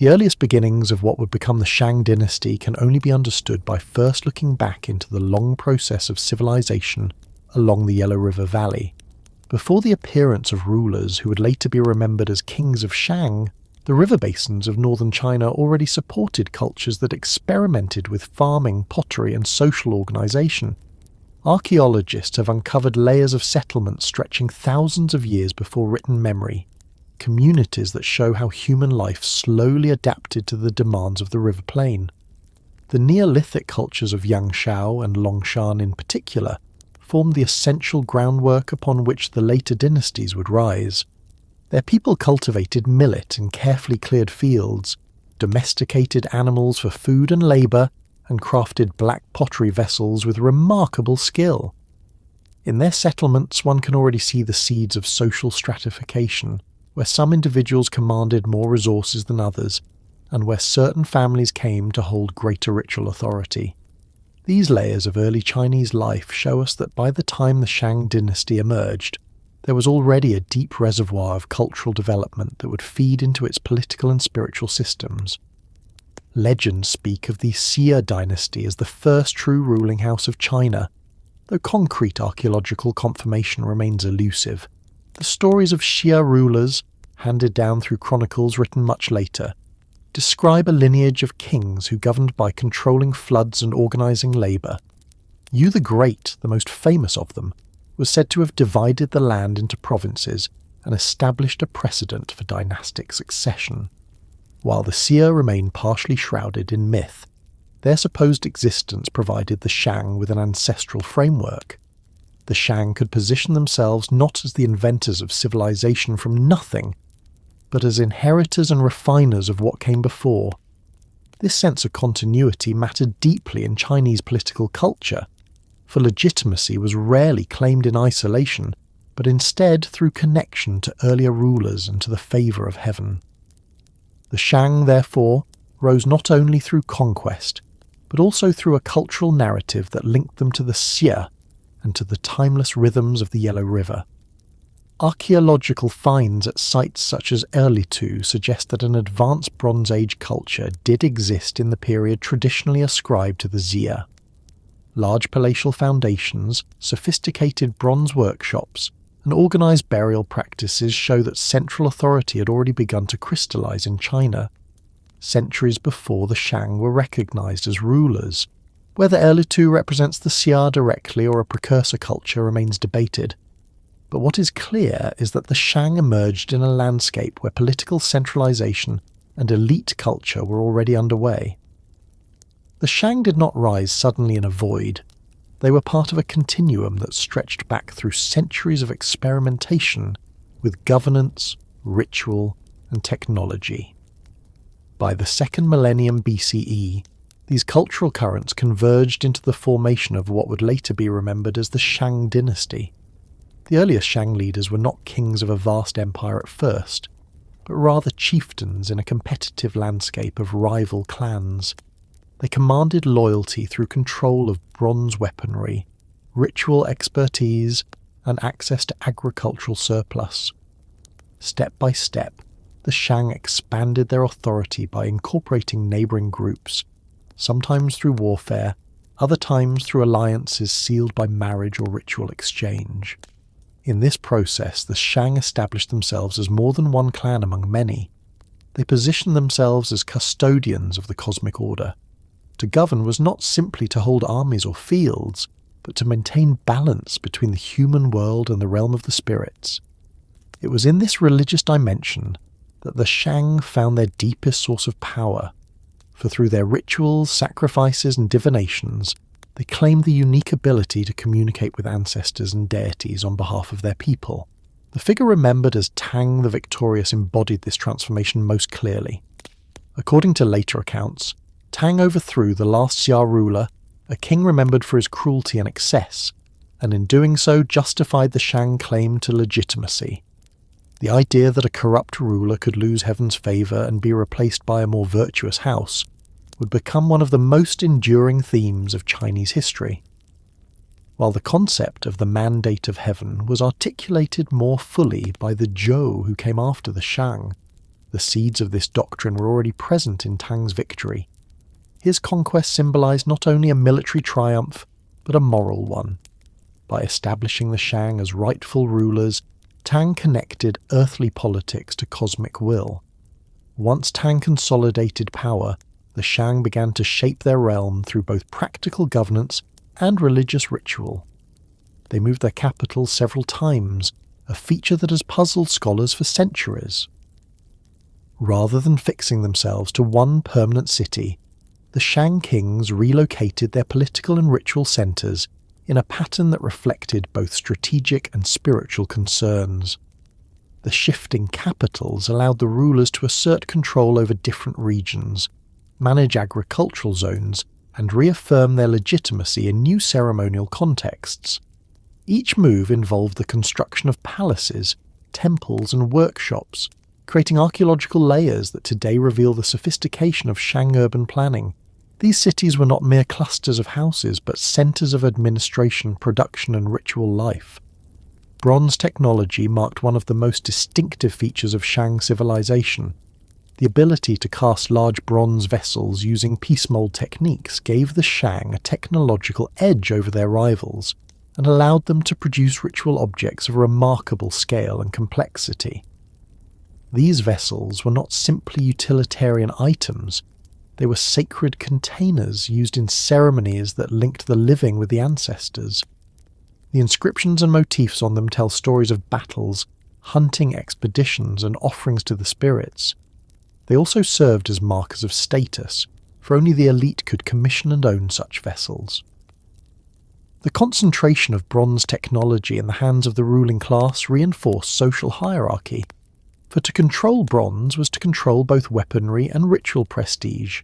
The earliest beginnings of what would become the Shang Dynasty can only be understood by first looking back into the long process of civilization along the Yellow River Valley. Before the appearance of rulers who would later be remembered as kings of Shang, the river basins of northern China already supported cultures that experimented with farming, pottery, and social organization. Archaeologists have uncovered layers of settlements stretching thousands of years before written memory, communities that show how human life slowly adapted to the demands of the river plain. The Neolithic cultures of Yangshao and Longshan in particular formed the essential groundwork upon which the later dynasties would rise. Their people cultivated millet in carefully cleared fields, domesticated animals for food and labour, and crafted black pottery vessels with remarkable skill. In their settlements one can already see the seeds of social stratification, where some individuals commanded more resources than others, and where certain families came to hold greater ritual authority. These layers of early Chinese life show us that by the time the Shang dynasty emerged, there was already a deep reservoir of cultural development that would feed into its political and spiritual systems. Legends speak of the Xia dynasty as the first true ruling house of China, though concrete archaeological confirmation remains elusive. The stories of Xia rulers, handed down through chronicles written much later, describe a lineage of kings who governed by controlling floods and organising labour. Yu the Great, the most famous of them, was said to have divided the land into provinces and established a precedent for dynastic succession. While the Xia remain partially shrouded in myth, their supposed existence provided the Shang with an ancestral framework. The Shang could position themselves not as the inventors of civilization from nothing, but as inheritors and refiners of what came before. This sense of continuity mattered deeply in Chinese political culture, for legitimacy was rarely claimed in isolation, but instead through connection to earlier rulers and to the favour of heaven. The Shang, therefore, rose not only through conquest, but also through a cultural narrative that linked them to the Xia and to the timeless rhythms of the Yellow River. Archaeological finds at sites such as Erlitou suggest that an advanced Bronze Age culture did exist in the period traditionally ascribed to the Xia. Large palatial foundations, sophisticated bronze workshops, and organised burial practices show that central authority had already begun to crystallize in China. Centuries before the Shang were recognized as rulers. Whether Erlitou represents the Xia directly or a precursor culture remains debated. But what is clear is that the Shang emerged in a landscape where political centralization and elite culture were already underway. The Shang did not rise suddenly in a void. They were part of a continuum that stretched back through centuries of experimentation with governance, ritual, and technology. By the 2nd millennium BCE, these cultural currents converged into the formation of what would later be remembered as the Shang Dynasty. The earliest Shang leaders were not kings of a vast empire at first, but rather chieftains in a competitive landscape of rival clans. They commanded loyalty through control of bronze weaponry, ritual expertise, and access to agricultural surplus. Step by step, the Shang expanded their authority by incorporating neighbouring groups, sometimes through warfare, other times through alliances sealed by marriage or ritual exchange. In this process, the Shang established themselves as more than one clan among many. They positioned themselves as custodians of the cosmic order. To govern was not simply to hold armies or fields, but to maintain balance between the human world and the realm of the spirits. It was in this religious dimension that the Shang found their deepest source of power, for through their rituals, sacrifices, and divinations, they claimed the unique ability to communicate with ancestors and deities on behalf of their people. The figure remembered as Tang the Victorious embodied this transformation most clearly. According to later accounts, Tang overthrew the last Xia ruler, a king remembered for his cruelty and excess, and in doing so justified the Shang claim to legitimacy. The idea that a corrupt ruler could lose heaven's favour and be replaced by a more virtuous house would become one of the most enduring themes of Chinese history. While the concept of the mandate of heaven was articulated more fully by the Zhou who came after the Shang, The seeds of this doctrine were already present in Tang's victory. His conquest symbolized not only a military triumph, but a moral one. By establishing the Shang as rightful rulers, Tang connected earthly politics to cosmic will. Once Tang consolidated power, the Shang began to shape their realm through both practical governance and religious ritual. They moved their capital several times, a feature that has puzzled scholars for centuries. Rather than fixing themselves to one permanent city, the Shang kings relocated their political and ritual centres in a pattern that reflected both strategic and spiritual concerns. The shifting capitals allowed the rulers to assert control over different regions, manage agricultural zones, and reaffirm their legitimacy in new ceremonial contexts. Each move involved the construction of palaces, temples, and workshops, creating archaeological layers that today reveal the sophistication of Shang urban planning. These cities were not mere clusters of houses, but centres of administration, production, and ritual life. Bronze technology marked one of the most distinctive features of Shang civilization. The ability to cast large bronze vessels using piece mold techniques gave the Shang a technological edge over their rivals, and allowed them to produce ritual objects of remarkable scale and complexity. These vessels were not simply utilitarian items, they were sacred containers used in ceremonies that linked the living with the ancestors. The inscriptions and motifs on them tell stories of battles, hunting expeditions, and offerings to the spirits. They also served as markers of status, for only the elite could commission and own such vessels. The concentration of bronze technology in the hands of the ruling class reinforced social hierarchy, for to control bronze was to control both weaponry and ritual prestige.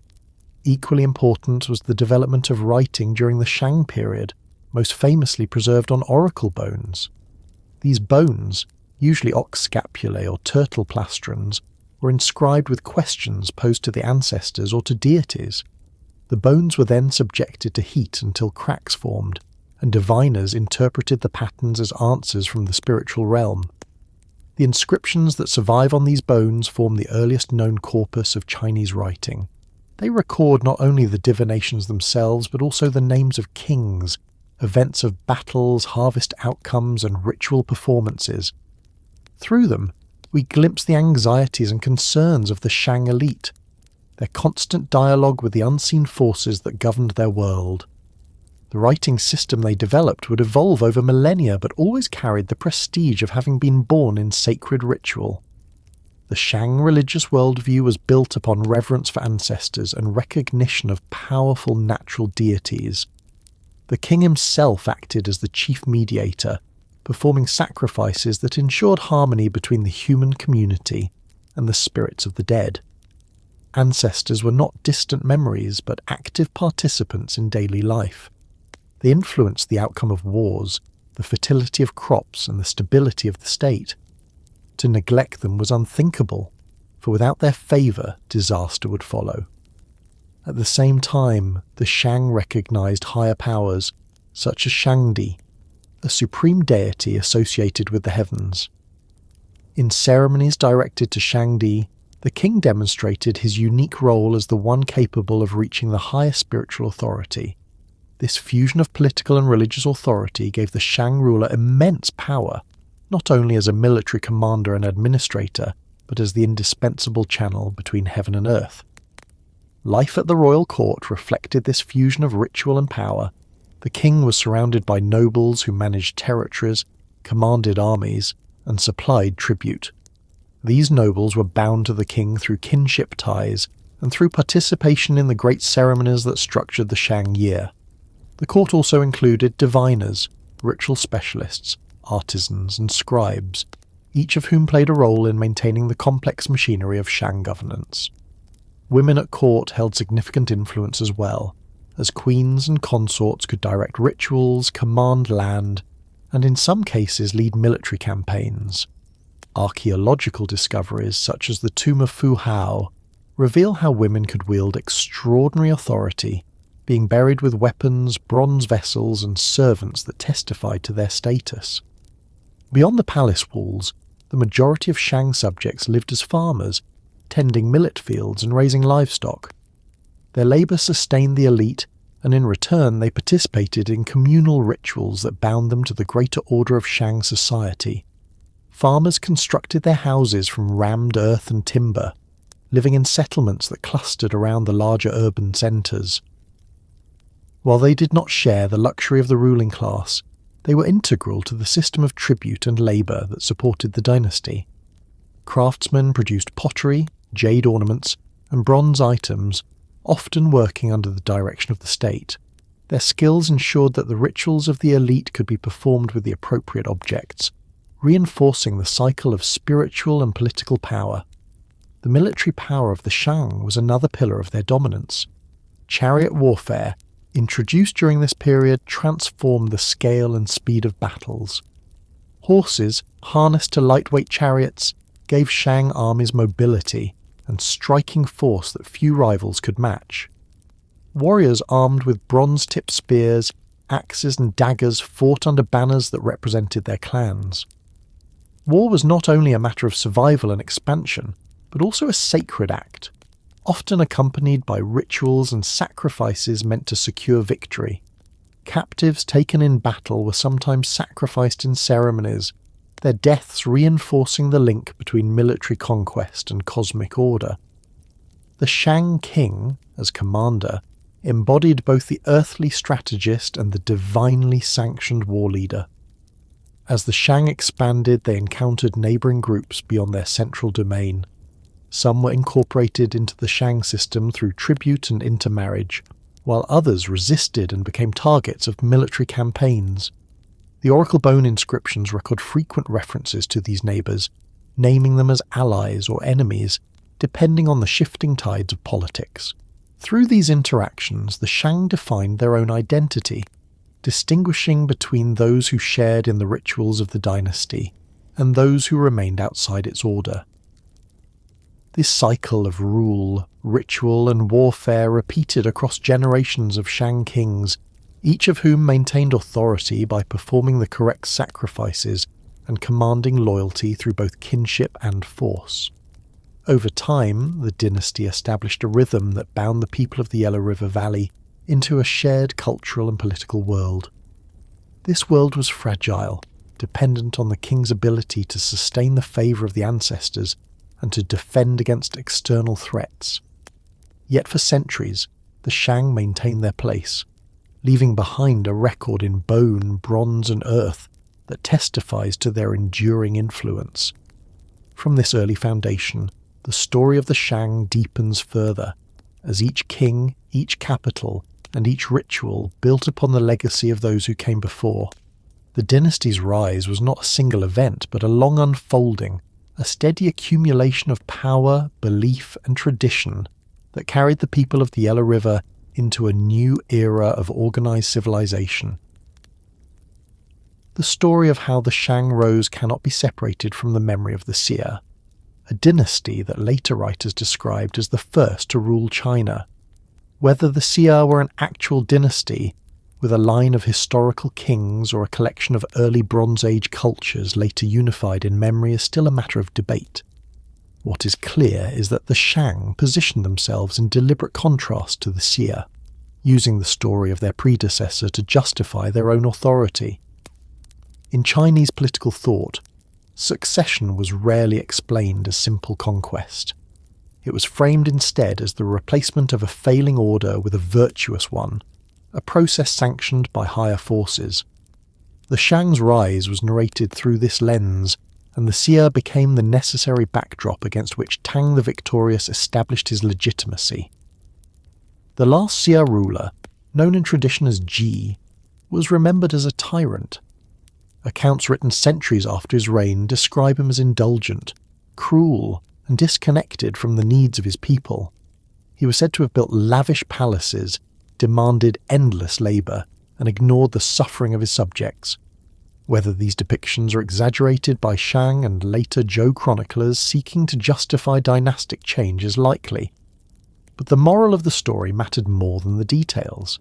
Equally important was the development of writing during the Shang period, most famously preserved on oracle bones. These bones, usually ox scapulae or turtle plastrons, were inscribed with questions posed to the ancestors or to deities. The bones were then subjected to heat until cracks formed, and diviners interpreted the patterns as answers from the spiritual realm. The inscriptions that survive on these bones form the earliest known corpus of Chinese writing. They record not only the divinations themselves, but also the names of kings, events of battles, harvest outcomes, and ritual performances. Through them, we glimpse the anxieties and concerns of the Shang elite, their constant dialogue with the unseen forces that governed their world. The writing system they developed would evolve over millennia, but always carried the prestige of having been born in sacred ritual. The Shang religious worldview was built upon reverence for ancestors and recognition of powerful natural deities. The king himself acted as the chief mediator, performing sacrifices that ensured harmony between the human community and the spirits of the dead. Ancestors were not distant memories, but active participants in daily life. They influenced the outcome of wars, the fertility of crops, and the stability of the state. To neglect them was unthinkable, for without their favour, disaster would follow. At the same time, the Shang recognized higher powers, such as Shangdi, a supreme deity associated with the heavens. In ceremonies directed to Shangdi, the king demonstrated his unique role as the one capable of reaching the highest spiritual authority. This fusion of political and religious authority gave the Shang ruler immense power, not only as a military commander and administrator, but as the indispensable channel between heaven and earth. Life at the royal court reflected this fusion of ritual and power. The king was surrounded by nobles who managed territories, commanded armies, and supplied tribute. These nobles were bound to the king through kinship ties and through participation in the great ceremonies that structured the Shang year. The court also included diviners, ritual specialists, artisans, and scribes, each of whom played a role in maintaining the complex machinery of Shang governance. Women at court held significant influence as well, as queens and consorts could direct rituals, command land, and in some cases lead military campaigns. Archaeological discoveries such as the tomb of Fu Hao reveal how women could wield extraordinary authority, being buried with weapons, bronze vessels, and servants that testified to their status. Beyond the palace walls, the majority of Shang subjects lived as farmers, tending millet fields and raising livestock. Their labour sustained the elite, and in return they participated in communal rituals that bound them to the greater order of Shang society. Farmers constructed their houses from rammed earth and timber, living in settlements that clustered around the larger urban centres. While they did not share the luxury of the ruling class, they were integral to the system of tribute and labour that supported the dynasty. Craftsmen produced pottery, jade ornaments, and bronze items, often working under the direction of the state. Their skills ensured that the rituals of the elite could be performed with the appropriate objects, reinforcing the cycle of spiritual and political power. The military power of the Shang was another pillar of their dominance. Chariot warfare, introduced during this period, transformed the scale and speed of battles. Horses, harnessed to lightweight chariots, gave Shang armies mobility and striking force that few rivals could match. Warriors armed with bronze-tipped spears, axes and daggers fought under banners that represented their clans. War was not only a matter of survival and expansion, but also a sacred act, often accompanied by rituals and sacrifices meant to secure victory. Captives taken in battle were sometimes sacrificed in ceremonies, their deaths reinforcing the link between military conquest and cosmic order. The Shang king, as commander, embodied both the earthly strategist and the divinely sanctioned war leader. As the Shang expanded, they encountered neighbouring groups beyond their central domain. Some were incorporated into the Shang system through tribute and intermarriage, while others resisted and became targets of military campaigns. The oracle bone inscriptions record frequent references to these neighbours, naming them as allies or enemies, depending on the shifting tides of politics. Through these interactions, the Shang defined their own identity, distinguishing between those who shared in the rituals of the dynasty and those who remained outside its order. This cycle of rule, ritual and warfare repeated across generations of Shang kings, each of whom maintained authority by performing the correct sacrifices and commanding loyalty through both kinship and force. Over time, the dynasty established a rhythm that bound the people of the Yellow River Valley into a shared cultural and political world. This world was fragile, dependent on the king's ability to sustain the favour of the ancestors and to defend against external threats. Yet for centuries, the Shang maintained their place, leaving behind a record in bone, bronze and earth that testifies to their enduring influence. From this early foundation, the story of the Shang deepens further, as each king, each capital, and each ritual built upon the legacy of those who came before. The dynasty's rise was not a single event, but a long unfolding, a steady accumulation of power, belief, and tradition that carried the people of the Yellow River into a new era of organised civilization. The story of how the Shang rose cannot be separated from the memory of the Xia, a dynasty that later writers described as the first to rule China. Whether the Xia were an actual dynasty, with a line of historical kings or a collection of early Bronze Age cultures later unified in memory is still a matter of debate. What is clear is that the Shang positioned themselves in deliberate contrast to the Xia, using the story of their predecessor to justify their own authority. In Chinese political thought, succession was rarely explained as simple conquest. It was framed instead as the replacement of a failing order with a virtuous one, a process sanctioned by higher forces. The Shang's rise was narrated through this lens, and the Xia became the necessary backdrop against which Tang the Victorious established his legitimacy. The last Xia ruler, known in tradition as Ji, was remembered as a tyrant. Accounts written centuries after his reign describe him as indulgent, cruel, and disconnected from the needs of his people. He was said to have built lavish palaces, demanded endless labour, and ignored the suffering of his subjects. Whether these depictions are exaggerated by Shang and later Zhou chroniclers seeking to justify dynastic change is likely. But the moral of the story mattered more than the details.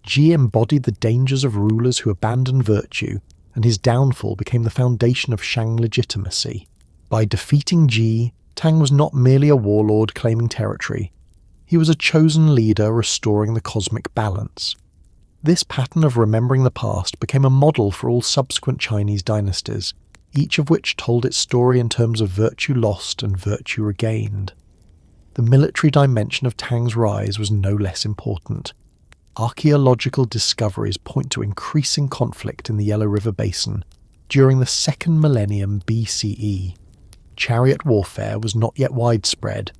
Ji embodied the dangers of rulers who abandon virtue, and his downfall became the foundation of Shang legitimacy. By defeating Ji, Tang was not merely a warlord claiming territory. He was a chosen leader restoring the cosmic balance. This pattern of remembering the past became a model for all subsequent Chinese dynasties, each of which told its story in terms of virtue lost and virtue regained. The military dimension of Tang's rise was no less important. Archaeological discoveries point to increasing conflict in the Yellow River Basin during the 2nd millennium BCE. Chariot warfare was not yet widespread,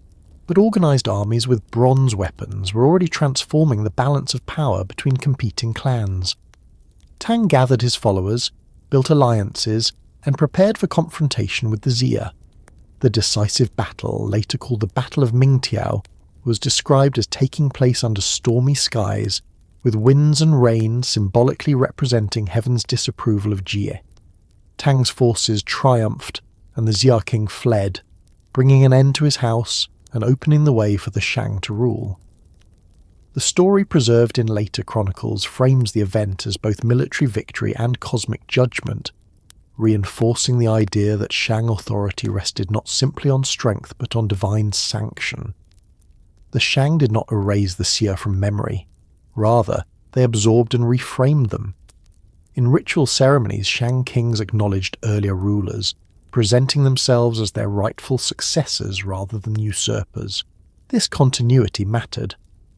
but organised armies with bronze weapons were already transforming the balance of power between competing clans. Tang gathered his followers, built alliances, and prepared for confrontation with the Xia. The decisive battle, later called the Battle of Mingtiao, was described as taking place under stormy skies, with winds and rain symbolically representing heaven's disapproval of Jie. Tang's forces triumphed, and the Xia king fled, bringing an end to his house and opening the way for the Shang to rule. The story preserved in later chronicles frames the event as both military victory and cosmic judgment, reinforcing the idea that Shang authority rested not simply on strength but on divine sanction. The Shang did not erase the Xia from memory. Rather, they absorbed and reframed them. In ritual ceremonies, Shang kings acknowledged earlier rulers, presenting themselves as their rightful successors rather than usurpers. This continuity mattered,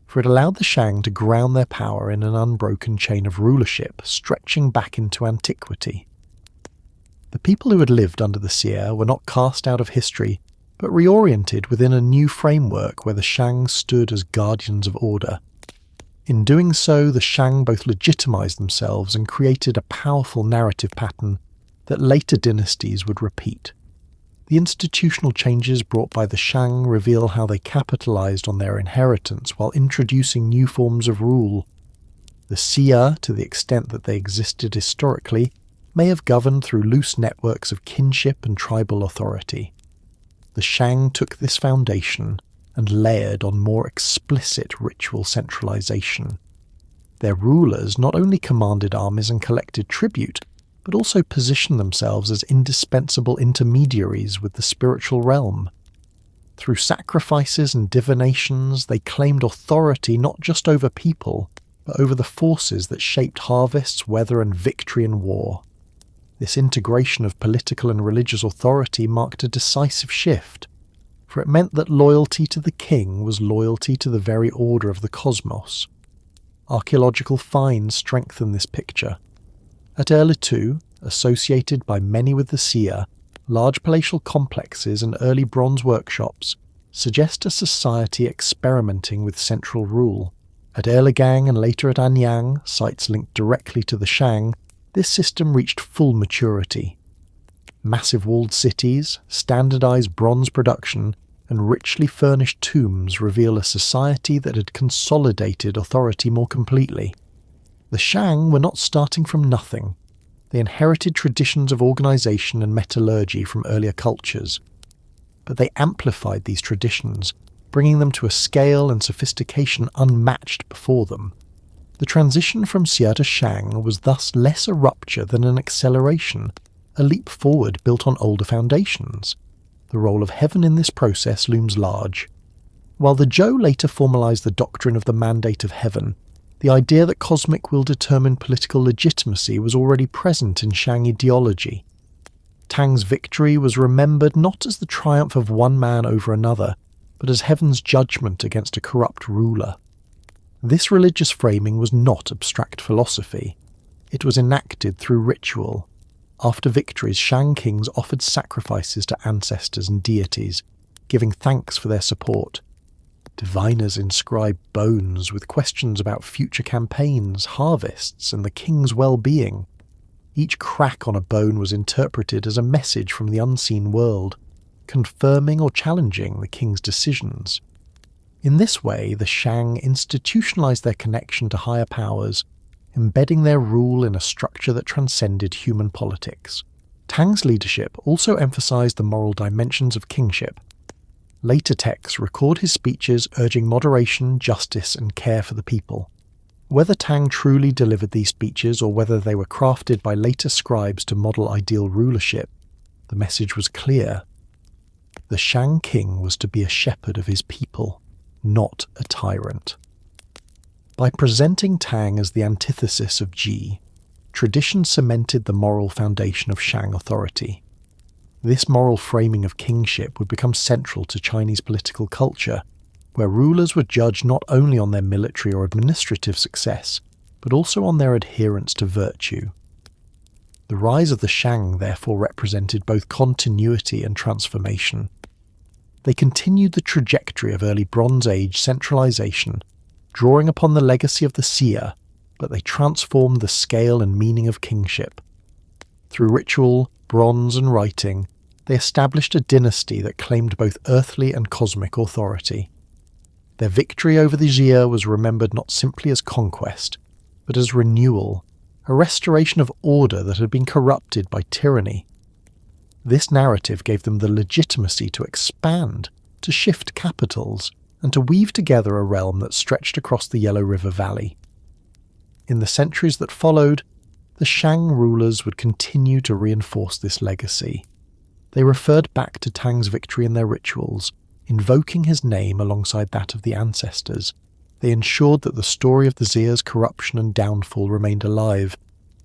for it allowed the Shang to ground their power in an unbroken chain of rulership stretching back into antiquity. The people who had lived under the Xia were not cast out of history, but reoriented within a new framework where the Shang stood as guardians of order. In doing so, the Shang both legitimized themselves and created a powerful narrative pattern that later dynasties would repeat. The institutional changes brought by the Shang reveal how they capitalized on their inheritance while introducing new forms of rule. The Xia, to the extent that they existed historically, may have governed through loose networks of kinship and tribal authority. The Shang took this foundation and layered on more explicit ritual centralization. Their rulers not only commanded armies and collected tribute, but also positioned themselves as indispensable intermediaries with the spiritual realm. Through sacrifices and divinations, they claimed authority not just over people, but over the forces that shaped harvests, weather, and victory in war. This integration of political and religious authority marked a decisive shift, for it meant that loyalty to the king was loyalty to the very order of the cosmos. Archaeological finds strengthen this picture. At Erlitou, associated by many with the Xia, large palatial complexes and early bronze workshops suggest a society experimenting with central rule. At Erlegang and later at Anyang, sites linked directly to the Shang, this system reached full maturity. Massive walled cities, standardized bronze production, and richly furnished tombs reveal a society that had consolidated authority more completely. The Shang were not starting from nothing. They inherited traditions of organization and metallurgy from earlier cultures, but they amplified these traditions, bringing them to a scale and sophistication unmatched before them. The transition from Xia to Shang was thus less a rupture than an acceleration, a leap forward built on older foundations. The role of heaven in this process looms large. While the Zhou later formalized the doctrine of the mandate of heaven, the idea that cosmic will determine political legitimacy was already present in Shang ideology. Tang's victory was remembered not as the triumph of one man over another, but as heaven's judgment against a corrupt ruler. This religious framing was not abstract philosophy. It was enacted through ritual. After victories, Shang kings offered sacrifices to ancestors and deities, giving thanks for their support. Diviners inscribed bones with questions about future campaigns, harvests, and the king's well-being. Each crack on a bone was interpreted as a message from the unseen world, confirming or challenging the king's decisions. In this way, the Shang institutionalized their connection to higher powers, embedding their rule in a structure that transcended human politics. Tang's leadership also emphasized the moral dimensions of kingship. Later texts record his speeches urging moderation, justice, and care for the people. Whether Tang truly delivered these speeches or whether they were crafted by later scribes to model ideal rulership, the message was clear. The Shang king was to be a shepherd of his people, not a tyrant. By presenting Tang as the antithesis of Ji, tradition cemented the moral foundation of Shang authority. This moral framing of kingship would become central to Chinese political culture, where rulers were judged not only on their military or administrative success, but also on their adherence to virtue. The rise of the Shang therefore represented both continuity and transformation. They continued the trajectory of early Bronze Age centralization, drawing upon the legacy of the seer, but they transformed the scale and meaning of kingship. Through ritual, bronze and writing, they established a dynasty that claimed both earthly and cosmic authority. Their victory over the Jia was remembered not simply as conquest, but as renewal, a restoration of order that had been corrupted by tyranny. This narrative gave them the legitimacy to expand, to shift capitals, and to weave together a realm that stretched across the Yellow River Valley. In the centuries that followed, the Shang rulers would continue to reinforce this legacy. They referred back to Tang's victory in their rituals, invoking his name alongside that of the ancestors. They ensured that the story of the Xia's corruption and downfall remained alive,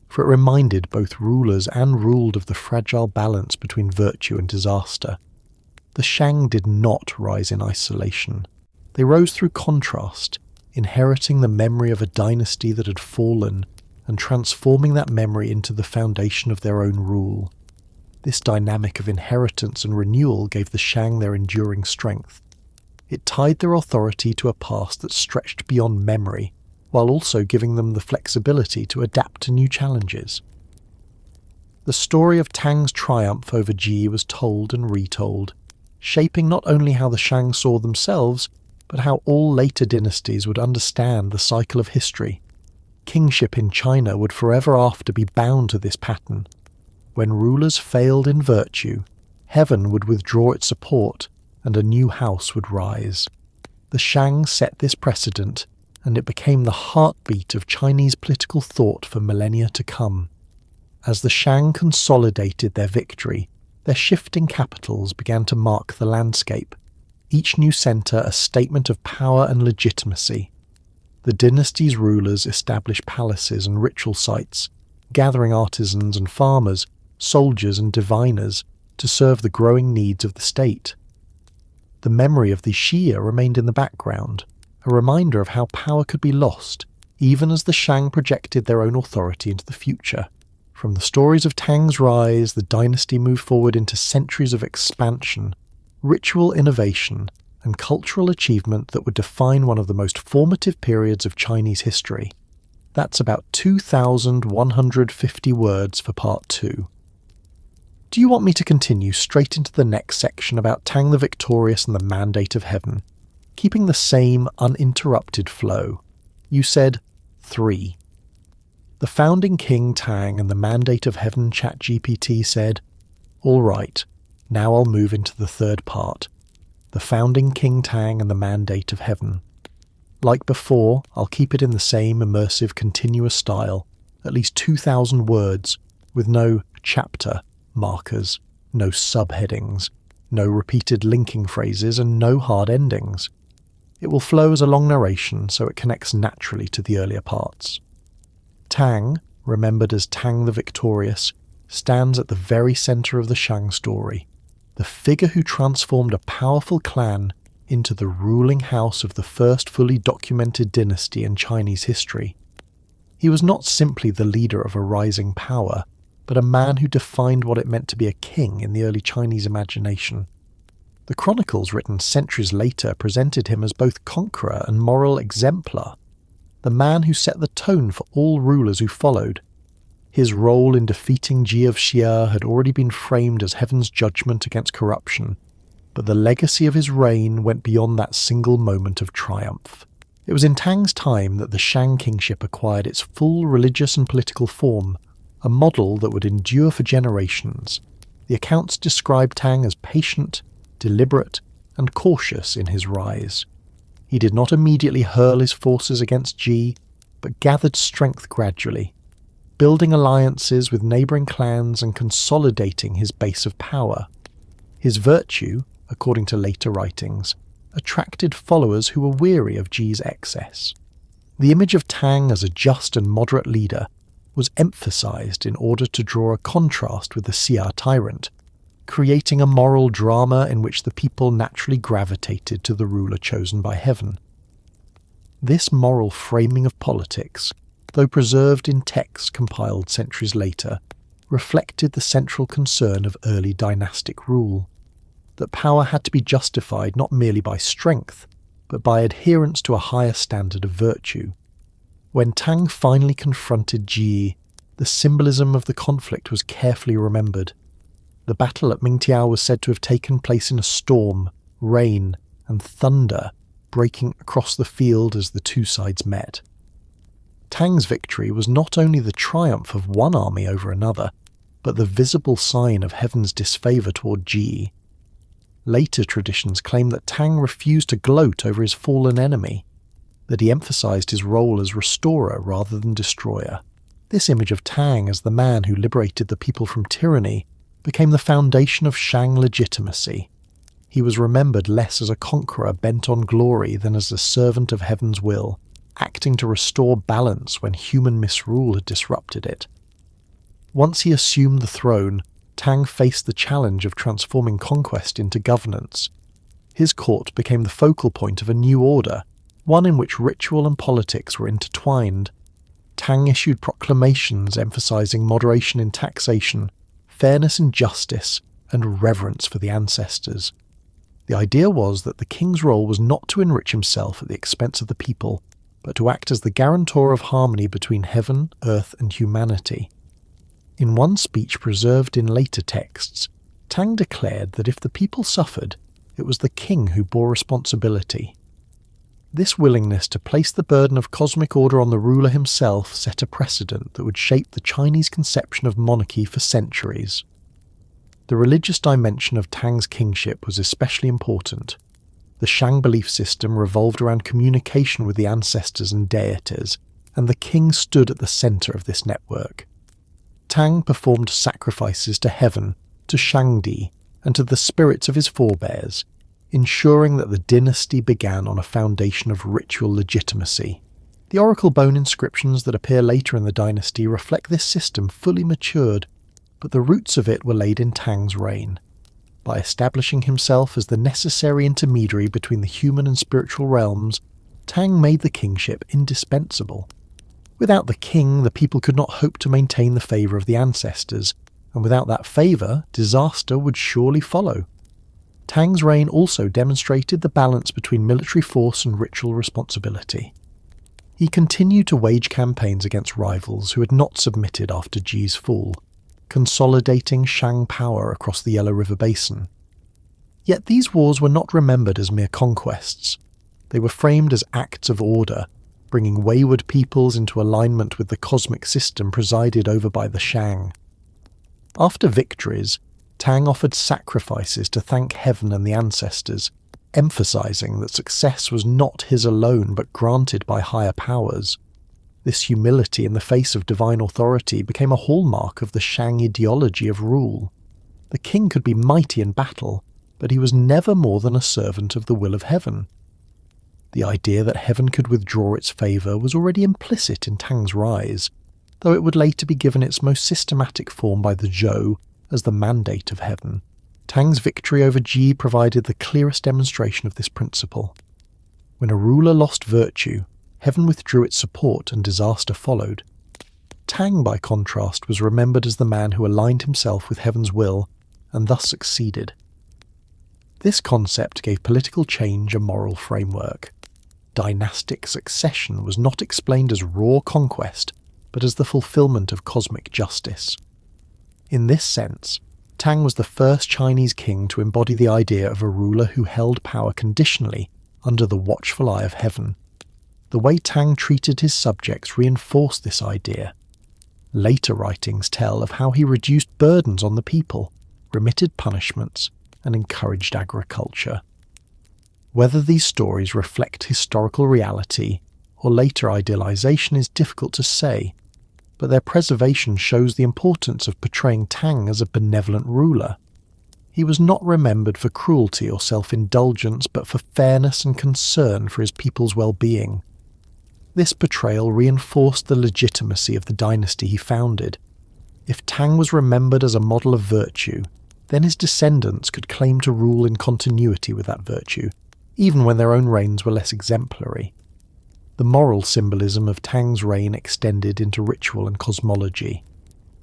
for it reminded both rulers and ruled of the fragile balance between virtue and disaster. The Shang did not rise in isolation. They rose through contrast, inheriting the memory of a dynasty that had fallen and transforming that memory into the foundation of their own rule. This dynamic of inheritance and renewal gave the Shang their enduring strength. It tied their authority to a past that stretched beyond memory, while also giving them the flexibility to adapt to new challenges. The story of Tang's triumph over Ji was told and retold, shaping not only how the Shang saw themselves, but how all later dynasties would understand the cycle of history. Kingship in China would forever after be bound to this pattern. When rulers failed in virtue, heaven would withdraw its support and a new house would rise. The Shang set this precedent, and it became the heartbeat of Chinese political thought for millennia to come. As the Shang consolidated their victory, their shifting capitals began to mark the landscape, each new centre a statement of power and legitimacy. The dynasty's rulers established palaces and ritual sites, gathering artisans and farmers, soldiers and diviners to serve the growing needs of the state. The memory of the Xia remained in the background, a reminder of how power could be lost, even as the Shang projected their own authority into the future. From the stories of Tang's rise, the dynasty moved forward into centuries of expansion, ritual innovation, and cultural achievement that would define one of the most formative periods of Chinese history. That's about 2,150 words for part 2. Do you want me to continue straight into the next section about Tang the Victorious and the Mandate of Heaven, keeping the same uninterrupted flow? You said 3. The founding King Tang and the Mandate of Heaven. ChatGPT said, "All right, now I'll move into the third part, the founding King Tang and the Mandate of Heaven. Like before, I'll keep it in the same immersive, continuous style, at least 2,000 words, with no chapter markers, no subheadings, no repeated linking phrases, and no hard endings. It will flow as a long narration so it connects naturally to the earlier parts. Tang, remembered as Tang the Victorious, stands at the very centre of the Shang story, the figure who transformed a powerful clan into the ruling house of the first fully documented dynasty in Chinese history. He was not simply the leader of a rising power, but a man who defined what it meant to be a king in the early Chinese imagination. The chronicles written centuries later presented him as both conqueror and moral exemplar, the man who set the tone for all rulers who followed. His role in defeating Ji of Xia had already been framed as heaven's judgment against corruption, but the legacy of his reign went beyond that single moment of triumph. It was in Tang's time that the Shang kingship acquired its full religious and political form, a model that would endure for generations. The accounts describe Tang as patient, deliberate, and cautious in his rise. He did not immediately hurl his forces against Ji, but gathered strength gradually, building alliances with neighbouring clans and consolidating his base of power. His virtue, according to later writings, attracted followers who were weary of Ji's excess. The image of Tang as a just and moderate leader was emphasized in order to draw a contrast with the Xia tyrant, creating a moral drama in which the people naturally gravitated to the ruler chosen by heaven. This moral framing of politics, though preserved in texts compiled centuries later, reflected the central concern of early dynastic rule, that power had to be justified not merely by strength, but by adherence to a higher standard of virtue. When Tang finally confronted Ji, the symbolism of the conflict was carefully remembered. The battle at Mingtiao was said to have taken place in a storm, rain, and thunder breaking across the field as the two sides met. Tang's victory was not only the triumph of one army over another, but the visible sign of heaven's disfavour toward Ji. Later traditions claim that Tang refused to gloat over his fallen enemy, that he emphasized his role as restorer rather than destroyer. This image of Tang as the man who liberated the people from tyranny became the foundation of Shang legitimacy. He was remembered less as a conqueror bent on glory than as a servant of heaven's will, acting to restore balance when human misrule had disrupted it. Once he assumed the throne, Tang faced the challenge of transforming conquest into governance. His court became the focal point of a new order, one in which ritual and politics were intertwined. Tang issued proclamations emphasizing moderation in taxation, fairness in justice, and reverence for the ancestors. The idea was that the king's role was not to enrich himself at the expense of the people, but to act as the guarantor of harmony between heaven, earth, and humanity. In one speech preserved in later texts, Tang declared that if the people suffered, it was the king who bore responsibility. This willingness to place the burden of cosmic order on the ruler himself set a precedent that would shape the Chinese conception of monarchy for centuries. The religious dimension of Tang's kingship was especially important. The Shang belief system revolved around communication with the ancestors and deities, and the king stood at the centre of this network. Tang performed sacrifices to heaven, to Shangdi, and to the spirits of his forebears, ensuring that the dynasty began on a foundation of ritual legitimacy. The oracle bone inscriptions that appear later in the dynasty reflect this system fully matured, but the roots of it were laid in Tang's reign. By establishing himself as the necessary intermediary between the human and spiritual realms, Tang made the kingship indispensable. Without the king, the people could not hope to maintain the favour of the ancestors, and without that favour, disaster would surely follow. Tang's reign also demonstrated the balance between military force and ritual responsibility. He continued to wage campaigns against rivals who had not submitted after Ji's fall, consolidating Shang power across the Yellow River Basin. Yet these wars were not remembered as mere conquests. They were framed as acts of order, bringing wayward peoples into alignment with the cosmic system presided over by the Shang. After victories, Tang offered sacrifices to thank heaven and the ancestors, emphasizing that success was not his alone but granted by higher powers. This humility in the face of divine authority became a hallmark of the Shang ideology of rule. The king could be mighty in battle, but he was never more than a servant of the will of heaven. The idea that heaven could withdraw its favour was already implicit in Tang's rise, though it would later be given its most systematic form by the Zhou as the mandate of heaven. Tang's victory over Ji provided the clearest demonstration of this principle. When a ruler lost virtue, heaven withdrew its support and disaster followed. Tang, by contrast, was remembered as the man who aligned himself with heaven's will and thus succeeded. This concept gave political change a moral framework. Dynastic succession was not explained as raw conquest, but as the fulfillment of cosmic justice. In this sense, Tang was the first Chinese king to embody the idea of a ruler who held power conditionally under the watchful eye of heaven. The way Tang treated his subjects reinforced this idea. Later writings tell of how he reduced burdens on the people, remitted punishments, and encouraged agriculture. Whether these stories reflect historical reality or later idealization is difficult to say, but their preservation shows the importance of portraying Tang as a benevolent ruler. He was not remembered for cruelty or self-indulgence, but for fairness and concern for his people's well-being. This portrayal reinforced the legitimacy of the dynasty he founded. If Tang was remembered as a model of virtue, then his descendants could claim to rule in continuity with that virtue, even when their own reigns were less exemplary. The moral symbolism of Tang's reign extended into ritual and cosmology.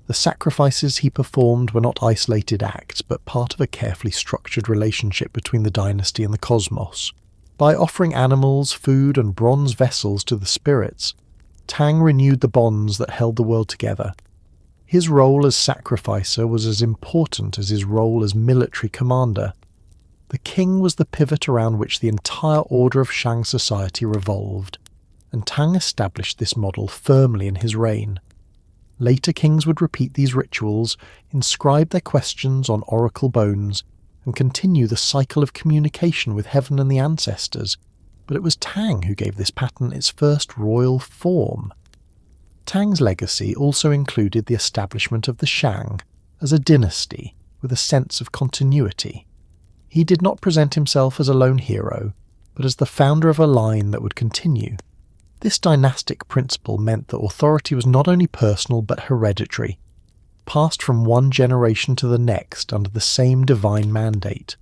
The sacrifices he performed were not isolated acts, but part of a carefully structured relationship between the dynasty and the cosmos. By offering animals, food, and bronze vessels to the spirits, Tang renewed the bonds that held the world together. His role as sacrificer was as important as his role as military commander. The king was the pivot around which the entire order of Shang society revolved, and Tang established this model firmly in his reign. Later kings would repeat these rituals, inscribe their questions on oracle bones, and continue the cycle of communication with heaven and the ancestors, but it was Tang who gave this pattern its first royal form. Tang's legacy also included the establishment of the Shang as a dynasty with a sense of continuity. He did not present himself as a lone hero, but as the founder of a line that would continue. This dynastic principle meant that authority was not only personal but hereditary, passed from one generation to the next under the same divine mandate.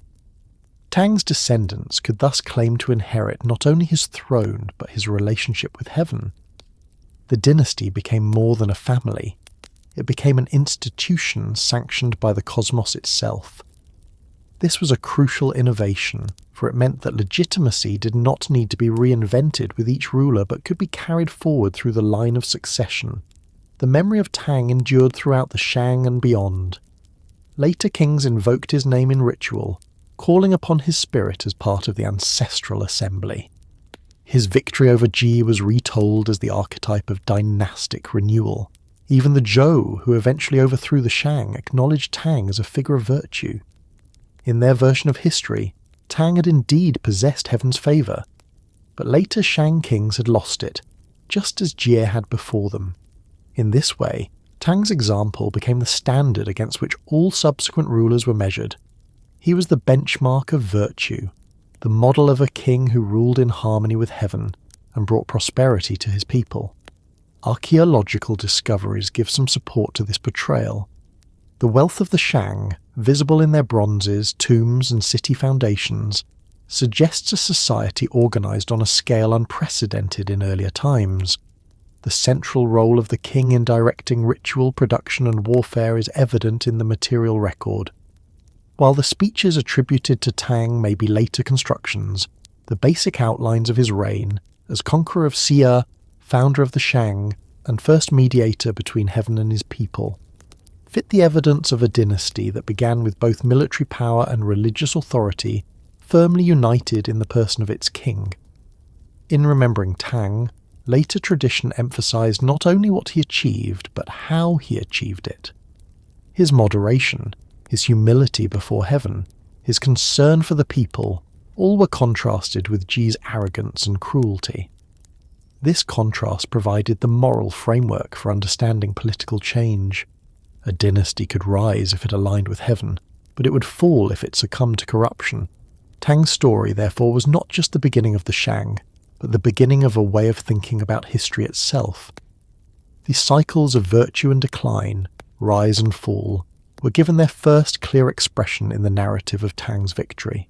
Tang's descendants could thus claim to inherit not only his throne but his relationship with heaven. The dynasty became more than a family. It became an institution sanctioned by the cosmos itself. This was a crucial innovation, for it meant that legitimacy did not need to be reinvented with each ruler but could be carried forward through the line of succession. The memory of Tang endured throughout the Shang and beyond. Later kings invoked his name in ritual, calling upon his spirit as part of the ancestral assembly. His victory over Ji was retold as the archetype of dynastic renewal. Even the Zhou, who eventually overthrew the Shang, acknowledged Tang as a figure of virtue. In their version of history, Tang had indeed possessed heaven's favour, but later Shang kings had lost it, just as Jie had before them. In this way, Tang's example became the standard against which all subsequent rulers were measured. He was the benchmark of virtue, the model of a king who ruled in harmony with heaven and brought prosperity to his people. Archaeological discoveries give some support to this portrayal. The wealth of the Shang, visible in their bronzes, tombs, and city foundations, suggests a society organised on a scale unprecedented in earlier times. The central role of the king in directing ritual, production, and warfare is evident in the material record. While the speeches attributed to Tang may be later constructions, the basic outlines of his reign, as conqueror of Xia, founder of the Shang, and first mediator between heaven and his people, fit the evidence of a dynasty that began with both military power and religious authority firmly united in the person of its king. In remembering Tang, later tradition emphasized not only what he achieved, but how he achieved it. His moderation, his humility before heaven, his concern for the people, all were contrasted with Ji's arrogance and cruelty. This contrast provided the moral framework for understanding political change. A dynasty could rise if it aligned with heaven, but it would fall if it succumbed to corruption. Tang's story, therefore, was not just the beginning of the Shang, but the beginning of a way of thinking about history itself. The cycles of virtue and decline, rise and fall, were given their first clear expression in the narrative of Tang's victory.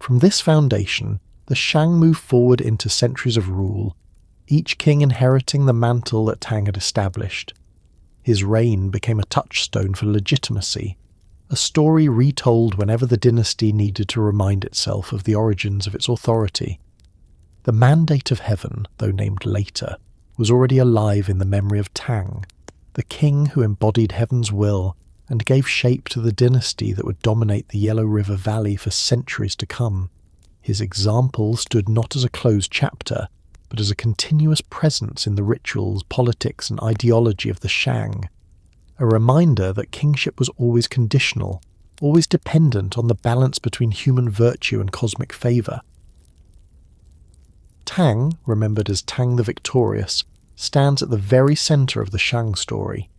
From this foundation, the Shang moved forward into centuries of rule, each king inheriting the mantle that Tang had established. His reign became a touchstone for legitimacy, a story retold whenever the dynasty needed to remind itself of the origins of its authority. The mandate of heaven, though named later, was already alive in the memory of Tang, the king who embodied heaven's will and gave shape to the dynasty that would dominate the Yellow River Valley for centuries to come. His example stood not as a closed chapter, but as a continuous presence in the rituals, politics, and ideology of the Shang, a reminder that kingship was always conditional, always dependent on the balance between human virtue and cosmic favour. Tang, remembered as Tang the Victorious, stands at the very centre of the Shang story,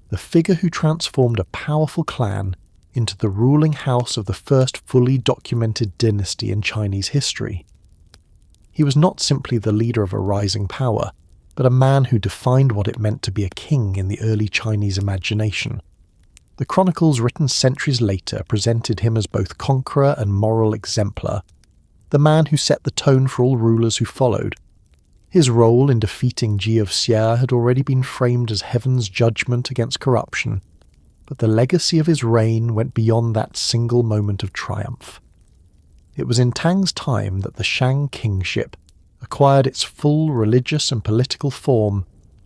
the figure who transformed a powerful clan into the ruling house of the first fully documented dynasty in Chinese history. He was not simply the leader of a rising power, but a man who defined what it meant to be a king in the early Chinese imagination. The chronicles written centuries later presented him as both conqueror and moral exemplar, the man who set the tone for all rulers who followed. His role in defeating Ji of Xia had already been framed as heaven's judgment against corruption, but the legacy of his reign went beyond that single moment of triumph. It was in Tang's time that the Shang kingship acquired its full religious and political form,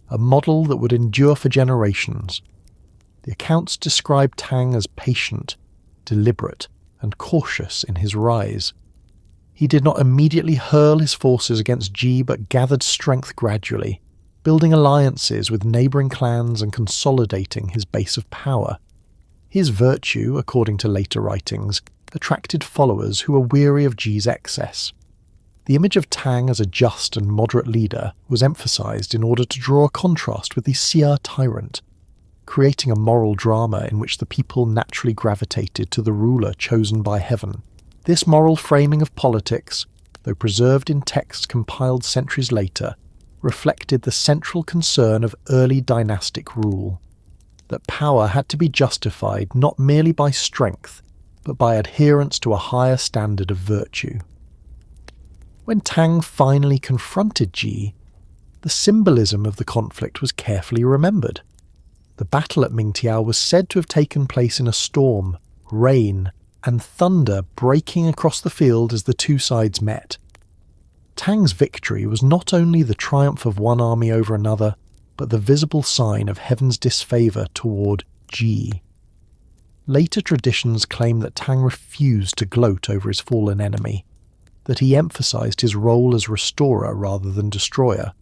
a model that would endure for generations. The accounts describe Tang as patient, deliberate, and cautious in his rise. He did not immediately hurl his forces against Ji, but gathered strength gradually, building alliances with neighbouring clans and consolidating his base of power. His virtue, according to later writings, attracted followers who were weary of Ji's excess. The image of Tang as a just and moderate leader was emphasised in order to draw a contrast with the Xia tyrant, creating a moral drama in which the people naturally gravitated to the ruler chosen by heaven. This moral framing of politics, though preserved in texts compiled centuries later, reflected the central concern of early dynastic rule, that power had to be justified not merely by strength, but by adherence to a higher standard of virtue. When Tang finally confronted Ji, the symbolism of the conflict was carefully remembered. The battle at Mingtiao was said to have taken place in a storm, rain, and thunder breaking across the field as the two sides met. Tang's victory was not only the triumph of one army over another, but the visible sign of heaven's disfavour toward Ji. Later traditions claim that Tang refused to gloat over his fallen enemy, that he emphasised his role as restorer rather than destroyer.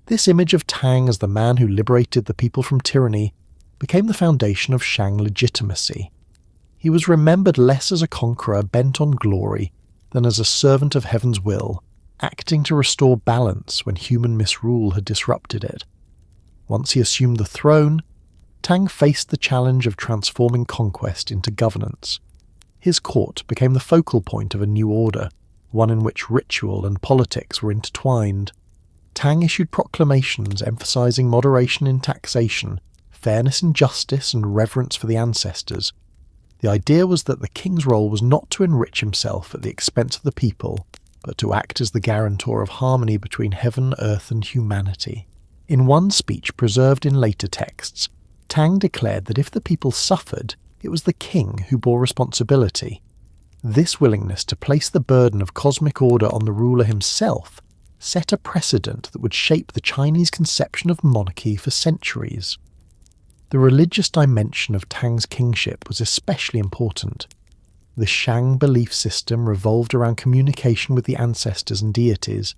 This image of Tang as the man who liberated the people from tyranny became the foundation of Shang legitimacy. He was remembered less as a conqueror bent on glory than as a servant of heaven's will, acting to restore balance when human misrule had disrupted it. Once he assumed the throne, Tang faced the challenge of transforming conquest into governance. His court became the focal point of a new order, one in which ritual and politics were intertwined. Tang issued proclamations emphasizing moderation in taxation, fairness in justice, and reverence for the ancestors. The idea was that the king's role was not to enrich himself at the expense of the people, but to act as the guarantor of harmony between heaven, earth, and humanity. In one speech preserved in later texts, Tang declared that if the people suffered, it was the king who bore responsibility. This willingness to place the burden of cosmic order on the ruler himself set a precedent that would shape the Chinese conception of monarchy for centuries. The religious dimension of Tang's kingship was especially important. The Shang belief system revolved around communication with the ancestors and deities,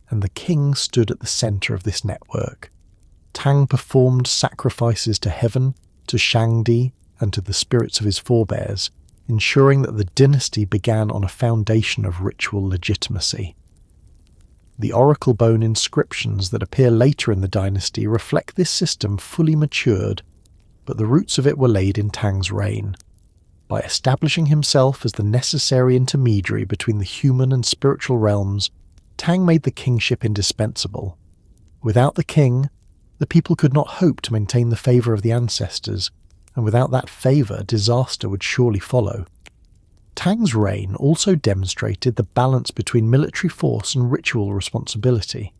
and the king stood at the centre of this network. Tang performed sacrifices to heaven, to Shangdi, and to the spirits of his forebears, ensuring that the dynasty began on a foundation of ritual legitimacy. The oracle bone inscriptions that appear later in the dynasty reflect this system fully matured, but the roots of it were laid in Tang's reign. By establishing himself as the necessary intermediary between the human and spiritual realms, Tang made the kingship indispensable. Without the king, the people could not hope to maintain the favour of the ancestors, and without that favour, disaster would surely follow. Tang's reign also demonstrated the balance between military force and ritual responsibility.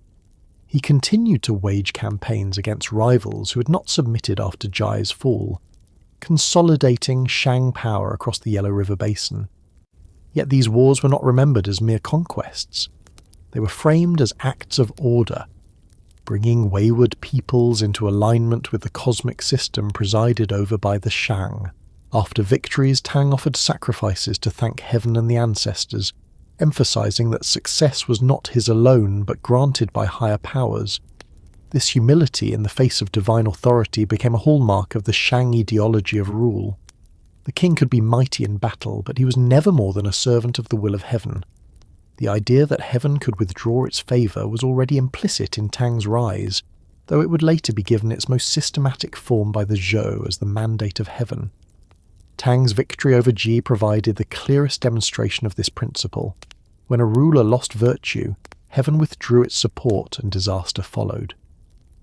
He continued to wage campaigns against rivals who had not submitted after Jai's fall, consolidating Shang power across the Yellow River Basin. Yet these wars were not remembered as mere conquests. They were framed as acts of order, bringing wayward peoples into alignment with the cosmic system presided over by the Shang. After victories, Tang offered sacrifices to thank heaven and the ancestors, emphasizing that success was not his alone but granted by higher powers. This humility in the face of divine authority became a hallmark of the Shang ideology of rule. The king could be mighty in battle, but he was never more than a servant of the will of heaven. The idea that heaven could withdraw its favour was already implicit in Tang's rise, though it would later be given its most systematic form by the Zhou as the mandate of heaven. Tang's victory over Ji provided the clearest demonstration of this principle. When a ruler lost virtue, heaven withdrew its support and disaster followed.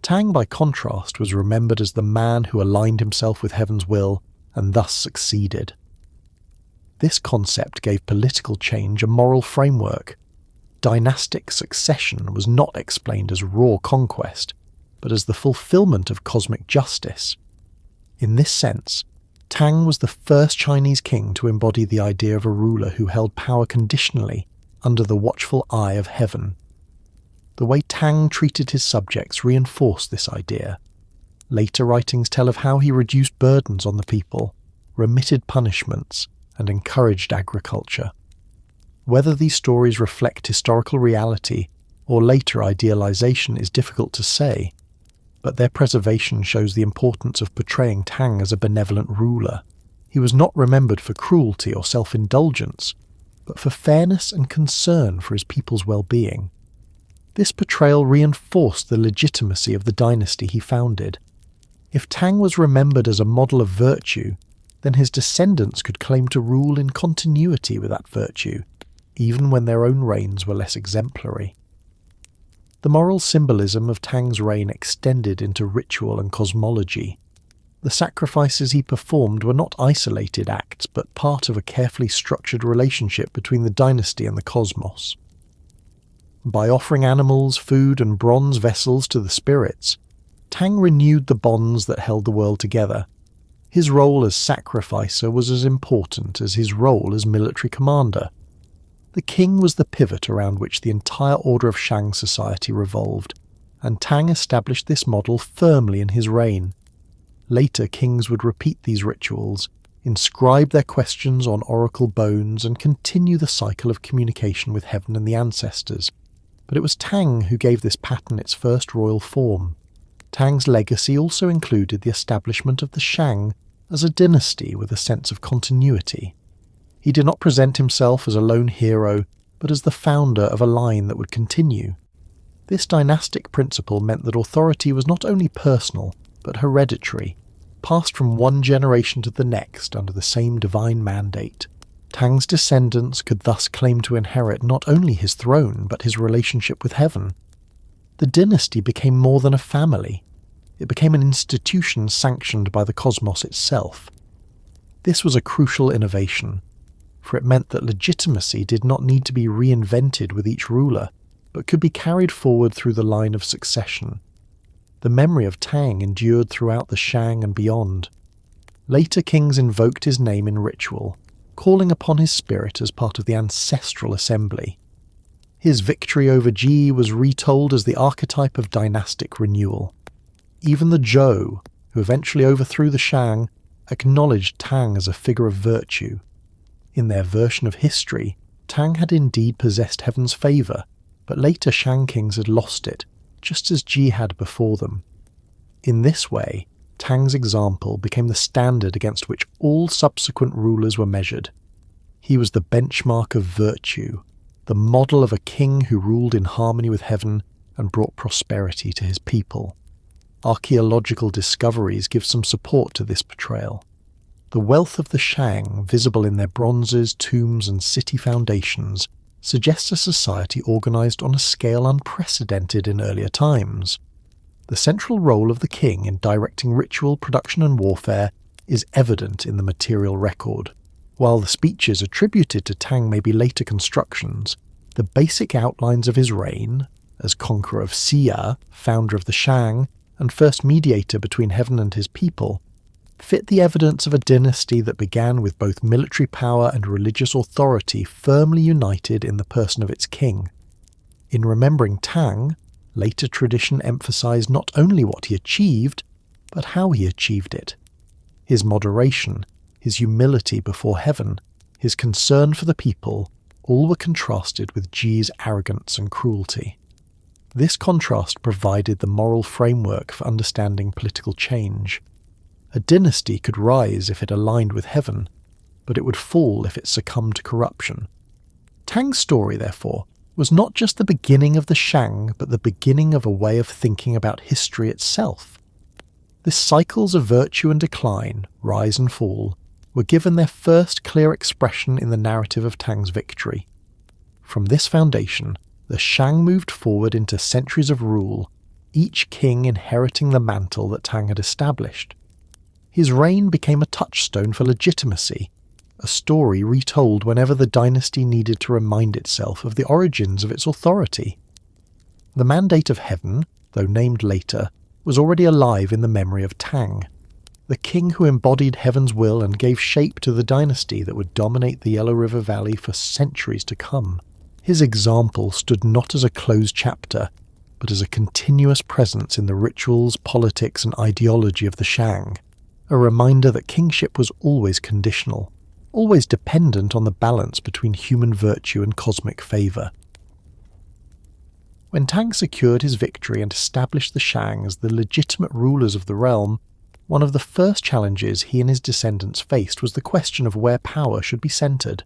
Tang, by contrast, was remembered as the man who aligned himself with heaven's will and thus succeeded. This concept gave political change a moral framework. Dynastic succession was not explained as raw conquest, but as the fulfillment of cosmic justice. In this sense, Tang was the first Chinese king to embody the idea of a ruler who held power conditionally under the watchful eye of heaven. The way Tang treated his subjects reinforced this idea. Later writings tell of how he reduced burdens on the people, remitted punishments, and encouraged agriculture. Whether these stories reflect historical reality or later idealization is difficult to say, but their preservation shows the importance of portraying Tang as a benevolent ruler. He was not remembered for cruelty or self-indulgence, but for fairness and concern for his people's well-being. This portrayal reinforced the legitimacy of the dynasty he founded. If Tang was remembered as a model of virtue, then his descendants could claim to rule in continuity with that virtue, even when their own reigns were less exemplary. The moral symbolism of Tang's reign extended into ritual and cosmology. The sacrifices he performed were not isolated acts, but part of a carefully structured relationship between the dynasty and the cosmos. By offering animals, food, and bronze vessels to the spirits, Tang renewed the bonds that held the world together. His role as sacrificer was as important as his role as military commander. The king was the pivot around which the entire order of Shang society revolved, and Tang established this model firmly in his reign. Later kings would repeat these rituals, inscribe their questions on oracle bones, and continue the cycle of communication with heaven and the ancestors. But it was Tang who gave this pattern its first royal form. Tang's legacy also included the establishment of the Shang as a dynasty with a sense of continuity. He did not present himself as a lone hero, but as the founder of a line that would continue. This dynastic principle meant that authority was not only personal, but hereditary, passed from one generation to the next under the same divine mandate. Tang's descendants could thus claim to inherit not only his throne, but his relationship with heaven. The dynasty became more than a family. It became an institution sanctioned by the cosmos itself. This was a crucial innovation, for it meant that legitimacy did not need to be reinvented with each ruler, but could be carried forward through the line of succession. The memory of Tang endured throughout the Shang and beyond. Later kings invoked his name in ritual, calling upon his spirit as part of the ancestral assembly. His victory over Ji was retold as the archetype of dynastic renewal. Even the Zhou, who eventually overthrew the Shang, acknowledged Tang as a figure of virtue. In their version of history, Tang had indeed possessed heaven's favour, but later Shang kings had lost it, just as Ji had before them. In this way, Tang's example became the standard against which all subsequent rulers were measured. He was the benchmark of virtue, the model of a king who ruled in harmony with heaven and brought prosperity to his people. Archaeological discoveries give some support to this portrayal. The wealth of the Shang, visible in their bronzes, tombs, and city foundations, suggests a society organised on a scale unprecedented in earlier times. The central role of the king in directing ritual, production, and warfare is evident in the material record. While the speeches attributed to Tang may be later constructions, the basic outlines of his reign, as conqueror of Xia, founder of the Shang, and first mediator between heaven and his people, fit the evidence of a dynasty that began with both military power and religious authority firmly united in the person of its king. In remembering Tang, later tradition emphasized not only what he achieved, but how he achieved it. His moderation, his humility before heaven, his concern for the people, all were contrasted with Ji's arrogance and cruelty. This contrast provided the moral framework for understanding political change. A dynasty could rise if it aligned with heaven, but it would fall if it succumbed to corruption. Tang's story, therefore, was not just the beginning of the Shang, but the beginning of a way of thinking about history itself. The cycles of virtue and decline, rise and fall, were given their first clear expression in the narrative of Tang's victory. From this foundation, the Shang moved forward into centuries of rule, each king inheriting the mantle that Tang had established. His reign became a touchstone for legitimacy, a story retold whenever the dynasty needed to remind itself of the origins of its authority. The Mandate of Heaven, though named later, was already alive in the memory of Tang, the king who embodied heaven's will and gave shape to the dynasty that would dominate the Yellow River Valley for centuries to come. His example stood not as a closed chapter, but as a continuous presence in the rituals, politics, and ideology of the Shang, a reminder that kingship was always conditional, always dependent on the balance between human virtue and cosmic favour. When Tang secured his victory and established the Shang as the legitimate rulers of the realm, one of the first challenges he and his descendants faced was the question of where power should be centred.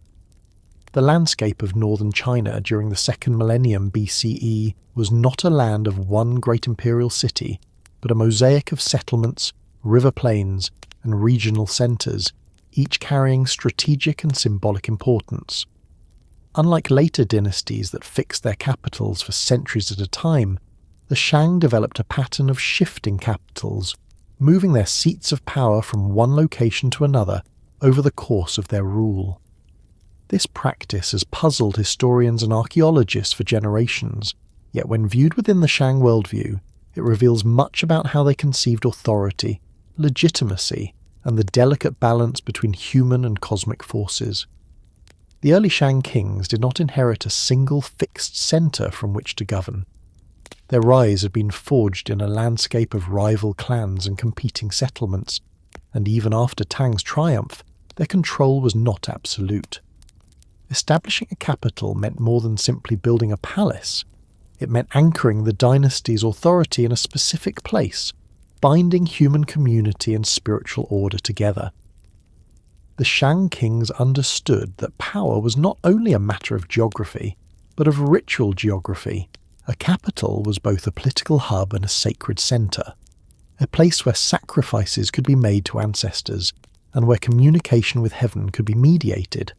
The landscape of northern China during the second millennium BCE was not a land of one great imperial city, but a mosaic of settlements, river plains, and regional centres, each carrying strategic and symbolic importance. Unlike later dynasties that fixed their capitals for centuries at a time, the Shang developed a pattern of shifting capitals, moving their seats of power from one location to another over the course of their rule. This practice has puzzled historians and archaeologists for generations, yet when viewed within the Shang worldview, it reveals much about how they conceived authority, legitimacy, and the delicate balance between human and cosmic forces. The early Shang kings did not inherit a single fixed centre from which to govern. Their rise had been forged in a landscape of rival clans and competing settlements, and even after Tang's triumph, their control was not absolute. Establishing a capital meant more than simply building a palace. It meant anchoring the dynasty's authority in a specific place, binding human community and spiritual order together. The Shang kings understood that power was not only a matter of geography, but of ritual geography. A capital was both a political hub and a sacred centre, a place where sacrifices could be made to ancestors, and where communication with heaven could be mediated.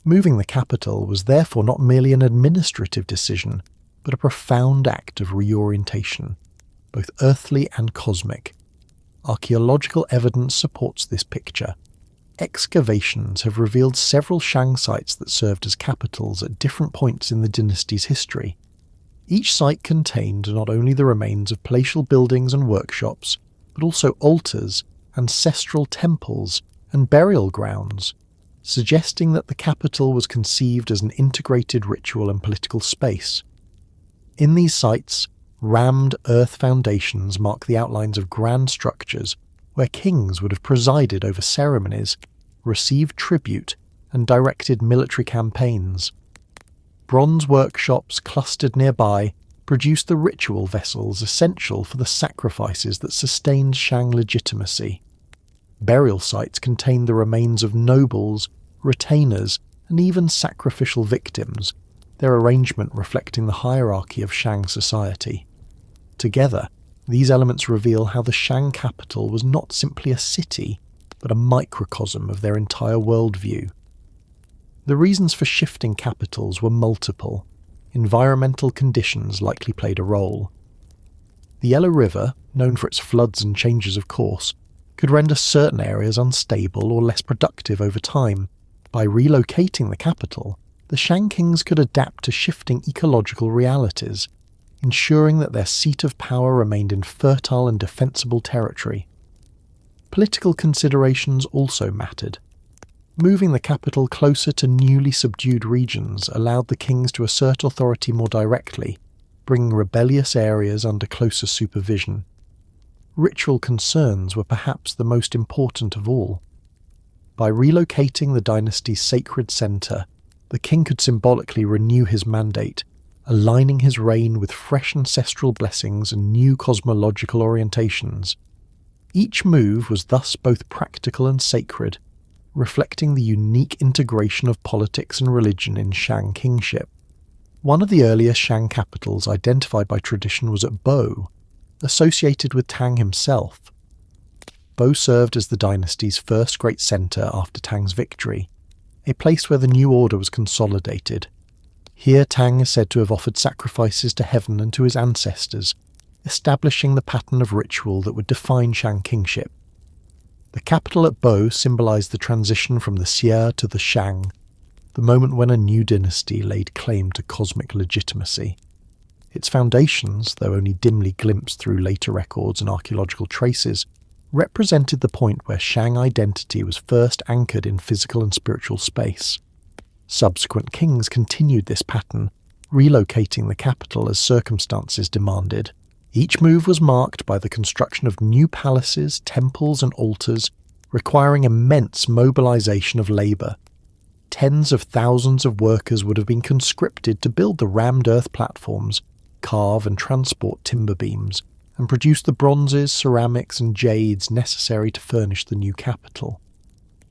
Moving the capital was therefore not merely an administrative decision, but a profound act of reorientation, both earthly and cosmic. Archaeological evidence supports this picture. Excavations have revealed several Shang sites that served as capitals at different points in the dynasty's history. Each site contained not only the remains of palatial buildings and workshops, but also altars, ancestral temples, and burial grounds, suggesting that the capital was conceived as an integrated ritual and political space. In these sites, rammed earth foundations mark the outlines of grand structures where kings would have presided over ceremonies, received tribute, and directed military campaigns. Bronze workshops clustered nearby produced the ritual vessels essential for the sacrifices that sustained Shang legitimacy. Burial sites contained the remains of nobles, retainers, and even sacrificial victims, their arrangement reflecting the hierarchy of Shang society. Together, these elements reveal how the Shang capital was not simply a city, but a microcosm of their entire worldview. The reasons for shifting capitals were multiple. Environmental conditions likely played a role. The Yellow River, known for its floods and changes of course, could render certain areas unstable or less productive over time. By relocating the capital, the Shang kings could adapt to shifting ecological realities, ensuring that their seat of power remained in fertile and defensible territory. Political considerations also mattered. Moving the capital closer to newly subdued regions allowed the kings to assert authority more directly, bringing rebellious areas under closer supervision. Ritual concerns were perhaps the most important of all. By relocating the dynasty's sacred centre, the king could symbolically renew his mandate, aligning his reign with fresh ancestral blessings and new cosmological orientations. Each move was thus both practical and sacred, reflecting the unique integration of politics and religion in Shang kingship. One of the earliest Shang capitals identified by tradition was at Bo, associated with Tang himself. Bo served as the dynasty's first great centre after Tang's victory, a place where the new order was consolidated. Here Tang is said to have offered sacrifices to heaven and to his ancestors, establishing the pattern of ritual that would define Shang kingship. The capital at Bo symbolised the transition from the Xia to the Shang, the moment when a new dynasty laid claim to cosmic legitimacy. Its foundations, though only dimly glimpsed through later records and archaeological traces, represented the point where Shang identity was first anchored in physical and spiritual space. Subsequent kings continued this pattern, relocating the capital as circumstances demanded. Each move was marked by the construction of new palaces, temples and altars, requiring immense mobilization of labour. Tens of thousands of workers would have been conscripted to build the rammed earth platforms, carve and transport timber beams, and produce the bronzes, ceramics and jades necessary to furnish the new capital.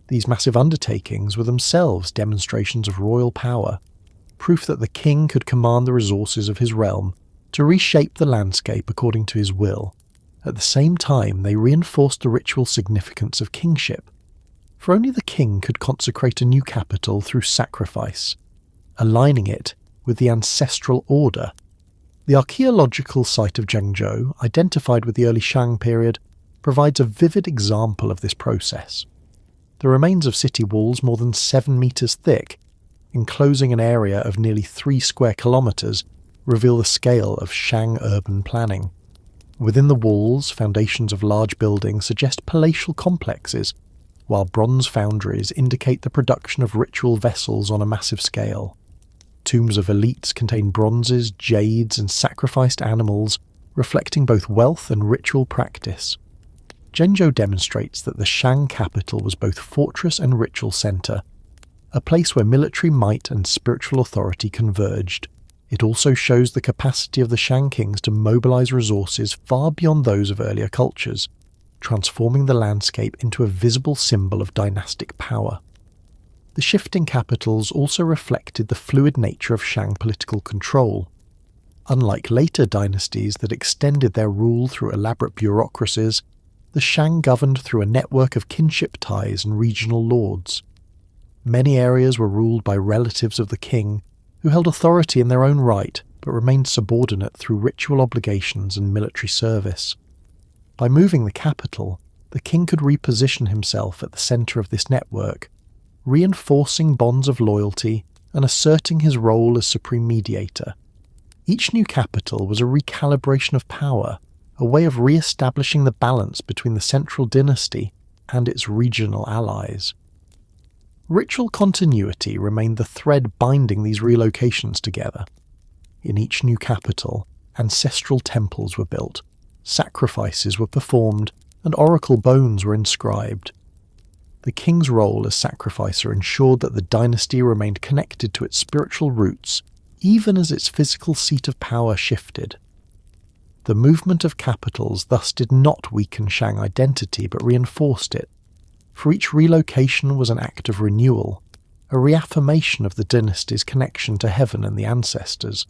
These massive undertakings were themselves demonstrations of royal power, proof that the king could command the resources of his realm to reshape the landscape according to his will. At the same time, they reinforced the ritual significance of kingship, for only the king could consecrate a new capital through sacrifice, aligning it with the ancestral order. The archaeological site of Zhengzhou, identified with the early Shang period, provides a vivid example of this process. The remains of city walls more than 7 meters thick, enclosing an area of nearly 3 square kilometers, reveal the scale of Shang urban planning. Within the walls, foundations of large buildings suggest palatial complexes, while bronze foundries indicate the production of ritual vessels on a massive scale. Tombs of elites contain bronzes, jades and sacrificed animals, reflecting both wealth and ritual practice. Zhengzhou demonstrates that the Shang capital was both fortress and ritual centre, a place where military might and spiritual authority converged. It also shows the capacity of the Shang kings to mobilize resources far beyond those of earlier cultures, transforming the landscape into a visible symbol of dynastic power. The shifting capitals also reflected the fluid nature of Shang political control. Unlike later dynasties that extended their rule through elaborate bureaucracies, the Shang governed through a network of kinship ties and regional lords. Many areas were ruled by relatives of the king, who held authority in their own right but remained subordinate through ritual obligations and military service. By moving the capital, the king could reposition himself at the centre of this network, reinforcing bonds of loyalty and asserting his role as supreme mediator. Each new capital was a recalibration of power, a way of re-establishing the balance between the central dynasty and its regional allies. Ritual continuity remained the thread binding these relocations together. In each new capital, ancestral temples were built, sacrifices were performed, and oracle bones were inscribed. The king's role as sacrificer ensured that the dynasty remained connected to its spiritual roots, even as its physical seat of power shifted. The movement of capitals thus did not weaken Shang identity but reinforced it, for each relocation was an act of renewal, a reaffirmation of the dynasty's connection to heaven and the ancestors.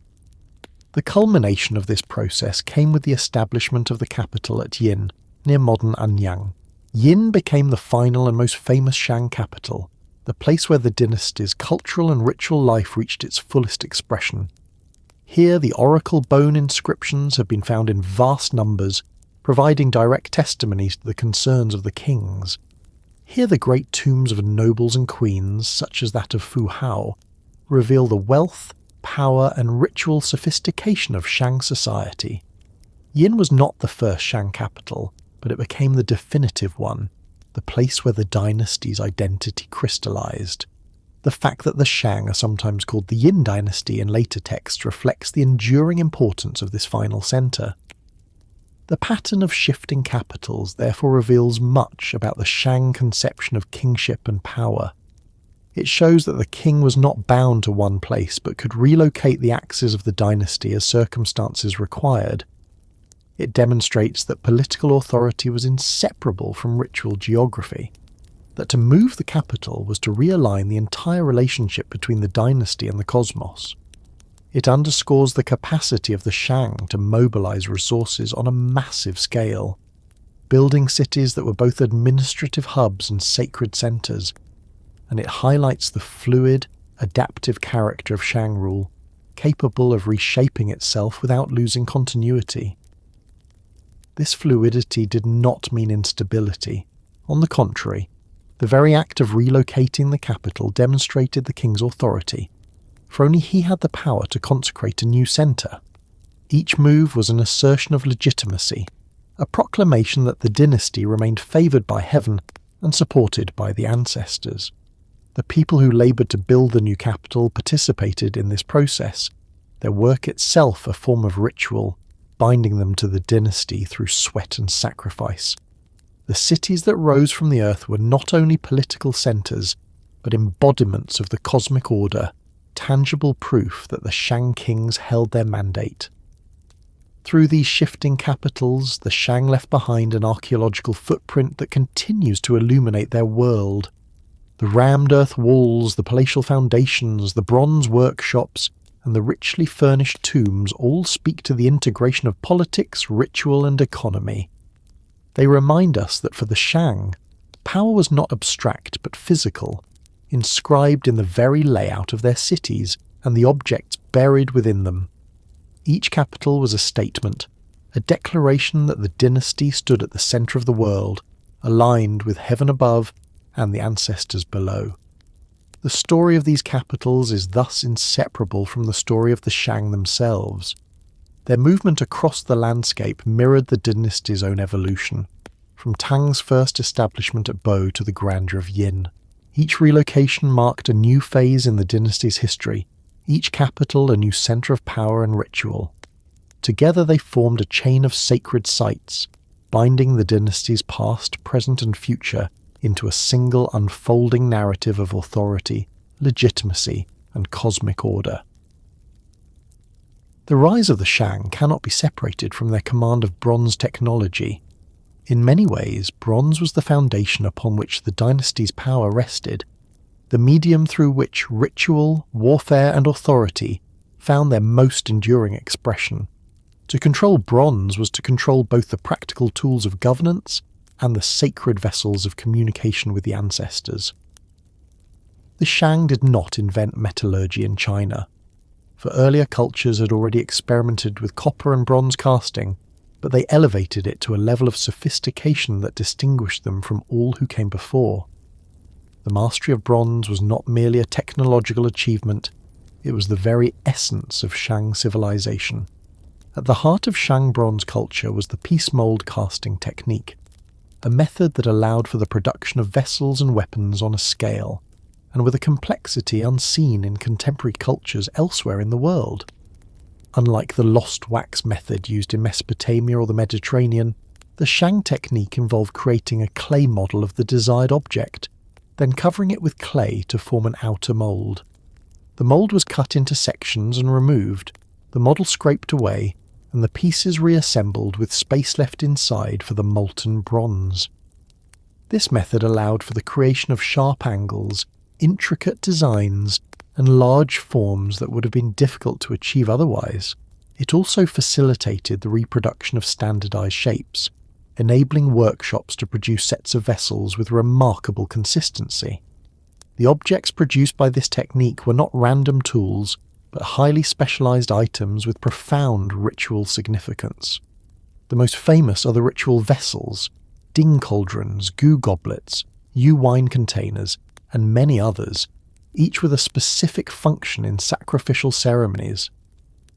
The culmination of this process came with the establishment of the capital at Yin, near modern Anyang. Yin became the final and most famous Shang capital, the place where the dynasty's cultural and ritual life reached its fullest expression. Here the oracle bone inscriptions have been found in vast numbers, providing direct testimonies to the concerns of the kings. Here the great tombs of nobles and queens, such as that of Fu Hao, reveal the wealth, power and ritual sophistication of Shang society. Yin was not the first Shang capital, but it became the definitive one, the place where the dynasty's identity crystallized. The fact that the Shang are sometimes called the Yin dynasty in later texts reflects the enduring importance of this final centre. The pattern of shifting capitals therefore reveals much about the Shang conception of kingship and power. It shows that the king was not bound to one place but could relocate the axes of the dynasty as circumstances required. It demonstrates that political authority was inseparable from ritual geography, that to move the capital was to realign the entire relationship between the dynasty and the cosmos. It underscores the capacity of the Shang to mobilize resources on a massive scale. building cities that were both administrative hubs and sacred centres, and it highlights the fluid, adaptive character of Shang rule, capable of reshaping itself without losing continuity. This fluidity did not mean instability. On the contrary, the very act of relocating the capital demonstrated the king's authority, for only he had the power to consecrate a new centre. Each move was an assertion of legitimacy, a proclamation that the dynasty remained favoured by heaven and supported by the ancestors. The people who laboured to build the new capital participated in this process, their work itself a form of ritual, binding them to the dynasty through sweat and sacrifice. The cities that rose from the earth were not only political centres, but embodiments of the cosmic order, tangible proof that the Shang kings held their mandate. Through these shifting capitals, the Shang left behind an archaeological footprint that continues to illuminate their world. The rammed earth walls, the palatial foundations, the bronze workshops, and the richly furnished tombs all speak to the integration of politics, ritual, and economy. They remind us that for the Shang, power was not abstract but physical, inscribed in the very layout of their cities and the objects buried within them. Each capital was a statement, a declaration that the dynasty stood at the centre of the world, aligned with heaven above and the ancestors below. The story of these capitals is thus inseparable from the story of the Shang themselves. Their movement across the landscape mirrored the dynasty's own evolution, from Tang's first establishment at Bo to the grandeur of Yin. Each relocation marked a new phase in the dynasty's history, each capital a new centre of power and ritual. Together they formed a chain of sacred sites, binding the dynasty's past, present and future into a single unfolding narrative of authority, legitimacy, and cosmic order. The rise of the Shang cannot be separated from their command of bronze technology. In many ways, bronze was the foundation upon which the dynasty's power rested, the medium through which ritual, warfare, and authority found their most enduring expression. To control bronze was to control both the practical tools of governance and the sacred vessels of communication with the ancestors. The Shang did not invent metallurgy in China, for earlier cultures had already experimented with copper and bronze casting, but they elevated it to a level of sophistication that distinguished them from all who came before. The mastery of bronze was not merely a technological achievement, it was the very essence of Shang civilization. At the heart of Shang bronze culture was the piece mould casting technique, a method that allowed for the production of vessels and weapons on a scale, and with a complexity unseen in contemporary cultures elsewhere in the world. Unlike the lost wax method used in Mesopotamia or the Mediterranean, the Shang technique involved creating a clay model of the desired object, then covering it with clay to form an outer mould. The mould was cut into sections and removed, the model scraped away, and the pieces reassembled with space left inside for the molten bronze. This method allowed for the creation of sharp angles, intricate designs, and large forms that would have been difficult to achieve otherwise. It also facilitated the reproduction of standardized shapes, enabling workshops to produce sets of vessels with remarkable consistency. The objects produced by this technique were not random tools, but highly specialized items with profound ritual significance. The most famous are the ritual vessels, ding cauldrons, goo goblets, yew wine containers, and many others, each with a specific function in sacrificial ceremonies.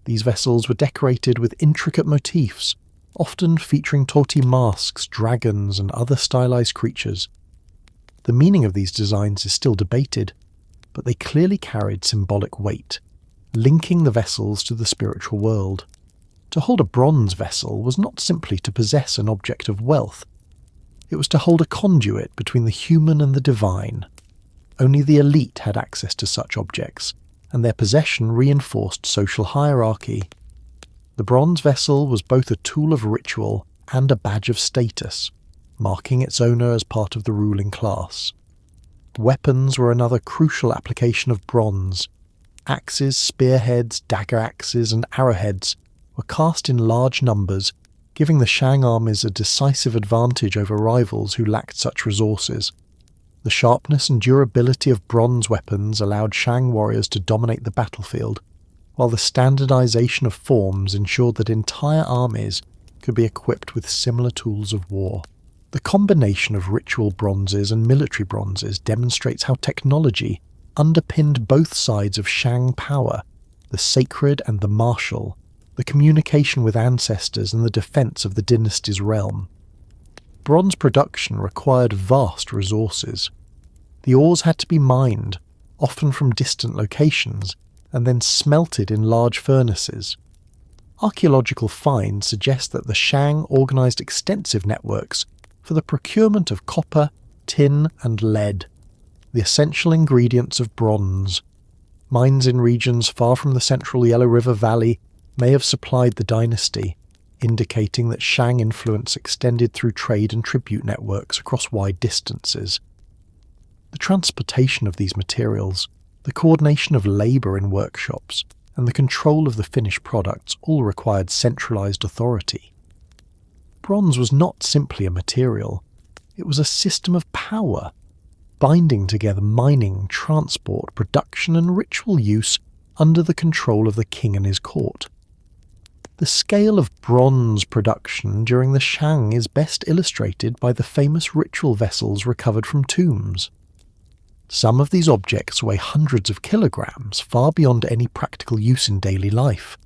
These vessels were decorated with intricate motifs, often featuring torty masks, dragons, and other stylized creatures. The meaning of these designs is still debated, but they clearly carried symbolic weight, linking the vessels to the spiritual world. To hold a bronze vessel was not simply to possess an object of wealth, it was to hold a conduit between the human and the divine. Only the elite had access to such objects, and their possession reinforced social hierarchy. The bronze vessel was both a tool of ritual and a badge of status, marking its owner as part of the ruling class. Weapons were another crucial application of bronze. Axes, spearheads, dagger axes, and arrowheads were cast in large numbers giving the Shang armies a decisive advantage over rivals who lacked such resources. The sharpness and durability of bronze weapons allowed Shang warriors to dominate the battlefield, while the standardization of forms ensured that entire armies could be equipped with similar tools of war. The combination of ritual bronzes and military bronzes demonstrates how technology underpinned both sides of Shang power, the sacred and the martial, the communication with ancestors and the defense of the dynasty's realm. Bronze production required vast resources. The ores had to be mined, often from distant locations, and then smelted in large furnaces. Archaeological finds suggest that the Shang organised extensive networks for the procurement of copper, tin and lead, the essential ingredients of bronze. Mines in regions far from the central Yellow River Valley may have supplied the dynasty, indicating that Shang influence extended through trade and tribute networks across wide distances. The transportation of these materials, the coordination of labour in workshops, and the control of the finished products all required centralised authority. Bronze was not simply a material, it was a system of power, binding together mining, transport, production and ritual use under the control of the king and his court. The scale of bronze production during the Shang is best illustrated by the famous ritual vessels recovered from tombs. Some of these objects weigh hundreds of kilograms, far beyond any practical use in daily life.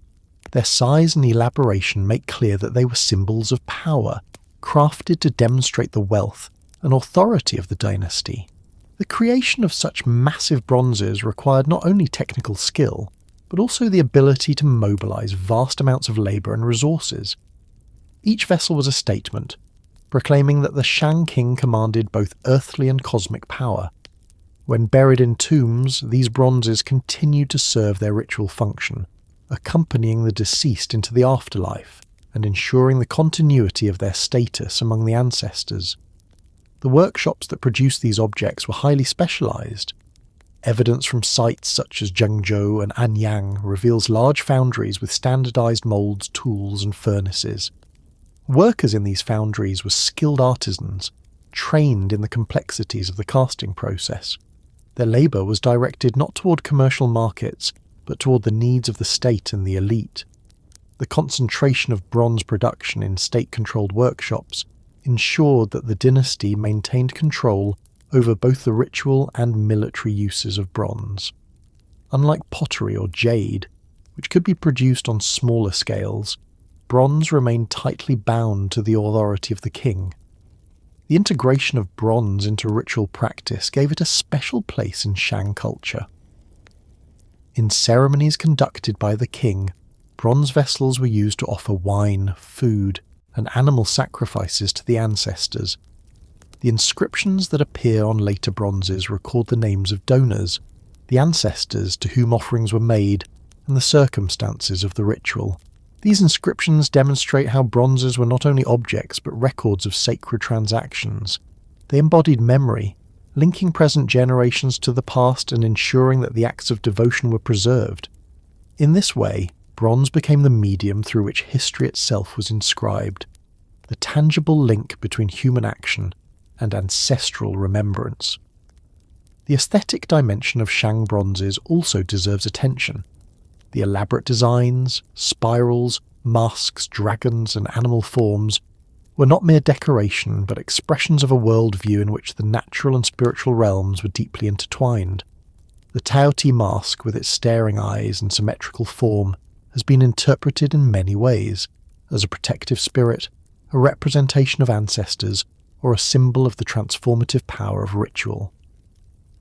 Their size and elaboration make clear that they were symbols of power, crafted to demonstrate the wealth and authority of the dynasty. The creation of such massive bronzes required not only technical skill, but also the ability to mobilize vast amounts of labor and resources. Each vessel was a statement, proclaiming that the Shang king commanded both earthly and cosmic power. When buried in tombs, these bronzes continued to serve their ritual function, accompanying the deceased into the afterlife and ensuring the continuity of their status among the ancestors. The workshops that produced these objects were highly specialized. Evidence from sites such as Zhengzhou and Anyang reveals large foundries with standardized molds, tools and furnaces. Workers in these foundries were skilled artisans, trained in the complexities of the casting process. Their labour was directed not toward commercial markets, but toward the needs of the state and the elite. The concentration of bronze production in state-controlled workshops ensured that the dynasty maintained control over both the ritual and military uses of bronze. Unlike pottery or jade, which could be produced on smaller scales, bronze remained tightly bound to the authority of the king. The integration of bronze into ritual practice gave it a special place in Shang culture. In ceremonies conducted by the king, bronze vessels were used to offer wine, food, and animal sacrifices to the ancestors. The inscriptions that appear on later bronzes record the names of donors, the ancestors to whom offerings were made, and the circumstances of the ritual. These inscriptions demonstrate how bronzes were not only objects but records of sacred transactions. They embodied memory, linking present generations to the past and ensuring that the acts of devotion were preserved. In this way, bronze became the medium through which history itself was inscribed, the tangible link between human action and ancestral remembrance. The aesthetic dimension of Shang bronzes also deserves attention. The elaborate designs, spirals, masks, dragons and animal forms were not mere decoration but expressions of a worldview in which the natural and spiritual realms were deeply intertwined. The Tao Ti mask, with its staring eyes and symmetrical form, has been interpreted in many ways, as a protective spirit, a representation of ancestors, or a symbol of the transformative power of ritual.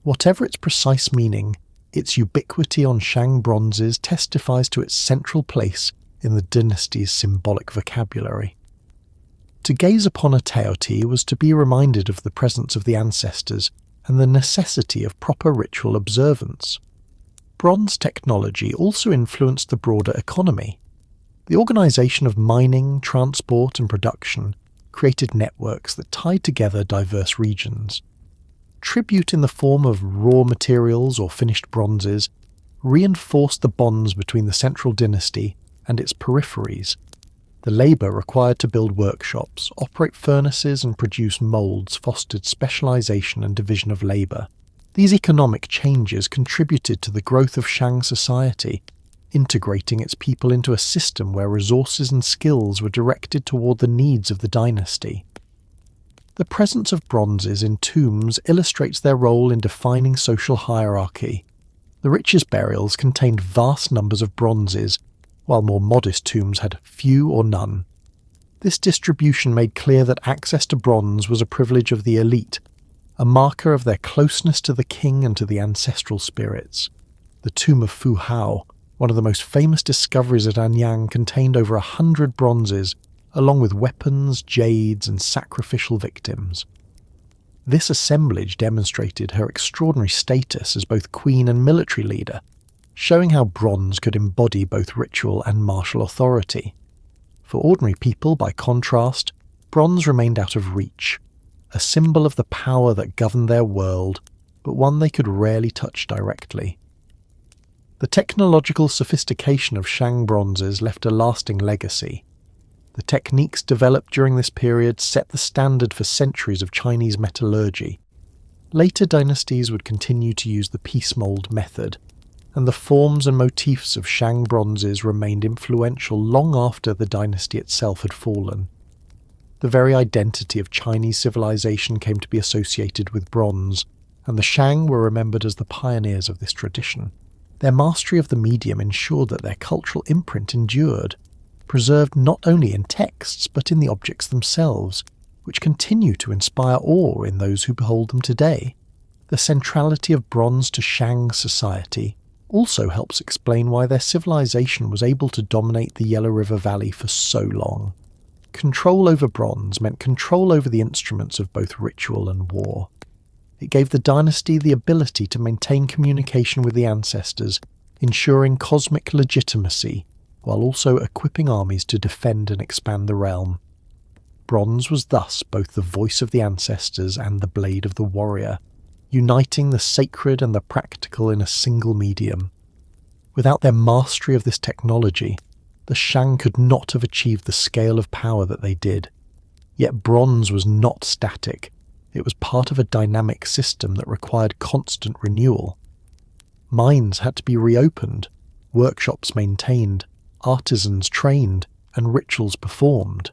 Whatever its precise meaning, its ubiquity on Shang bronzes testifies to its central place in the dynasty's symbolic vocabulary. To gaze upon a Tao Ti was to be reminded of the presence of the ancestors and the necessity of proper ritual observance. Bronze technology also influenced the broader economy. The organisation of mining, transport and production created networks that tied together diverse regions. Tribute in the form of raw materials or finished bronzes reinforced the bonds between the central dynasty and its peripheries. The labour required to build workshops, operate furnaces and produce moulds fostered specialisation and division of labour. These economic changes contributed to the growth of Shang society, integrating its people into a system where resources and skills were directed toward the needs of the dynasty. The presence of bronzes in tombs illustrates their role in defining social hierarchy. The richest burials contained vast numbers of bronzes, while more modest tombs had few or none. This distribution made clear that access to bronze was a privilege of the elite, a marker of their closeness to the king and to the ancestral spirits. The tomb of Fu Hao, one of the most famous discoveries at Anyang, contained over 100 bronzes, along with weapons, jades, and sacrificial victims. This assemblage demonstrated her extraordinary status as both queen and military leader, showing how bronze could embody both ritual and martial authority. For ordinary people, by contrast, bronze remained out of reach, a symbol of the power that governed their world, but one they could rarely touch directly. The technological sophistication of Shang bronzes left a lasting legacy. The techniques developed during this period set the standard for centuries of Chinese metallurgy. Later dynasties would continue to use the piece mould method, and the forms and motifs of Shang bronzes remained influential long after the dynasty itself had fallen. The very identity of Chinese civilization came to be associated with bronze, and the Shang were remembered as the pioneers of this tradition. Their mastery of the medium ensured that their cultural imprint endured, preserved not only in texts but in the objects themselves, which continue to inspire awe in those who behold them today. The centrality of bronze to Shang society also helps explain why their civilization was able to dominate the Yellow River Valley for so long. Control over bronze meant control over the instruments of both ritual and war. It gave the dynasty the ability to maintain communication with the ancestors, ensuring cosmic legitimacy, while also equipping armies to defend and expand the realm. Bronze was thus both the voice of the ancestors and the blade of the warrior, uniting the sacred and the practical in a single medium. Without their mastery of this technology, the Shang could not have achieved the scale of power that they did. Yet bronze was not static. It was part of a dynamic system that required constant renewal. Mines had to be reopened, workshops maintained, artisans trained, and rituals performed.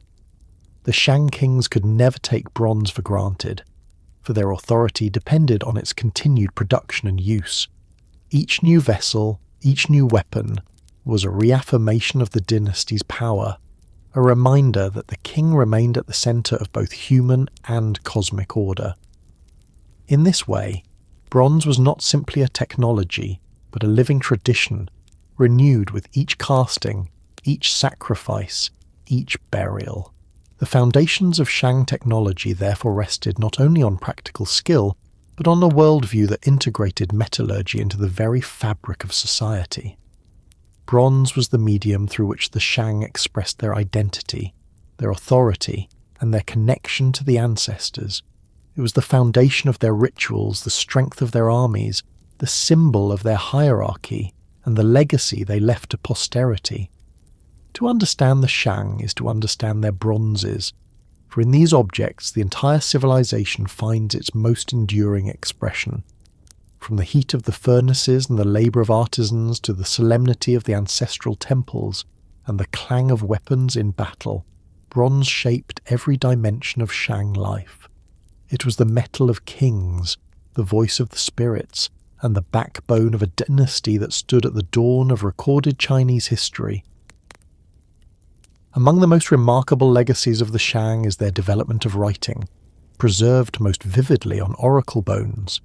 The Shang kings could never take bronze for granted, for their authority depended on its continued production and use. Each new vessel, each new weapon, was a reaffirmation of the dynasty's power, a reminder that the king remained at the centre of both human and cosmic order. In this way, bronze was not simply a technology, but a living tradition, renewed with each casting, each sacrifice, each burial. The foundations of Shang technology therefore rested not only on practical skill, but on a worldview that integrated metallurgy into the very fabric of society. Bronze was the medium through which the Shang expressed their identity, their authority, and their connection to the ancestors. It was the foundation of their rituals, the strength of their armies, the symbol of their hierarchy, and the legacy they left to posterity. To understand the Shang is to understand their bronzes, for in these objects the entire civilization finds its most enduring expression. From the heat of the furnaces and the labour of artisans to the solemnity of the ancestral temples and the clang of weapons in battle, bronze shaped every dimension of Shang life. It was the metal of kings, the voice of the spirits, and the backbone of a dynasty that stood at the dawn of recorded Chinese history. Among the most remarkable legacies of the Shang is their development of writing, preserved most vividly on oracle bones.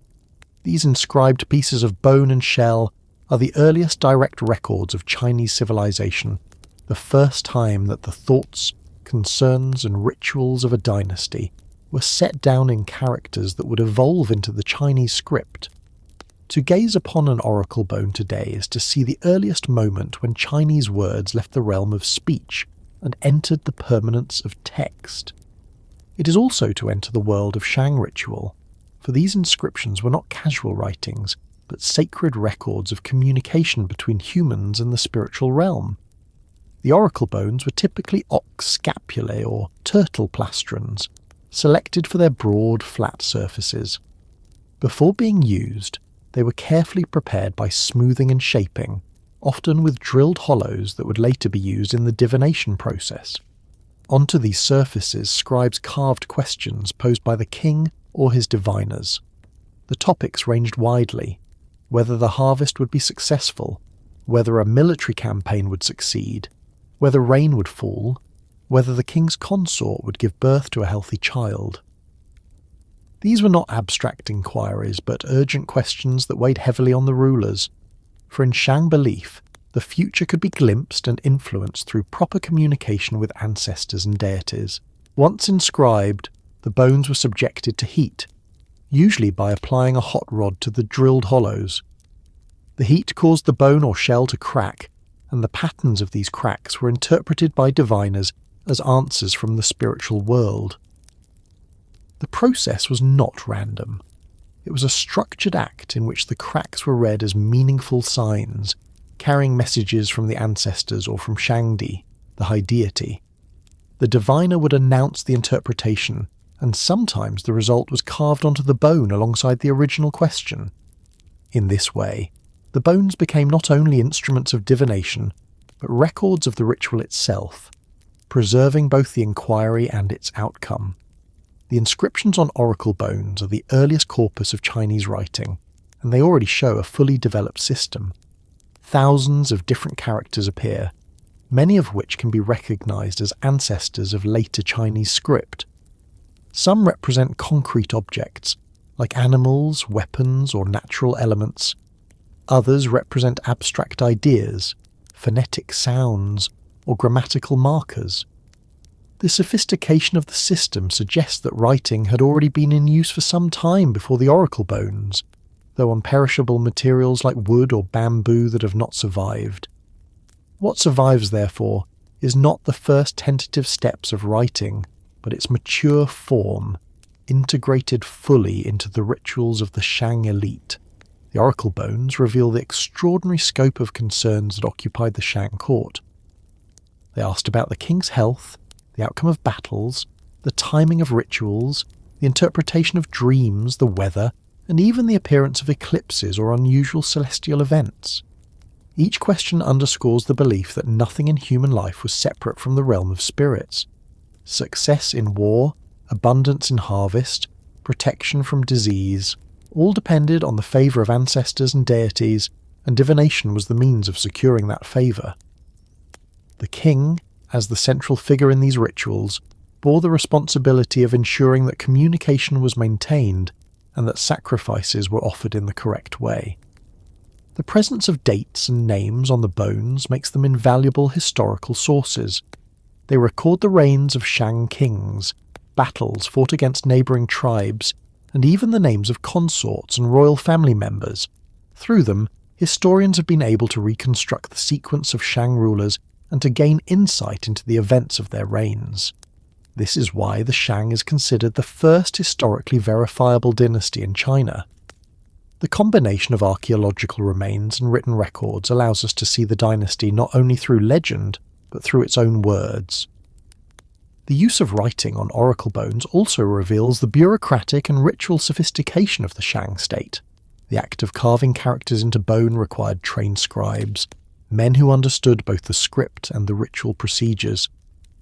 These inscribed pieces of bone and shell are the earliest direct records of Chinese civilization, the first time that the thoughts, concerns, and rituals of a dynasty were set down in characters that would evolve into the Chinese script. To gaze upon an oracle bone today is to see the earliest moment when Chinese words left the realm of speech and entered the permanence of text. It is also to enter the world of Shang ritual, for these inscriptions were not casual writings, but sacred records of communication between humans and the spiritual realm. The oracle bones were typically ox scapulae or turtle plastrons, selected for their broad, flat surfaces. Before being used, they were carefully prepared by smoothing and shaping, often with drilled hollows that would later be used in the divination process. Onto these surfaces, scribes carved questions posed by the king or his diviners. The topics ranged widely: whether the harvest would be successful, whether a military campaign would succeed, whether rain would fall, whether the king's consort would give birth to a healthy child. These were not abstract inquiries, but urgent questions that weighed heavily on the rulers, for in Shang belief, the future could be glimpsed and influenced through proper communication with ancestors and deities. Once inscribed, the bones were subjected to heat, usually by applying a hot rod to the drilled hollows. The heat caused the bone or shell to crack, and the patterns of these cracks were interpreted by diviners as answers from the spiritual world. The process was not random. It was a structured act in which the cracks were read as meaningful signs, carrying messages from the ancestors or from Shangdi, the high deity. The diviner would announce the interpretation, and sometimes the result was carved onto the bone alongside the original question. In this way, the bones became not only instruments of divination, but records of the ritual itself, preserving both the inquiry and its outcome. The inscriptions on oracle bones are the earliest corpus of Chinese writing, and they already show a fully developed system. Thousands of different characters appear, many of which can be recognized as ancestors of later Chinese script. Some represent concrete objects, like animals, weapons, or natural elements. Others represent abstract ideas, phonetic sounds, or grammatical markers. The sophistication of the system suggests that writing had already been in use for some time before the oracle bones, though on perishable materials like wood or bamboo that have not survived. What survives, therefore, is not the first tentative steps of writing, but its mature form, integrated fully into the rituals of the Shang elite. The oracle bones reveal the extraordinary scope of concerns that occupied the Shang court. They asked about the king's health, the outcome of battles, the timing of rituals, the interpretation of dreams, the weather, and even the appearance of eclipses or unusual celestial events. Each question underscores the belief that nothing in human life was separate from the realm of spirits. Success in war, abundance in harvest, protection from disease, all depended on the favour of ancestors and deities, and divination was the means of securing that favour. The king, as the central figure in these rituals, bore the responsibility of ensuring that communication was maintained and that sacrifices were offered in the correct way. The presence of dates and names on the bones makes them invaluable historical sources. They record the reigns of Shang kings, battles fought against neighbouring tribes, and even the names of consorts and royal family members. Through them, historians have been able to reconstruct the sequence of Shang rulers and to gain insight into the events of their reigns. This is why the Shang is considered the first historically verifiable dynasty in China. The combination of archaeological remains and written records allows us to see the dynasty not only through legend, but through its own words. The use of writing on oracle bones also reveals the bureaucratic and ritual sophistication of the Shang state. The act of carving characters into bone required trained scribes, men who understood both the script and the ritual procedures.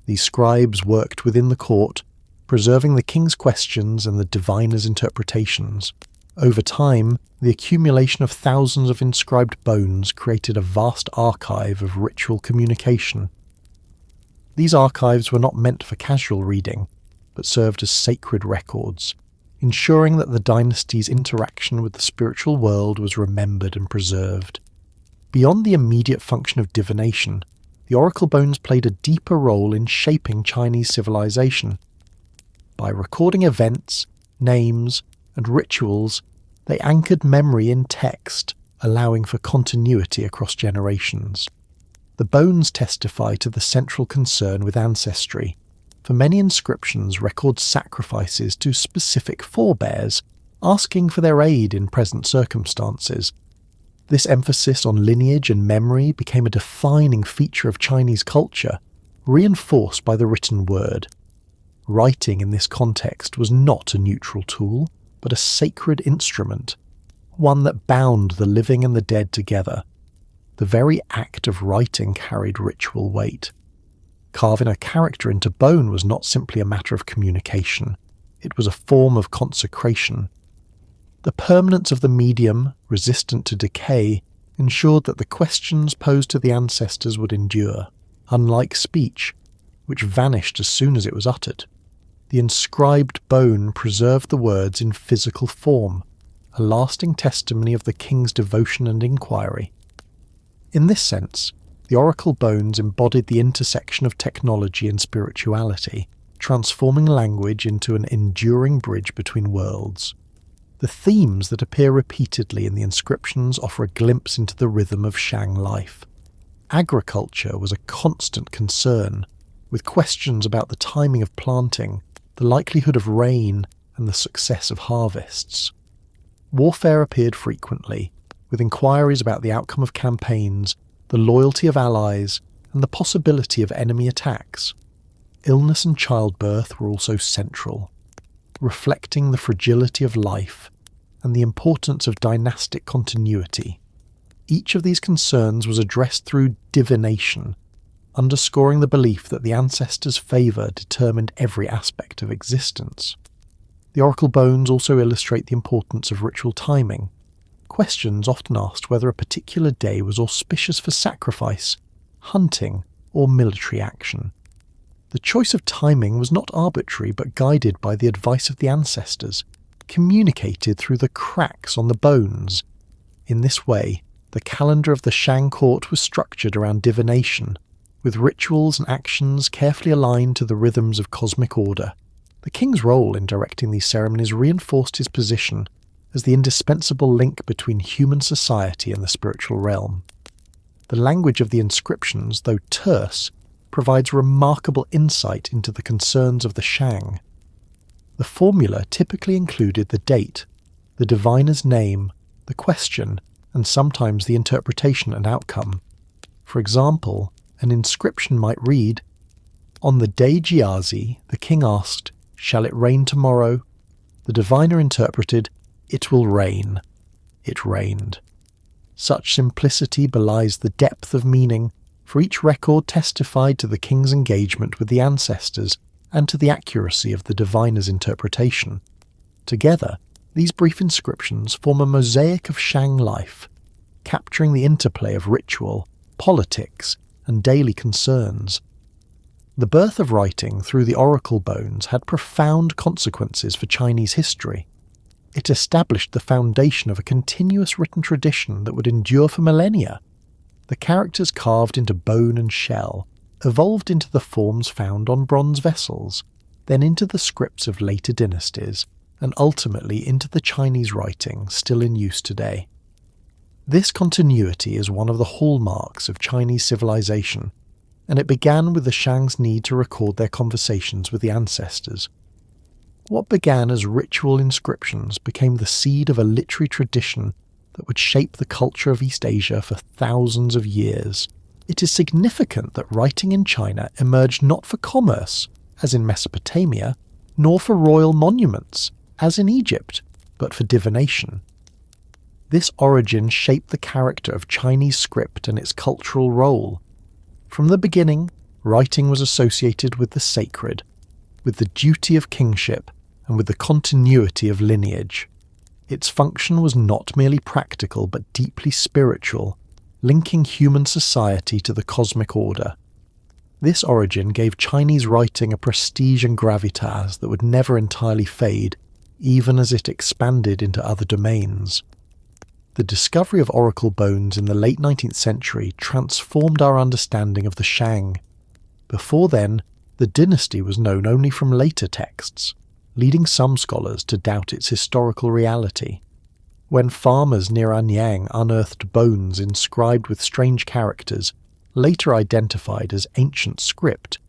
These scribes worked within the court, preserving the king's questions and the diviner's interpretations. Over time, the accumulation of thousands of inscribed bones created a vast archive of ritual communication. These archives were not meant for casual reading, but served as sacred records, ensuring that the dynasty's interaction with the spiritual world was remembered and preserved. Beyond the immediate function of divination, the oracle bones played a deeper role in shaping Chinese civilization. By recording events, names, and rituals, they anchored memory in text, allowing for continuity across generations. The bones testify to the central concern with ancestry, for many inscriptions record sacrifices to specific forebears, asking for their aid in present circumstances. This emphasis on lineage and memory became a defining feature of Chinese culture, reinforced by the written word. Writing in this context was not a neutral tool, but a sacred instrument, one that bound the living and the dead together. The very act of writing carried ritual weight. Carving a character into bone was not simply a matter of communication, it was a form of consecration. The permanence of the medium, resistant to decay, ensured that the questions posed to the ancestors would endure, unlike speech, which vanished as soon as it was uttered. The inscribed bone preserved the words in physical form, a lasting testimony of the king's devotion and inquiry. In this sense, the oracle bones embodied the intersection of technology and spirituality, transforming language into an enduring bridge between worlds. The themes that appear repeatedly in the inscriptions offer a glimpse into the rhythm of Shang life. Agriculture was a constant concern, with questions about the timing of planting, the likelihood of rain, and the success of harvests. Warfare appeared frequently, with inquiries about the outcome of campaigns, the loyalty of allies, and the possibility of enemy attacks. Illness and childbirth were also central, reflecting the fragility of life and the importance of dynastic continuity. Each of these concerns was addressed through divination, underscoring the belief that the ancestors' favour determined every aspect of existence. The oracle bones also illustrate the importance of ritual timing. Questions often asked whether a particular day was auspicious for sacrifice, hunting, or military action. The choice of timing was not arbitrary but guided by the advice of the ancestors, communicated through the cracks on the bones. In this way, the calendar of the Shang court was structured around divination, with rituals and actions carefully aligned to the rhythms of cosmic order. The king's role in directing these ceremonies reinforced his position as the indispensable link between human society and the spiritual realm. The language of the inscriptions, though terse, provides remarkable insight into the concerns of the Shang. The formula typically included the date, the diviner's name, the question, and sometimes the interpretation and outcome. For example, an inscription might read, "On the day Jiazi, the king asked, 'Shall it rain tomorrow?' The diviner interpreted, 'It will rain.' It rained." Such simplicity belies the depth of meaning, for each record testified to the king's engagement with the ancestors and to the accuracy of the diviner's interpretation. Together, these brief inscriptions form a mosaic of Shang life, capturing the interplay of ritual, politics, and daily concerns. The birth of writing through the oracle bones had profound consequences for Chinese history. It established the foundation of a continuous written tradition that would endure for millennia. The characters carved into bone and shell evolved into the forms found on bronze vessels, then into the scripts of later dynasties, and ultimately into the Chinese writing still in use today. This continuity is one of the hallmarks of Chinese civilization, and it began with the Shang's need to record their conversations with the ancestors. What began as ritual inscriptions became the seed of a literary tradition that would shape the culture of East Asia for thousands of years. It is significant that writing in China emerged not for commerce, as in Mesopotamia, nor for royal monuments, as in Egypt, but for divination. This origin shaped the character of Chinese script and its cultural role. From the beginning, writing was associated with the sacred, with the duty of kingship, and with the continuity of lineage. Its function was not merely practical but deeply spiritual, linking human society to the cosmic order. This origin gave Chinese writing a prestige and gravitas that would never entirely fade, even as it expanded into other domains. The discovery of oracle bones in the late 19th century transformed our understanding of the Shang. Before then, the dynasty was known only from later texts, leading some scholars to doubt its historical reality. When farmers near Anyang unearthed bones inscribed with strange characters, later identified as ancient script,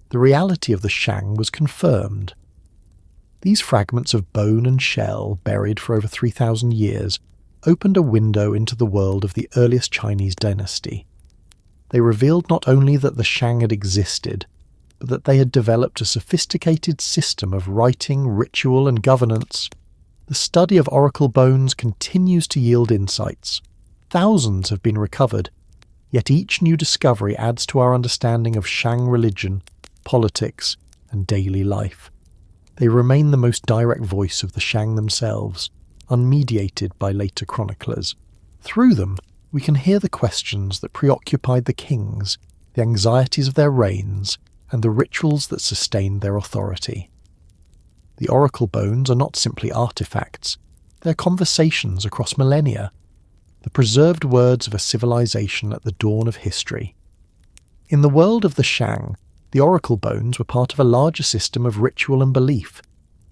the reality of the Shang was confirmed. These fragments of bone and shell, buried for over 3,000 years, opened a window into the world of the earliest Chinese dynasty. They revealed not only that the Shang had existed, but that they had developed a sophisticated system of writing, ritual, and governance. The study of oracle bones continues to yield insights. Thousands have been recovered, yet each new discovery adds to our understanding of Shang religion, politics, and daily life. They remain the most direct voice of the Shang themselves, unmediated by later chroniclers. Through them, we can hear the questions that preoccupied the kings, the anxieties of their reigns, and the rituals that sustained their authority. The oracle bones are not simply artifacts, they're conversations across millennia, the preserved words of a civilization at the dawn of history. In the world of the Shang, the oracle bones were part of a larger system of ritual and belief,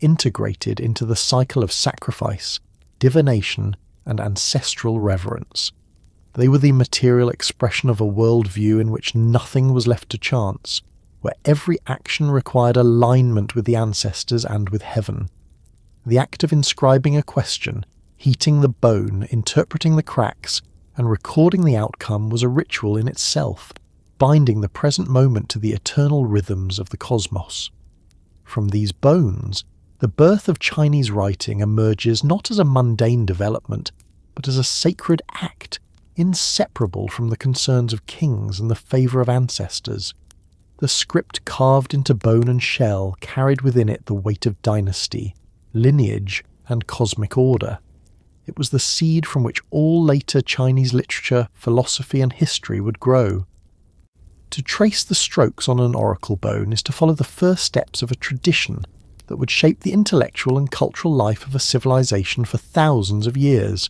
integrated into the cycle of sacrifice, divination, and ancestral reverence. They were the material expression of a worldview in which nothing was left to chance, where every action required alignment with the ancestors and with heaven. The act of inscribing a question, heating the bone, interpreting the cracks, and recording the outcome was a ritual in itself, binding the present moment to the eternal rhythms of the cosmos. From these bones, the birth of Chinese writing emerges not as a mundane development, but as a sacred act, inseparable from the concerns of kings and the favour of ancestors. The script carved into bone and shell carried within it the weight of dynasty, lineage, and cosmic order. It was the seed from which all later Chinese literature, philosophy, and history would grow. To trace the strokes on an oracle bone is to follow the first steps of a tradition that would shape the intellectual and cultural life of a civilization for thousands of years.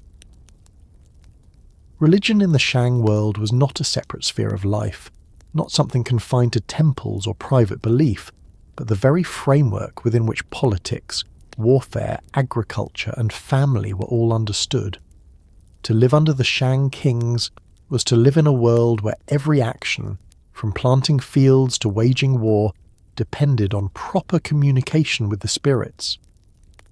Religion in the Shang world was not a separate sphere of life, not something confined to temples or private belief, but the very framework within which politics, warfare, agriculture, and family were all understood. To live under the Shang kings was to live in a world where every action, from planting fields to waging war, depended on proper communication with the spirits.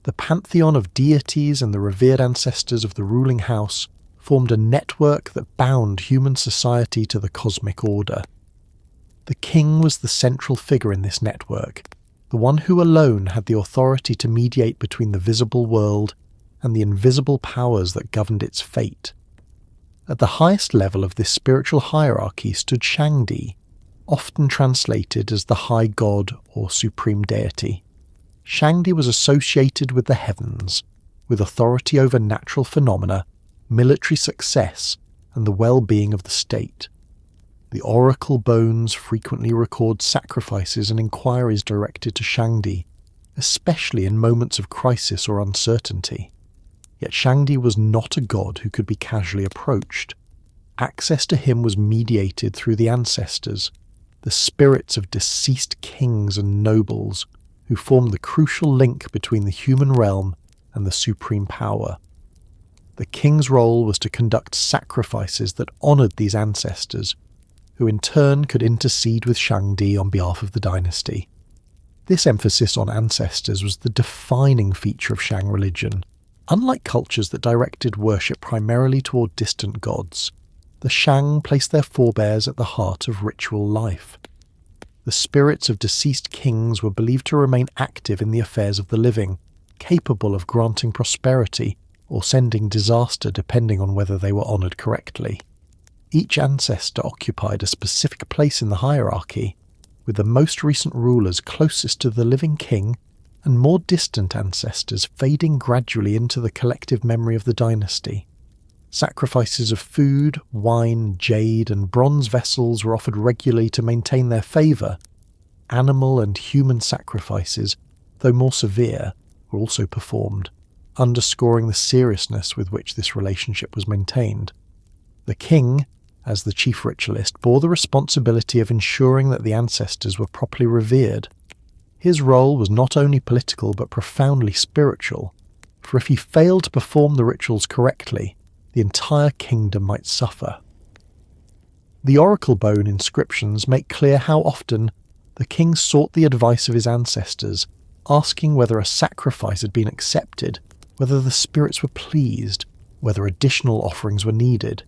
The pantheon of deities and the revered ancestors of the ruling house formed a network that bound human society to the cosmic order. The king was the central figure in this network, the one who alone had the authority to mediate between the visible world and the invisible powers that governed its fate. At the highest level of this spiritual hierarchy stood Shangdi, often translated as the high god or supreme deity. Shangdi was associated with the heavens, with authority over natural phenomena, military success, and the well-being of the state. The oracle bones frequently record sacrifices and inquiries directed to Shangdi, especially in moments of crisis or uncertainty. Yet Shangdi was not a god who could be casually approached. Access to him was mediated through the ancestors, the spirits of deceased kings and nobles, who formed the crucial link between the human realm and the supreme power. The king's role was to conduct sacrifices that honoured these ancestors, who in turn could intercede with Shangdi on behalf of the dynasty. This emphasis on ancestors was the defining feature of Shang religion. Unlike cultures that directed worship primarily toward distant gods, the Shang placed their forebears at the heart of ritual life. The spirits of deceased kings were believed to remain active in the affairs of the living, capable of granting prosperity or sending disaster depending on whether they were honoured correctly. Each ancestor occupied a specific place in the hierarchy, with the most recent rulers closest to the living king and more distant ancestors fading gradually into the collective memory of the dynasty. Sacrifices of food, wine, jade, and bronze vessels were offered regularly to maintain their favour. Animal and human sacrifices, though more severe, were also performed, underscoring the seriousness with which this relationship was maintained. The king, as the chief ritualist, bore the responsibility of ensuring that the ancestors were properly revered. His role was not only political but profoundly spiritual, for if he failed to perform the rituals correctly, the entire kingdom might suffer. The oracle bone inscriptions make clear how often the king sought the advice of his ancestors, asking whether a sacrifice had been accepted, whether the spirits were pleased, whether additional offerings were needed.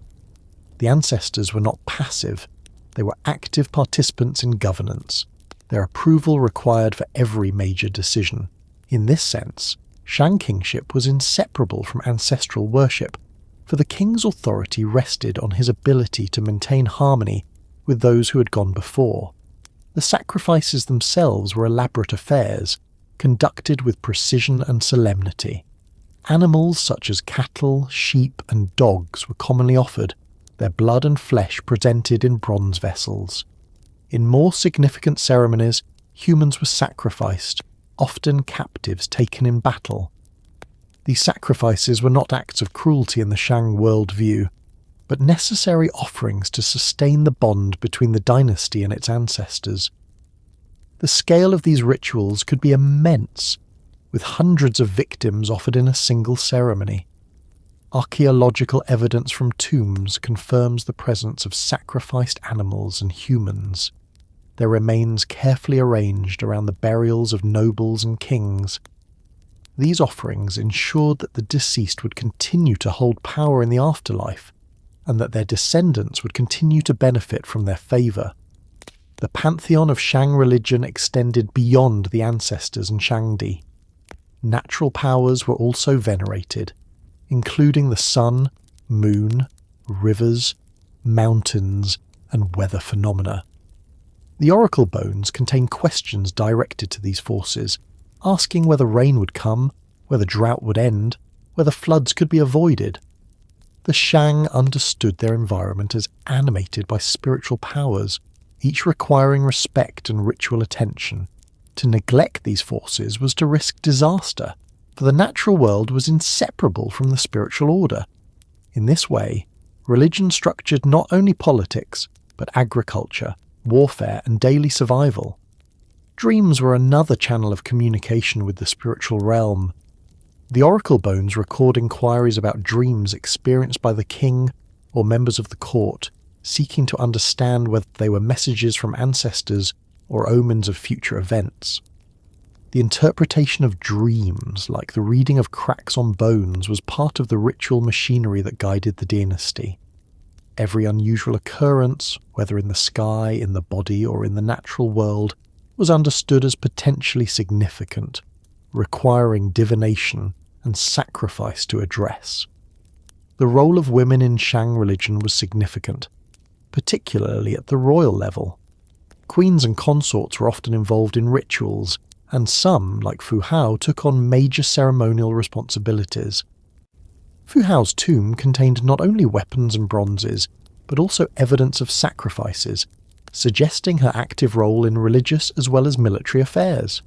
The ancestors were not passive, they were active participants in governance. Their approval required for every major decision. In this sense, Shang kingship was inseparable from ancestral worship, for the king's authority rested on his ability to maintain harmony with those who had gone before. The sacrifices themselves were elaborate affairs, conducted with precision and solemnity. Animals such as cattle, sheep, and dogs were commonly offered, their blood and flesh presented in bronze vessels. In more significant ceremonies, humans were sacrificed, often captives taken in battle. These sacrifices were not acts of cruelty in the Shang worldview, but necessary offerings to sustain the bond between the dynasty and its ancestors. The scale of these rituals could be immense, with hundreds of victims offered in a single ceremony. Archaeological evidence from tombs confirms the presence of sacrificed animals and humans, their remains carefully arranged around the burials of nobles and kings. These offerings ensured that the deceased would continue to hold power in the afterlife, and that their descendants would continue to benefit from their favour. The pantheon of Shang religion extended beyond the ancestors and Shangdi. Natural powers were also venerated, including the sun, moon, rivers, mountains, and weather phenomena. The oracle bones contain questions directed to these forces, asking whether rain would come, whether drought would end, whether floods could be avoided. The Shang understood their environment as animated by spiritual powers, each requiring respect and ritual attention. To neglect these forces was to risk disaster, for the natural world was inseparable from the spiritual order. In this way, religion structured not only politics, but agriculture, warfare, and daily survival. Dreams were another channel of communication with the spiritual realm. The oracle bones record inquiries about dreams experienced by the king or members of the court, seeking to understand whether they were messages from ancestors or omens of future events. The interpretation of dreams, like the reading of cracks on bones, was part of the ritual machinery that guided the dynasty. Every unusual occurrence, whether in the sky, in the body, or in the natural world, was understood as potentially significant, requiring divination and sacrifice to address. The role of women in Shang religion was significant, particularly at the royal level. Queens and consorts were often involved in rituals, and some, like Fu Hao, took on major ceremonial responsibilities. Fu Hao's tomb contained not only weapons and bronzes, but also evidence of sacrifices, suggesting her active role in religious as well as military affairs.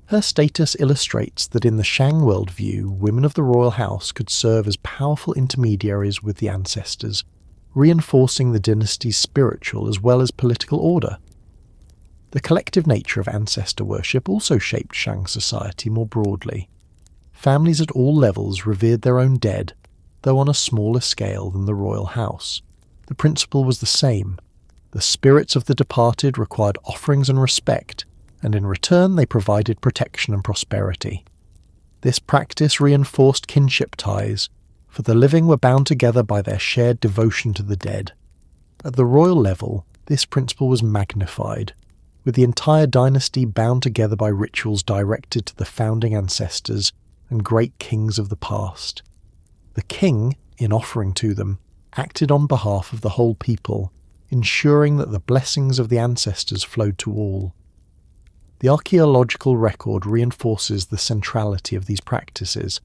Her status illustrates that in the Shang worldview, women of the royal house could serve as powerful intermediaries with the ancestors, reinforcing the dynasty's spiritual as well as political order. The collective nature of ancestor worship also shaped Shang society more broadly. Families at all levels revered their own dead, though on a smaller scale than the royal house. The principle was the same. The spirits of the departed required offerings and respect, and in return they provided protection and prosperity. This practice reinforced kinship ties, for the living were bound together by their shared devotion to the dead. At the royal level, this principle was magnified, with the entire dynasty bound together by rituals directed to the founding ancestors and great kings of the past. The king, in offering to them, acted on behalf of the whole people, ensuring that the blessings of the ancestors flowed to all. The archaeological record reinforces the centrality of these practices.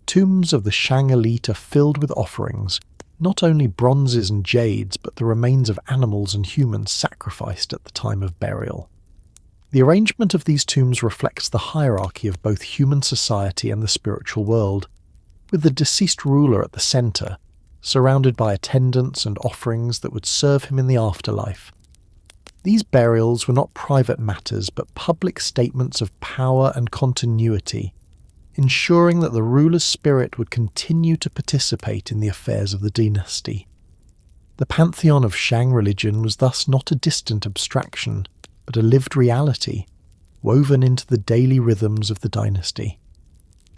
Tombs of the Shang elite are filled with offerings, not only bronzes and jades, but the remains of animals and humans sacrificed at the time of burial. The arrangement of these tombs reflects the hierarchy of both human society and the spiritual world, with the deceased ruler at the centre, surrounded by attendants and offerings that would serve him in the afterlife. These burials were not private matters but public statements of power and continuity, ensuring that the ruler's spirit would continue to participate in the affairs of the dynasty. The pantheon of Shang religion was thus not a distant abstraction, but a lived reality, woven into the daily rhythms of the dynasty.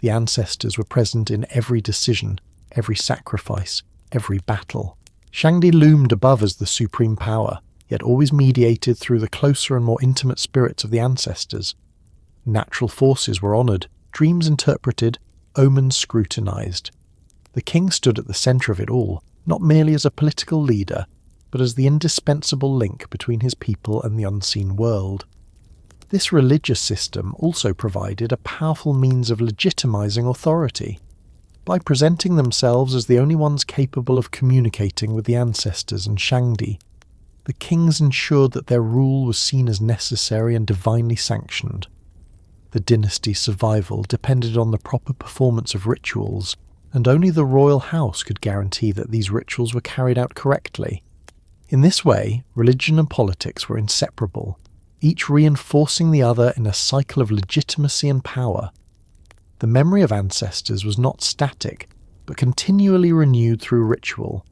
The ancestors were present in every decision, every sacrifice, every battle. Shangdi loomed above as the supreme power, yet always mediated through the closer and more intimate spirits of the ancestors. Natural forces were honoured, dreams interpreted, omens scrutinised. The king stood at the centre of it all, not merely as a political leader, but as the indispensable link between his people and the unseen world. This religious system also provided a powerful means of legitimizing authority. By presenting themselves as the only ones capable of communicating with the ancestors and Shangdi, the kings ensured that their rule was seen as necessary and divinely sanctioned. The dynasty's survival depended on the proper performance of rituals, and only the royal house could guarantee that these rituals were carried out correctly. In this way, religion and politics were inseparable, each reinforcing the other in a cycle of legitimacy and power. The memory of ancestors was not static, but continually renewed through ritual.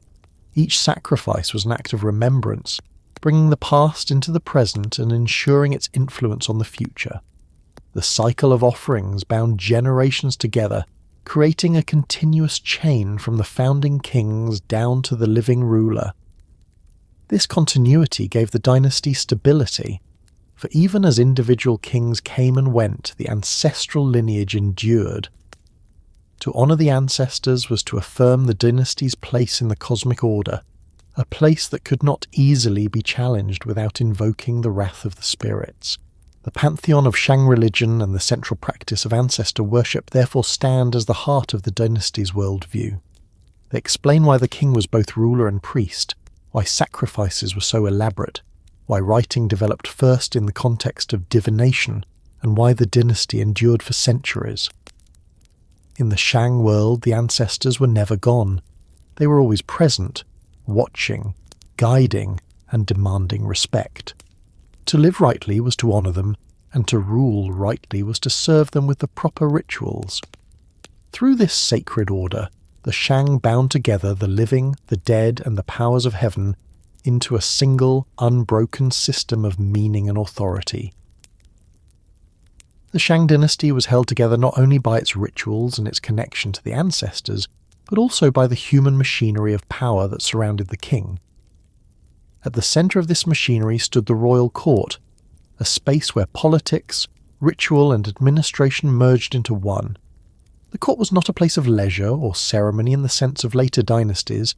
Each sacrifice was an act of remembrance, bringing the past into the present and ensuring its influence on the future. The cycle of offerings bound generations together, creating a continuous chain from the founding kings down to the living ruler. This continuity gave the dynasty stability, for even as individual kings came and went, the ancestral lineage endured. To honour the ancestors was to affirm the dynasty's place in the cosmic order, a place that could not easily be challenged without invoking the wrath of the spirits. The pantheon of Shang religion and the central practice of ancestor worship therefore stand as the heart of the dynasty's worldview. They explain why the king was both ruler and priest, why sacrifices were so elaborate, why writing developed first in the context of divination, and why the dynasty endured for centuries. In the Shang world, the ancestors were never gone. They were always present, watching, guiding, and demanding respect. To live rightly was to honour them, and to rule rightly was to serve them with the proper rituals. Through this sacred order, the Shang bound together the living, the dead, and the powers of heaven into a single, unbroken system of meaning and authority. The Shang dynasty was held together not only by its rituals and its connection to the ancestors, but also by the human machinery of power that surrounded the king. At the centre of this machinery stood the royal court, a space where politics, ritual, and administration merged into one. The court was not a place of leisure or ceremony in the sense of later dynasties,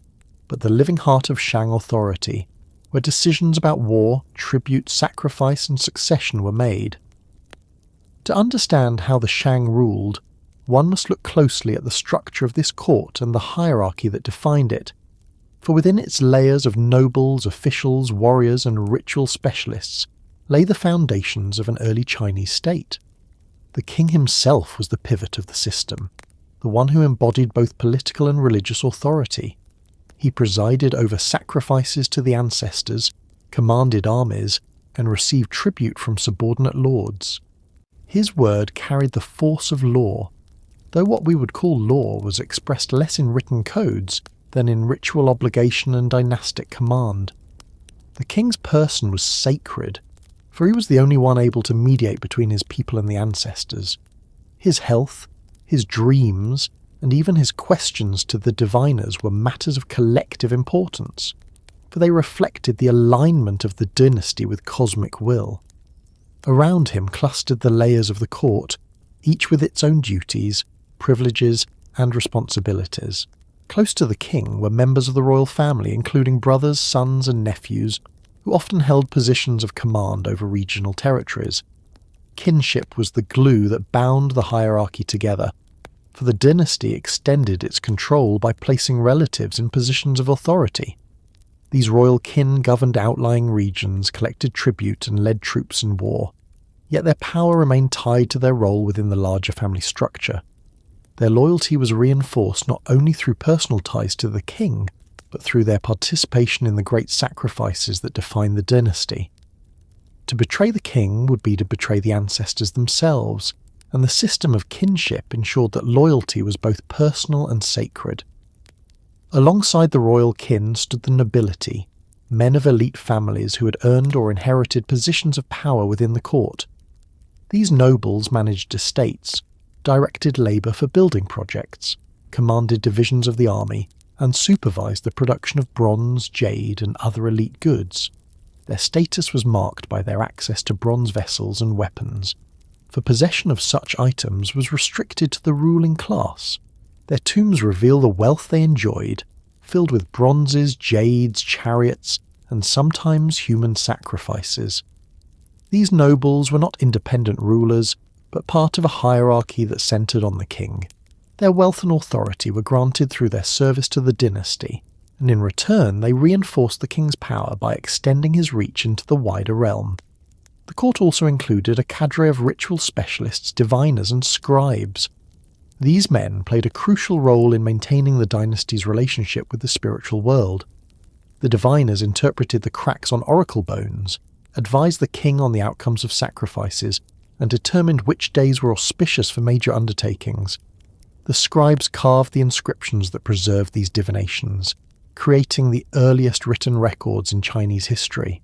but the living heart of Shang authority, where decisions about war, tribute, sacrifice, and succession were made. To understand how the Shang ruled, one must look closely at the structure of this court and the hierarchy that defined it, for within its layers of nobles, officials, warriors, and ritual specialists lay the foundations of an early Chinese state. The king himself was the pivot of the system, the one who embodied both political and religious authority. He presided over sacrifices to the ancestors, commanded armies, and received tribute from subordinate lords. His word carried the force of law, though what we would call law was expressed less in written codes than in ritual obligation and dynastic command. The king's person was sacred, for he was the only one able to mediate between his people and the ancestors. His health, his dreams, and even his questions to the diviners were matters of collective importance, for they reflected the alignment of the dynasty with cosmic will. Around him clustered the layers of the court, each with its own duties, privileges, and responsibilities. Close to the king were members of the royal family, including brothers, sons, and nephews, who often held positions of command over regional territories. Kinship was the glue that bound the hierarchy together, for the dynasty extended its control by placing relatives in positions of authority. These royal kin governed outlying regions, collected tribute, and led troops in war, yet their power remained tied to their role within the larger family structure. Their loyalty was reinforced not only through personal ties to the king, but through their participation in the great sacrifices that defined the dynasty. To betray the king would be to betray the ancestors themselves, and the system of kinship ensured that loyalty was both personal and sacred. Alongside the royal kin stood the nobility, men of elite families who had earned or inherited positions of power within the court. These nobles managed estates, directed labour for building projects, commanded divisions of the army, and supervised the production of bronze, jade, and other elite goods. Their status was marked by their access to bronze vessels and weapons, for possession of such items was restricted to the ruling class. Their tombs reveal the wealth they enjoyed, filled with bronzes, jades, chariots, and sometimes human sacrifices. These nobles were not independent rulers, but part of a hierarchy that centered on the king. Their wealth and authority were granted through their service to the dynasty, and in return they reinforced the king's power by extending his reach into the wider realm. The court also included a cadre of ritual specialists, diviners, and scribes. These men played a crucial role in maintaining the dynasty's relationship with the spiritual world. The diviners interpreted the cracks on oracle bones, advised the king on the outcomes of sacrifices, and determined which days were auspicious for major undertakings. The scribes carved the inscriptions that preserved these divinations, creating the earliest written records in Chinese history.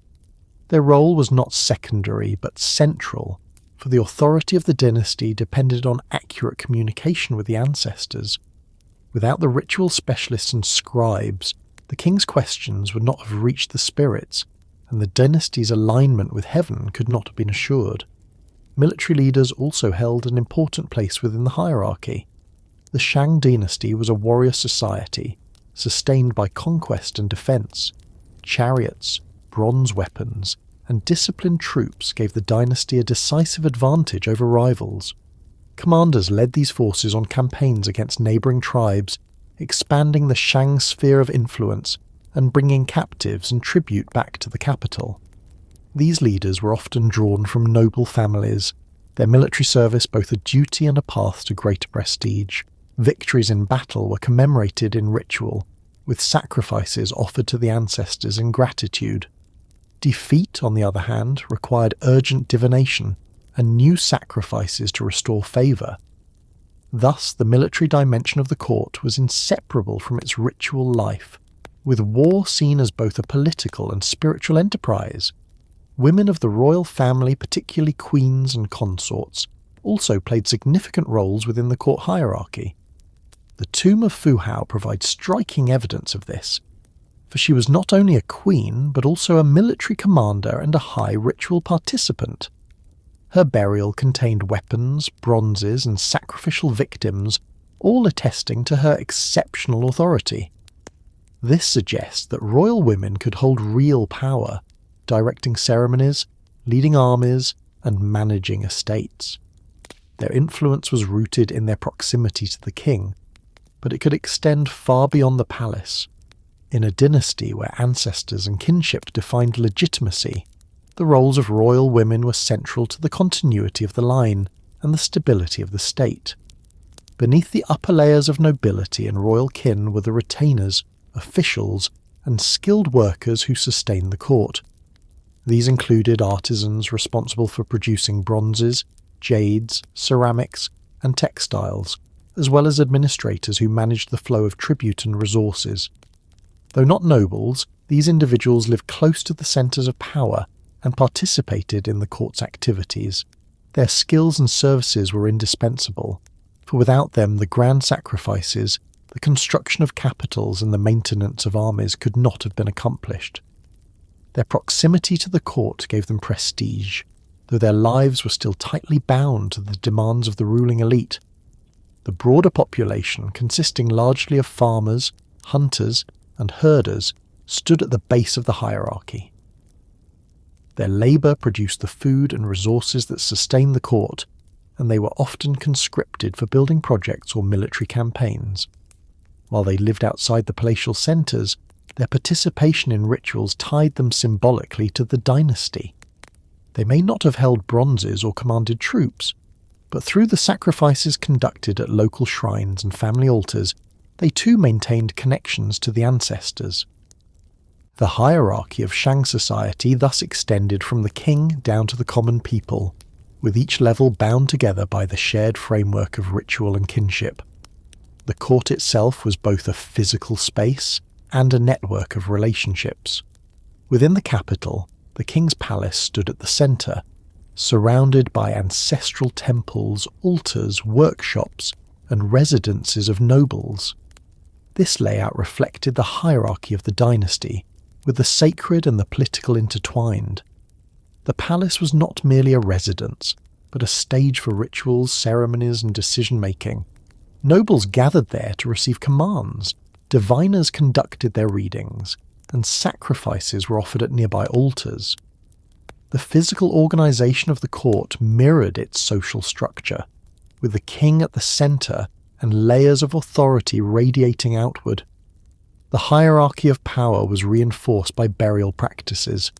Their role was not secondary but central, for the authority of the dynasty depended on accurate communication with the ancestors. Without the ritual specialists and scribes, the king's questions would not have reached the spirits, and the dynasty's alignment with heaven could not have been assured. Military leaders also held an important place within the hierarchy. The Shang Dynasty was a warrior society, sustained by conquest and defense. Chariots, bronze weapons, and disciplined troops gave the dynasty a decisive advantage over rivals. Commanders led these forces on campaigns against neighbouring tribes, expanding the Shang sphere of influence and bringing captives and tribute back to the capital. These leaders were often drawn from noble families, their military service both a duty and a path to greater prestige. Victories in battle were commemorated in ritual, with sacrifices offered to the ancestors in gratitude. Defeat, on the other hand, required urgent divination and new sacrifices to restore favour. Thus, the military dimension of the court was inseparable from its ritual life, with war seen as both a political and spiritual enterprise. Women of the royal family, particularly queens and consorts, also played significant roles within the court hierarchy. The tomb of Fu Hao provides striking evidence of this, for she was not only a queen but also a military commander and a high ritual participant. Her burial contained weapons, bronzes, and sacrificial victims, all attesting to her exceptional authority. This suggests that royal women could hold real power, directing ceremonies, leading armies, and managing estates. Their influence was rooted in their proximity to the king, but it could extend far beyond the palace. In a dynasty where ancestors and kinship defined legitimacy, the roles of royal women were central to the continuity of the line and the stability of the state. Beneath the upper layers of nobility and royal kin were the retainers, officials, and skilled workers who sustained the court. These included artisans responsible for producing bronzes, jades, ceramics, and textiles, as well as administrators who managed the flow of tribute and resources. Though not nobles, these individuals lived close to the centres of power and participated in the court's activities. Their skills and services were indispensable, for without them the grand sacrifices, the construction of capitals and the maintenance of armies could not have been accomplished. Their proximity to the court gave them prestige, though their lives were still tightly bound to the demands of the ruling elite. The broader population, consisting largely of farmers, hunters, and herders, stood at the base of the hierarchy. Their labour produced the food and resources that sustained the court, and they were often conscripted for building projects or military campaigns. While they lived outside the palatial centres, their participation in rituals tied them symbolically to the dynasty. They may not have held bronzes or commanded troops, but through the sacrifices conducted at local shrines and family altars, they too maintained connections to the ancestors. The hierarchy of Shang society thus extended from the king down to the common people, with each level bound together by the shared framework of ritual and kinship. The court itself was both a physical space and a network of relationships. Within the capital, the king's palace stood at the centre, surrounded by ancestral temples, altars, workshops, and residences of nobles. This layout reflected the hierarchy of the dynasty, with the sacred and the political intertwined. The palace was not merely a residence, but a stage for rituals, ceremonies, and decision-making. Nobles gathered there to receive commands, diviners conducted their readings, and sacrifices were offered at nearby altars. The physical organisation of the court mirrored its social structure, with the king at the centre and layers of authority radiating outward. The hierarchy of power was reinforced by burial practices.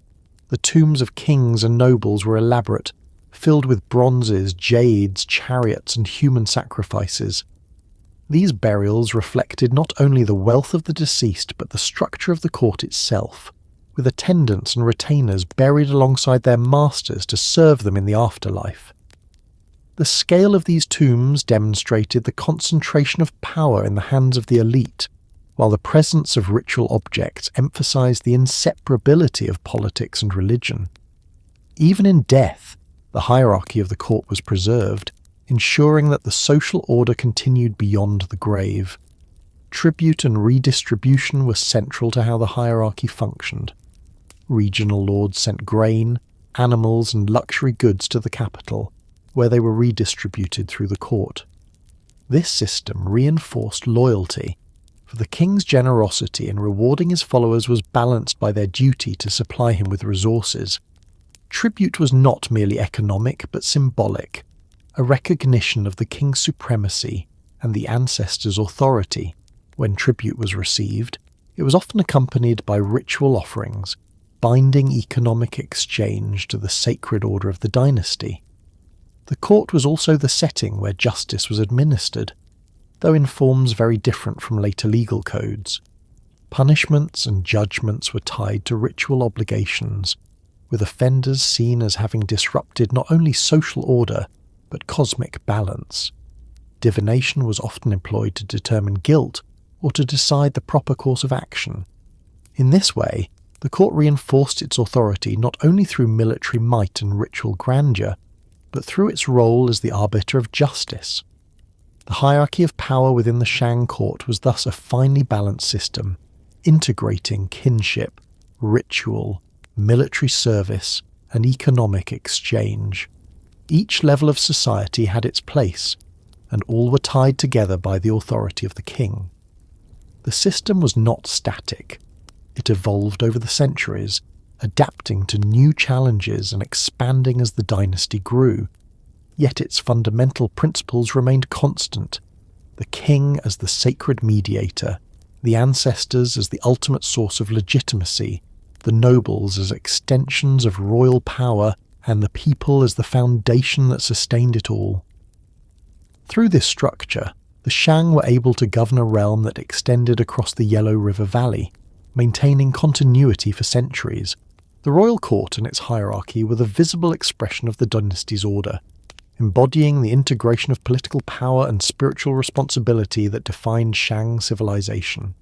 The tombs of kings and nobles were elaborate, filled with bronzes, jades, chariots, and human sacrifices. These burials reflected not only the wealth of the deceased but the structure of the court itself, with attendants and retainers buried alongside their masters to serve them in the afterlife. The scale of these tombs demonstrated the concentration of power in the hands of the elite, while the presence of ritual objects emphasized the inseparability of politics and religion. Even in death, the hierarchy of the court was preserved, ensuring that the social order continued beyond the grave. Tribute and redistribution were central to how the hierarchy functioned. Regional lords sent grain, animals, and luxury goods to the capital, where they were redistributed through the court. This system reinforced loyalty, for the king's generosity in rewarding his followers was balanced by their duty to supply him with resources. Tribute was not merely economic but symbolic, a recognition of the king's supremacy and the ancestors' authority. When tribute was received, it was often accompanied by ritual offerings, binding economic exchange to the sacred order of the dynasty. The court was also the setting where justice was administered, though in forms very different from later legal codes. Punishments and judgments were tied to ritual obligations, with offenders seen as having disrupted not only social order, but cosmic balance. Divination was often employed to determine guilt or to decide the proper course of action. In this way, the court reinforced its authority not only through military might and ritual grandeur, but through its role as the arbiter of justice. The hierarchy of power within the Shang court was thus a finely balanced system, integrating kinship, ritual, military service, and economic exchange. Each level of society had its place, and all were tied together by the authority of the king. The system was not static. It evolved over the centuries, adapting to new challenges and expanding as the dynasty grew. Yet its fundamental principles remained constant: the king as the sacred mediator, the ancestors as the ultimate source of legitimacy, the nobles as extensions of royal power, and the people as the foundation that sustained it all. Through this structure, the Shang were able to govern a realm that extended across the Yellow River Valley, maintaining continuity for centuries. The royal court and its hierarchy were the visible expression of the dynasty's order, embodying the integration of political power and spiritual responsibility that defined Shang civilization.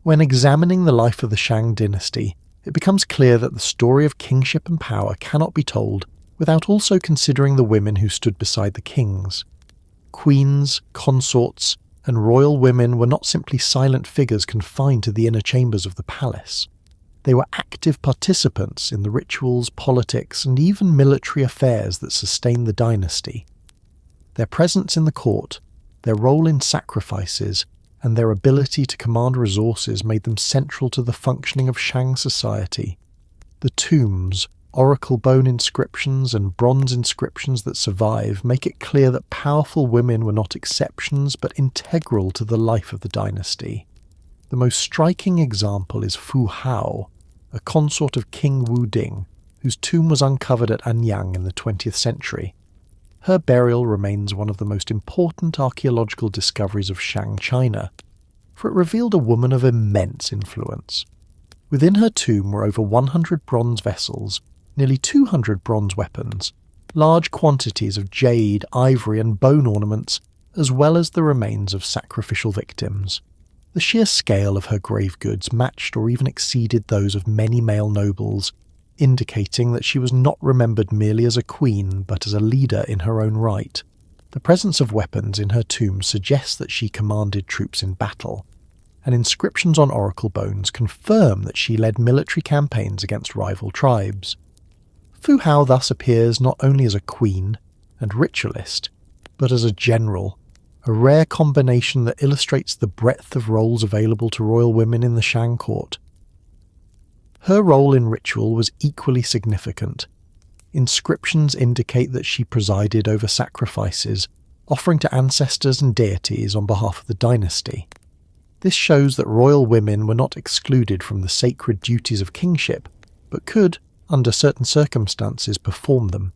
When examining the life of the Shang dynasty, it becomes clear that the story of kingship and power cannot be told without also considering the women who stood beside the kings. Queens, consorts, and royal women were not simply silent figures confined to the inner chambers of the palace. They were active participants in the rituals, politics, and even military affairs that sustained the dynasty. Their presence in the court, their role in sacrifices, and their ability to command resources made them central to the functioning of Shang society. The tombs, oracle bone inscriptions, and bronze inscriptions that survive make it clear that powerful women were not exceptions but integral to the life of the dynasty. The most striking example is Fu Hao, a consort of King Wu Ding, whose tomb was uncovered at Anyang in the 20th century. Her burial remains one of the most important archaeological discoveries of Shang China, for it revealed a woman of immense influence. Within her tomb were over 100 bronze vessels, nearly 200 bronze weapons, large quantities of jade, ivory, and bone ornaments, as well as the remains of sacrificial victims. The sheer scale of her grave goods matched or even exceeded those of many male nobles, indicating that she was not remembered merely as a queen but as a leader in her own right. The presence of weapons in her tomb suggests that she commanded troops in battle, and inscriptions on oracle bones confirm that she led military campaigns against rival tribes. Fu Hao thus appears not only as a queen and ritualist, but as a general, a rare combination that illustrates the breadth of roles available to royal women in the Shang court. Her role in ritual was equally significant. Inscriptions indicate that she presided over sacrifices, offering to ancestors and deities on behalf of the dynasty. This shows that royal women were not excluded from the sacred duties of kingship, but could, under certain circumstances, perform them.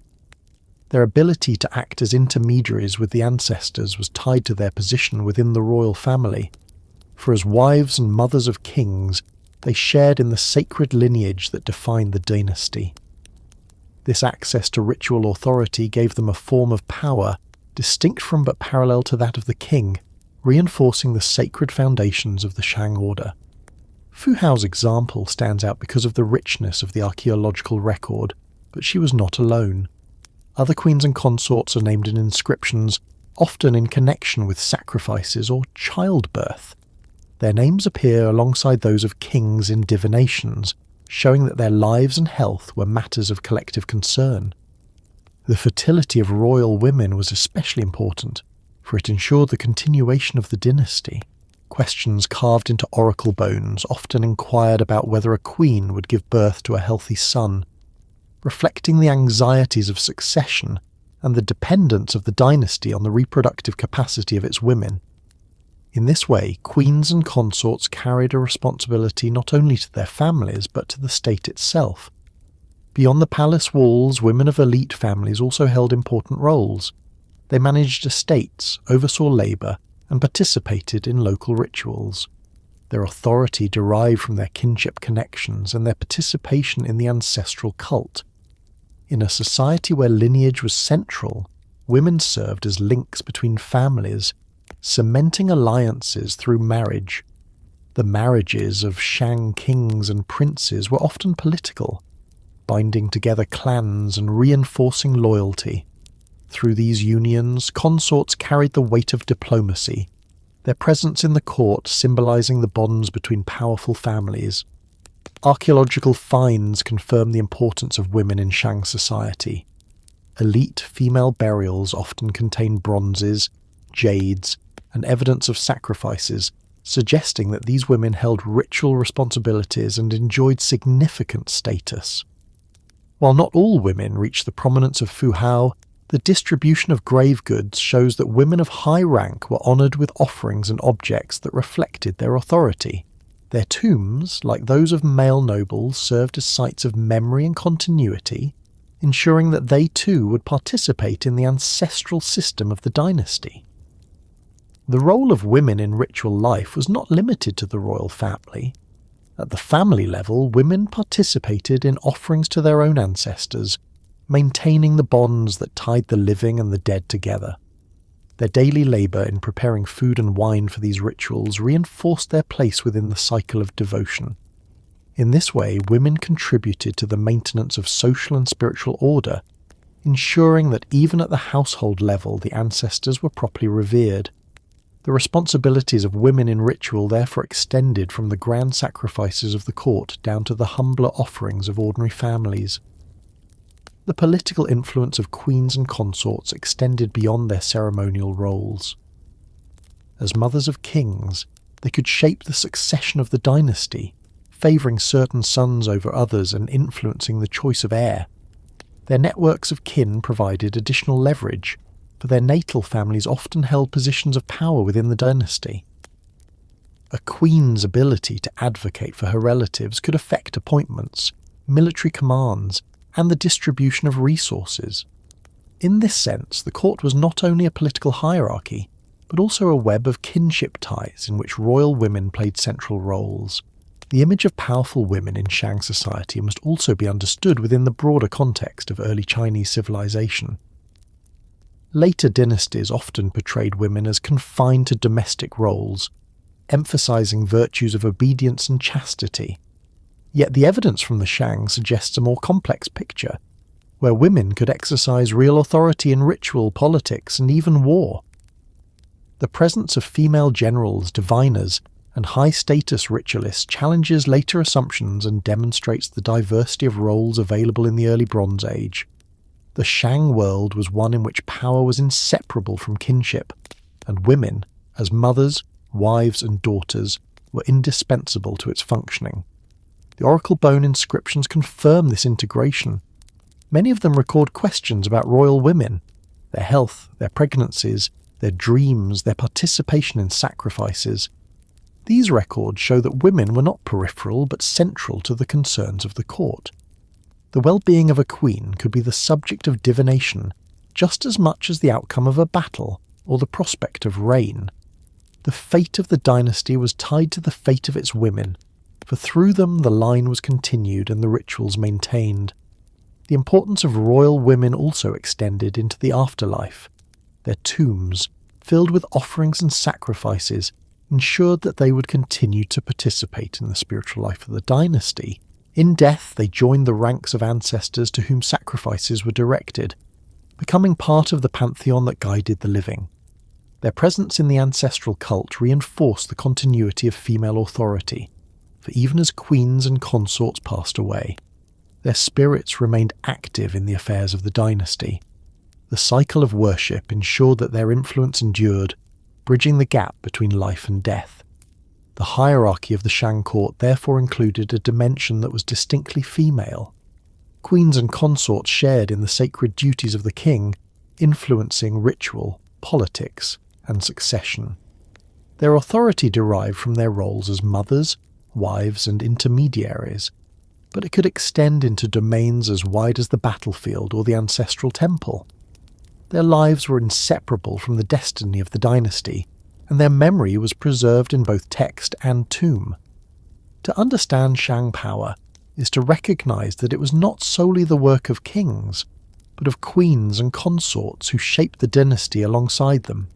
Their ability to act as intermediaries with the ancestors was tied to their position within the royal family, for as wives and mothers of kings, they shared in the sacred lineage that defined the dynasty. This access to ritual authority gave them a form of power distinct from but parallel to that of the king, reinforcing the sacred foundations of the Shang order. Fu Hao's example stands out because of the richness of the archaeological record, but she was not alone. Other queens and consorts are named in inscriptions, often in connection with sacrifices or childbirth. Their names appear alongside those of kings in divinations, showing that their lives and health were matters of collective concern. The fertility of royal women was especially important, for it ensured the continuation of the dynasty. Questions carved into oracle bones often inquired about whether a queen would give birth to a healthy son, reflecting the anxieties of succession and the dependence of the dynasty on the reproductive capacity of its women. In this way, queens and consorts carried a responsibility not only to their families but to the state itself. Beyond the palace walls, women of elite families also held important roles. They managed estates, oversaw labour, and participated in local rituals. Their authority derived from their kinship connections and their participation in the ancestral cult. In a society where lineage was central, women served as links between families, cementing alliances through marriage. The marriages of Shang kings and princes were often political, binding together clans and reinforcing loyalty. Through these unions, consorts carried the weight of diplomacy, their presence in the court symbolizing the bonds between powerful families. Archaeological finds confirm the importance of women in Shang society. Elite female burials often contain bronzes, jades, and evidence of sacrifices, suggesting that these women held ritual responsibilities and enjoyed significant status. While not all women reached the prominence of Fu Hao, the distribution of grave goods shows that women of high rank were honoured with offerings and objects that reflected their authority. Their tombs, like those of male nobles, served as sites of memory and continuity, ensuring that they too would participate in the ancestral system of the dynasty. The role of women in ritual life was not limited to the royal family. At the family level, women participated in offerings to their own ancestors, maintaining the bonds that tied the living and the dead together. Their daily labour in preparing food and wine for these rituals reinforced their place within the cycle of devotion. In this way, women contributed to the maintenance of social and spiritual order, ensuring that even at the household level the ancestors were properly revered. The responsibilities of women in ritual therefore extended from the grand sacrifices of the court down to the humbler offerings of ordinary families. The political influence of queens and consorts extended beyond their ceremonial roles. As mothers of kings, they could shape the succession of the dynasty, favouring certain sons over others and influencing the choice of heir. Their networks of kin provided additional leverage, for their natal families often held positions of power within the dynasty. A queen's ability to advocate for her relatives could affect appointments, military commands, and the distribution of resources. In this sense, the court was not only a political hierarchy, but also a web of kinship ties in which royal women played central roles. The image of powerful women in Shang society must also be understood within the broader context of early Chinese civilization. Later dynasties often portrayed women as confined to domestic roles, emphasizing virtues of obedience and chastity. Yet the evidence from the Shang suggests a more complex picture. where women could exercise real authority in ritual, politics, and even war. The presence of female generals, diviners, and high-status ritualists challenges later assumptions and demonstrates the diversity of roles available in the early Bronze Age. The Shang world was one in which power was inseparable from kinship, and women, as mothers, wives, and daughters, were indispensable to its functioning. The oracle bone inscriptions confirm this integration. Many of them record questions about royal women, their health, their pregnancies, their dreams, their participation in sacrifices. These records show that women were not peripheral but central to the concerns of the court. The well-being of a queen could be the subject of divination just as much as the outcome of a battle or the prospect of reign. The fate of the dynasty was tied to the fate of its women, for through them the line was continued and the rituals maintained. The importance of royal women also extended into the afterlife. Their tombs, filled with offerings and sacrifices, ensured that they would continue to participate in the spiritual life of the dynasty. In death, they joined the ranks of ancestors to whom sacrifices were directed, becoming part of the pantheon that guided the living. Their presence in the ancestral cult reinforced the continuity of female authority, for even as queens and consorts passed away, their spirits remained active in the affairs of the dynasty. The cycle of worship ensured that their influence endured, bridging the gap between life and death. The hierarchy of the Shang court therefore included a dimension that was distinctly female. Queens and consorts shared in the sacred duties of the king, influencing ritual, politics, and succession. Their authority derived from their roles as mothers, wives, and intermediaries, but it could extend into domains as wide as the battlefield or the ancestral temple. Their lives were inseparable from the destiny of the dynasty, and their memory was preserved in both text and tomb. To understand Shang power is to recognize that it was not solely the work of kings, but of queens and consorts who shaped the dynasty alongside them.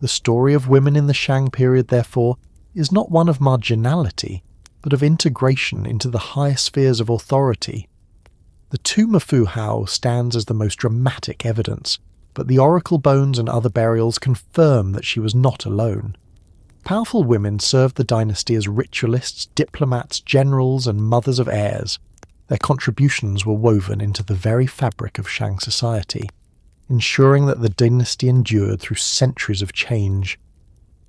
The story of women in the Shang period, therefore, is not one of marginality, but of integration into the higher spheres of authority. The tomb of Fu Hao stands as the most dramatic evidence, but the oracle bones and other burials confirm that she was not alone. Powerful women served the dynasty as ritualists, diplomats, generals, and mothers of heirs. Their contributions were woven into the very fabric of Shang society, ensuring that the dynasty endured through centuries of change.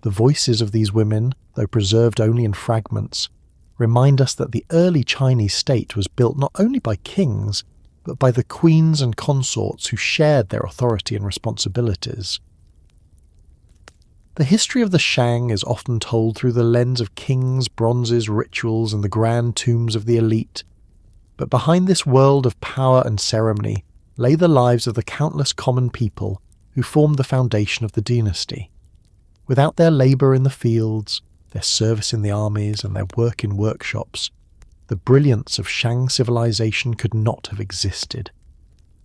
The voices of these women, though preserved only in fragments, remind us that the early Chinese state was built not only by kings, but by the queens and consorts who shared their authority and responsibilities. The history of the Shang is often told through the lens of kings, bronzes, rituals, and the grand tombs of the elite. But behind this world of power and ceremony lay the lives of the countless common people who formed the foundation of the dynasty. Without their labour in the fields, their service in the armies, and their work in workshops, the brilliance of Shang civilization could not have existed.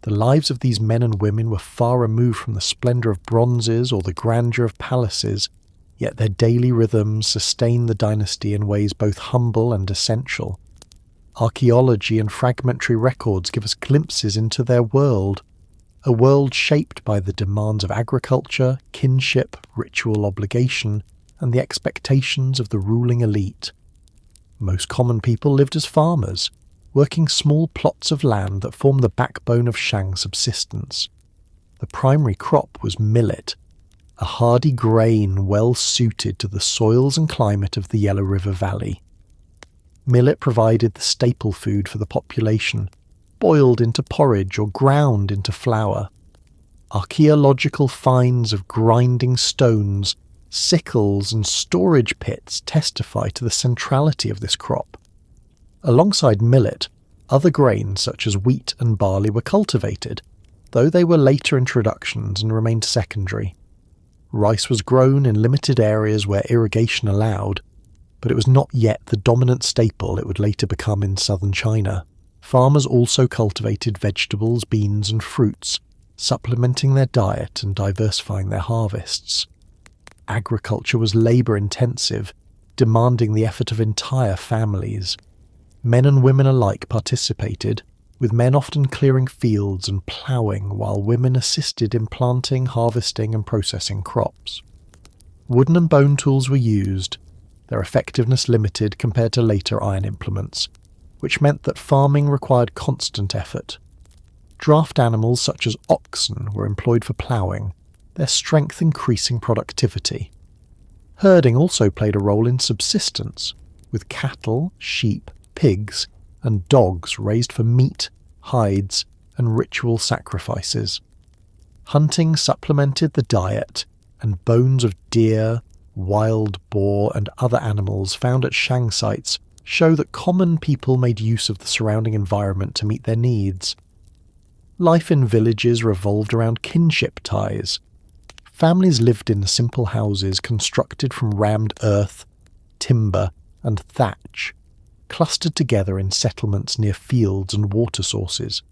The lives of these men and women were far removed from the splendour of bronzes or the grandeur of palaces, yet their daily rhythms sustained the dynasty in ways both humble and essential. Archaeology and fragmentary records give us glimpses into their world, a world shaped by the demands of agriculture, kinship, ritual obligation, and the expectations of the ruling elite. Most common people lived as farmers, working small plots of land that formed the backbone of Shang subsistence. The primary crop was millet, a hardy grain well suited to the soils and climate of the Yellow River Valley. Millet provided the staple food for the population, boiled into porridge or ground into flour. Archaeological finds of grinding stones, sickles, and storage pits testify to the centrality of this crop. Alongside millet, other grains such as wheat and barley were cultivated, though they were later introductions and remained secondary. Rice was grown in limited areas where irrigation allowed, but it was not yet the dominant staple it would later become in southern China. Farmers also cultivated vegetables, beans, and fruits, supplementing their diet and diversifying their harvests. Agriculture was labour-intensive, demanding the effort of entire families. Men and women alike participated, with men often clearing fields and ploughing while women assisted in planting, harvesting and processing crops. Wooden and bone tools were used, their effectiveness limited compared to later iron implements, which meant that farming required constant effort. Draft animals such as oxen were employed for ploughing, their strength increasing productivity. Herding also played a role in subsistence, with cattle, sheep, pigs, and dogs raised for meat, hides, and ritual sacrifices. Hunting supplemented the diet, and bones of deer, wild boar, and other animals found at Shang sites show that common people made use of the surrounding environment to meet their needs. Life in villages revolved around kinship ties. Families lived in simple houses constructed from rammed earth, timber, and thatch, clustered together in settlements near fields and water sources.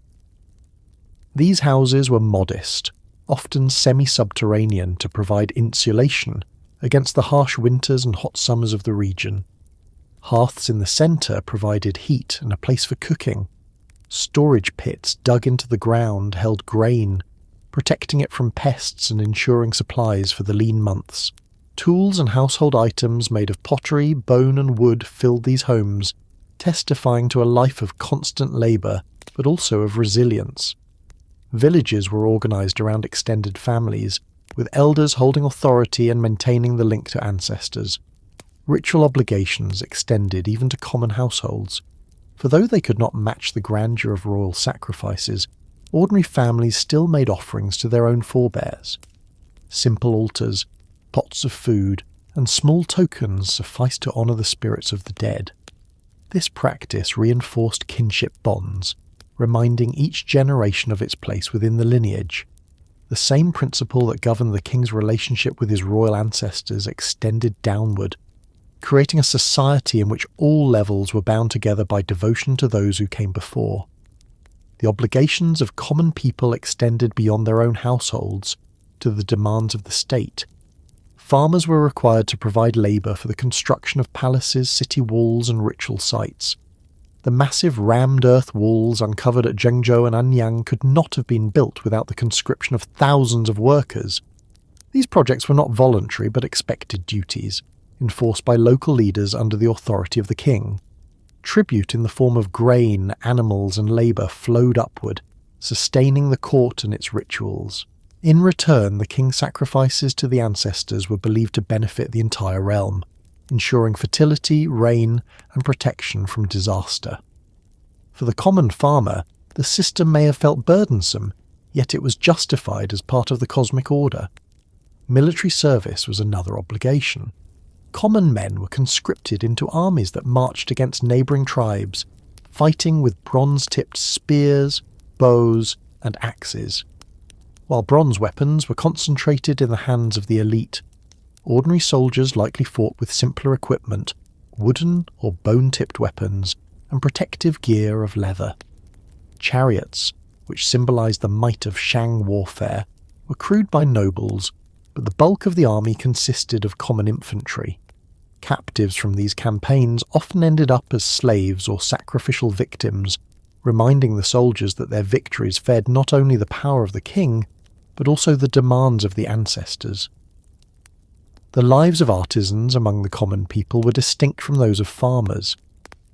These houses were modest, often semi-subterranean to provide insulation against the harsh winters and hot summers of the region. Hearths in the centre provided heat and a place for cooking. Storage pits dug into the ground held grain, protecting it from pests and ensuring supplies for the lean months. Tools and household items made of pottery, bone and wood filled these homes, testifying to a life of constant labour, but also of resilience. Villages were organised around extended families, with elders holding authority and maintaining the link to ancestors. Ritual obligations extended even to common households, for though they could not match the grandeur of royal sacrifices, ordinary families still made offerings to their own forebears. Simple altars, pots of food, and small tokens sufficed to honour the spirits of the dead. This practice reinforced kinship bonds, reminding each generation of its place within the lineage. The same principle that governed the king's relationship with his royal ancestors extended downward, creating a society in which all levels were bound together by devotion to those who came before. The obligations of common people extended beyond their own households to the demands of the state. Farmers were required to provide labour for the construction of palaces, city walls and ritual sites. The massive rammed earth walls uncovered at Zhengzhou and Anyang could not have been built without the conscription of thousands of workers. These projects were not voluntary but expected duties, enforced by local leaders under the authority of the king. Tribute in the form of grain, animals and labour flowed upward, sustaining the court and its rituals. In return, the king's sacrifices to the ancestors were believed to benefit the entire realm, ensuring fertility, rain, and protection from disaster. For the common farmer, the system may have felt burdensome, yet it was justified as part of the cosmic order. Military service was another obligation. Common men were conscripted into armies that marched against neighbouring tribes, fighting with bronze-tipped spears, bows, and axes. While bronze weapons were concentrated in the hands of the elite, ordinary soldiers likely fought with simpler equipment, wooden or bone-tipped weapons, and protective gear of leather. Chariots, which symbolised the might of Shang warfare, were crewed by nobles, but the bulk of the army consisted of common infantry. Captives from these campaigns often ended up as slaves or sacrificial victims, reminding the soldiers that their victories fed not only the power of the king, but also the demands of the ancestors. The lives of artisans among the common people were distinct from those of farmers.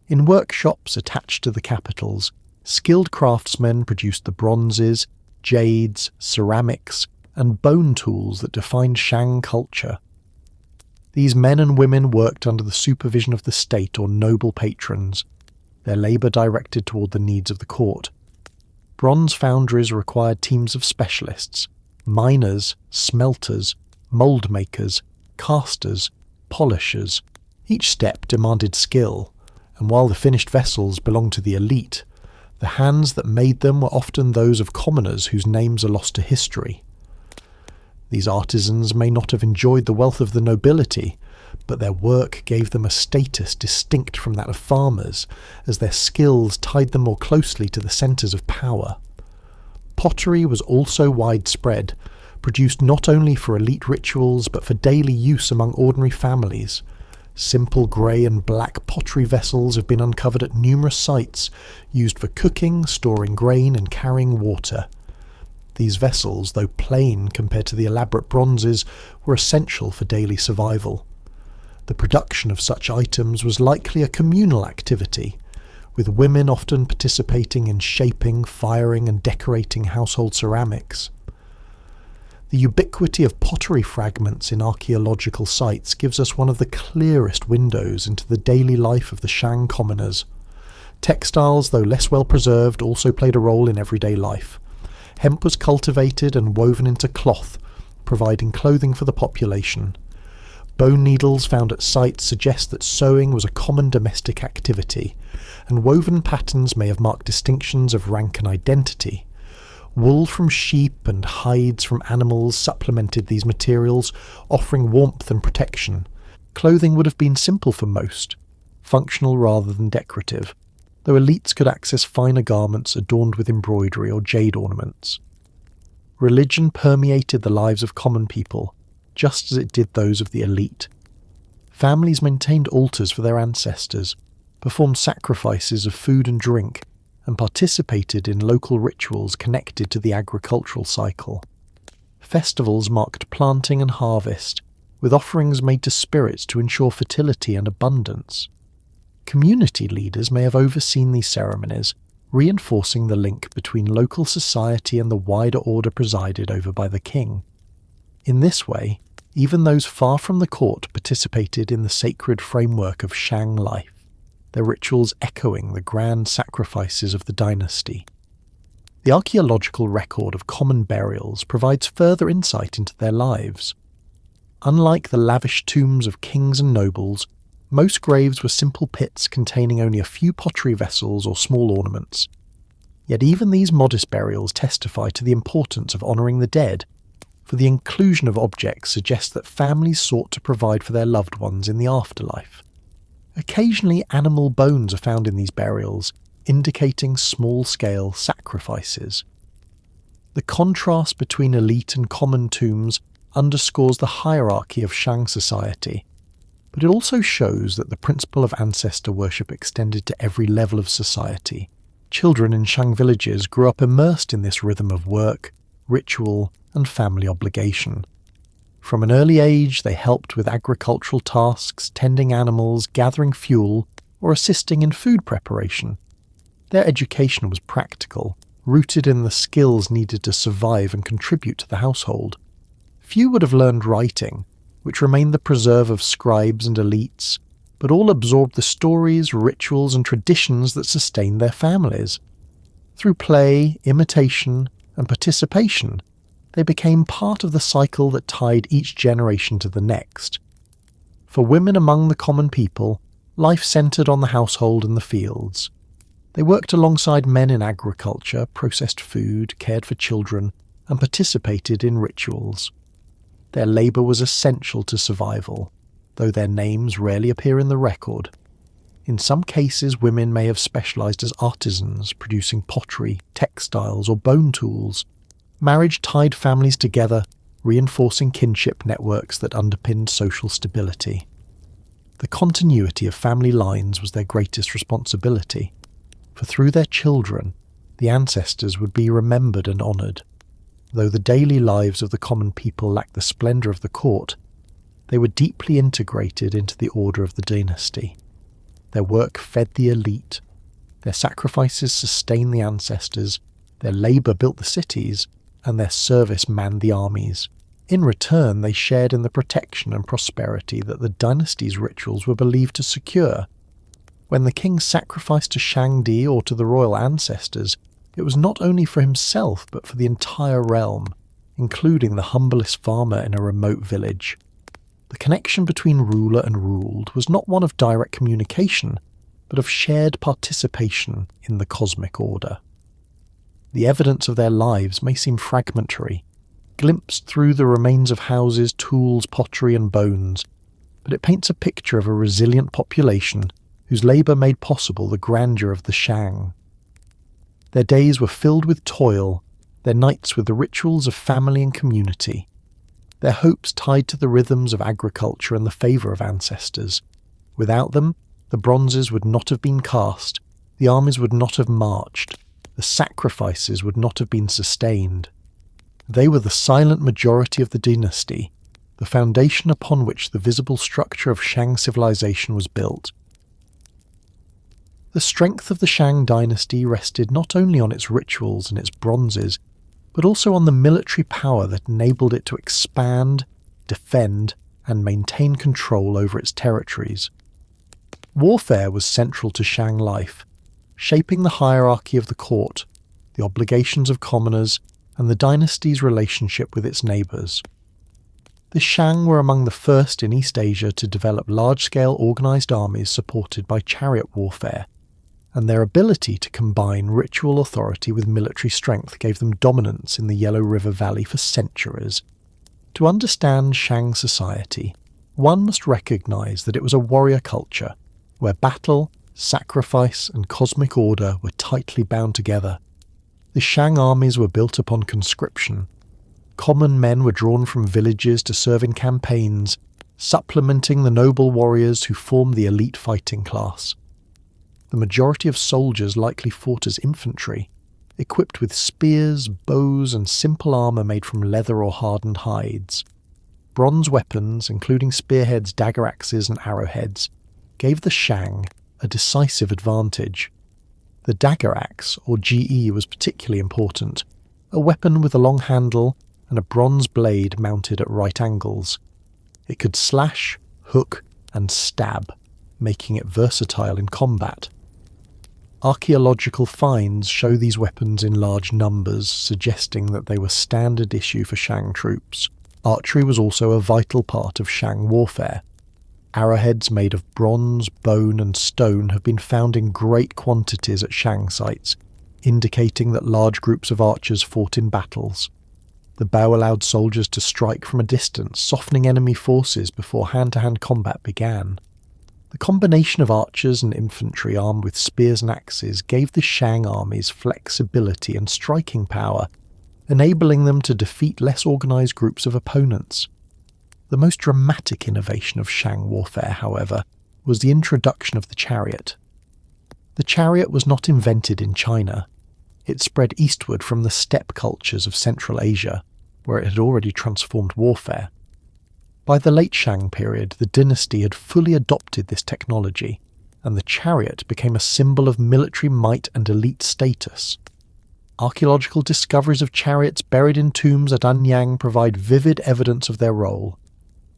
In workshops attached to the capitals, skilled craftsmen produced the bronzes, jades, ceramics, and bone tools that defined Shang culture. These men and women worked under the supervision of the state or noble patrons, their labour directed toward the needs of the court. Bronze foundries required teams of specialists, miners, smelters, mould makers, casters, polishers. Each step demanded skill, and while the finished vessels belonged to the elite, the hands that made them were often those of commoners whose names are lost to history. These artisans may not have enjoyed the wealth of the nobility, but their work gave them a status distinct from that of farmers, as their skills tied them more closely to the centres of power. Pottery was also widespread, produced not only for elite rituals but for daily use among ordinary families. Simple grey and black pottery vessels have been uncovered at numerous sites, used for cooking, storing grain and carrying water. These vessels, though plain compared to the elaborate bronzes, were essential for daily survival. The production of such items was likely a communal activity, with women often participating in shaping, firing and decorating household ceramics. The ubiquity of pottery fragments in archaeological sites gives us one of the clearest windows into the daily life of the Shang commoners. Textiles, though less well preserved, also played a role in everyday life. Hemp was cultivated and woven into cloth, providing clothing for the population. Bone needles found at sites suggest that sewing was a common domestic activity, and woven patterns may have marked distinctions of rank and identity. Wool from sheep and hides from animals supplemented these materials, offering warmth and protection. Clothing would have been simple for most, functional rather than decorative, though elites could access finer garments adorned with embroidery or jade ornaments. Religion permeated the lives of common people, just as it did those of the elite. Families maintained altars for their ancestors, performed sacrifices of food and drink, and participated in local rituals connected to the agricultural cycle. Festivals marked planting and harvest, with offerings made to spirits to ensure fertility and abundance. Community leaders may have overseen these ceremonies, reinforcing the link between local society and the wider order presided over by the king. In this way, even those far from the court participated in the sacred framework of Shang life, their rituals echoing the grand sacrifices of the dynasty. The archaeological record of common burials provides further insight into their lives. Unlike the lavish tombs of kings and nobles, most graves were simple pits containing only a few pottery vessels or small ornaments. Yet even these modest burials testify to the importance of honouring the dead, for the inclusion of objects suggests that families sought to provide for their loved ones in the afterlife. Occasionally animal bones are found in these burials, indicating small-scale sacrifices. The contrast between elite and common tombs underscores the hierarchy of Shang society, but it also shows that the principle of ancestor worship extended to every level of society. Children in Shang villages grew up immersed in this rhythm of work, ritual, and family obligation. From an early age, they helped with agricultural tasks, tending animals, gathering fuel, or assisting in food preparation. Their education was practical, rooted in the skills needed to survive and contribute to the household. Few would have learned writing, which remained the preserve of scribes and elites, but all absorbed the stories, rituals, and traditions that sustained their families. Through play, imitation, and participation, they became part of the cycle that tied each generation to the next. For women among the common people, life centred on the household and the fields. They worked alongside men in agriculture, processed food, cared for children, and participated in rituals. Their labour was essential to survival, though their names rarely appear in the record. In some cases, women may have specialised as artisans, producing pottery, textiles, or bone tools. Marriage tied families together, reinforcing kinship networks that underpinned social stability. The continuity of family lines was their greatest responsibility, for through their children, the ancestors would be remembered and honoured. Though the daily lives of the common people lacked the splendour of the court, they were deeply integrated into the order of the dynasty. Their work fed the elite, their sacrifices sustained the ancestors, their labour built the cities, and their service manned the armies. In return, they shared in the protection and prosperity that the dynasty's rituals were believed to secure. When the king sacrificed to Shang Di or to the royal ancestors, it was not only for himself but for the entire realm, including the humblest farmer in a remote village. The connection between ruler and ruled was not one of direct communication, but of shared participation in the cosmic order. The evidence of their lives may seem fragmentary, glimpsed through the remains of houses, tools, pottery and bones, but it paints a picture of a resilient population whose labour made possible the grandeur of the Shang. Their days were filled with toil, their nights with the rituals of family and community, their hopes tied to the rhythms of agriculture and the favour of ancestors, Without them, the bronzes would not have been cast, the armies would not have marched, the sacrifices would not have been sustained. They were the silent majority of the dynasty, the foundation upon which the visible structure of Shang civilization was built. The strength of the Shang dynasty rested not only on its rituals and its bronzes, but also on the military power that enabled it to expand, defend, and maintain control over its territories. Warfare was central to Shang life, shaping the hierarchy of the court, the obligations of commoners, and the dynasty's relationship with its neighbours. The Shang were among the first in East Asia to develop large-scale organised armies supported by chariot warfare, and their ability to combine ritual authority with military strength gave them dominance in the Yellow River Valley for centuries. To understand Shang society, one must recognise that it was a warrior culture, where battle, sacrifice, and cosmic order were tightly bound together. The Shang armies were built upon conscription. Common men were drawn from villages to serve in campaigns, supplementing the noble warriors who formed the elite fighting class. The majority of soldiers likely fought as infantry, equipped with spears, bows, and simple armour made from leather or hardened hides. Bronze weapons, including spearheads, dagger axes, and arrowheads, gave the Shang a decisive advantage. The dagger axe, or GE, was particularly important, a weapon with a long handle and a bronze blade mounted at right angles. It could slash, hook, and stab, making it versatile in combat. Archaeological finds show these weapons in large numbers, suggesting that they were standard issue for Shang troops. Archery was also a vital part of Shang warfare. Arrowheads made of bronze, bone, and stone have been found in great quantities at Shang sites, indicating that large groups of archers fought in battles. The bow allowed soldiers to strike from a distance, softening enemy forces before hand-to-hand combat began. The combination of archers and infantry armed with spears and axes gave the Shang armies flexibility and striking power, enabling them to defeat less organised groups of opponents. The most dramatic innovation of Shang warfare, however, was the introduction of the chariot. The chariot was not invented in China. It spread eastward from the steppe cultures of Central Asia, where it had already transformed warfare. By the late Shang period, the dynasty had fully adopted this technology, and the chariot became a symbol of military might and elite status. Archaeological discoveries of chariots buried in tombs at Anyang provide vivid evidence of their role.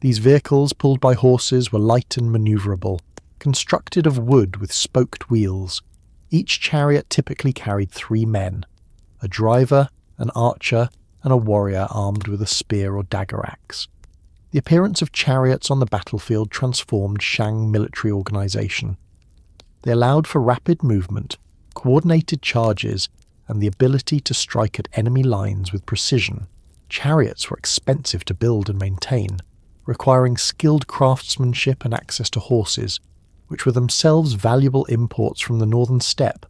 These vehicles, pulled by horses, were light and manoeuvrable, constructed of wood with spoked wheels. Each chariot typically carried 3 men: a driver, an archer, and a warrior armed with a spear or dagger axe. The appearance of chariots on the battlefield transformed Shang military organisation. They allowed for rapid movement, coordinated charges, and the ability to strike at enemy lines with precision. Chariots were expensive to build and maintain, requiring skilled craftsmanship and access to horses, which were themselves valuable imports from the northern steppe.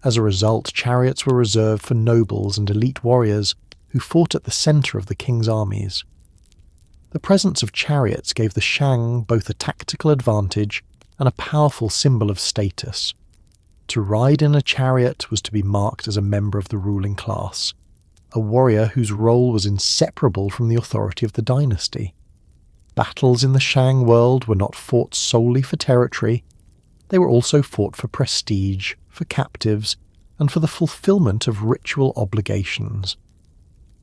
As a result, chariots were reserved for nobles and elite warriors who fought at the centre of the king's armies. The presence of chariots gave the Shang both a tactical advantage and a powerful symbol of status. To ride in a chariot was to be marked as a member of the ruling class, a warrior whose role was inseparable from the authority of the dynasty. Battles in the Shang world were not fought solely for territory, they were also fought for prestige, for captives, and for the fulfillment of ritual obligations.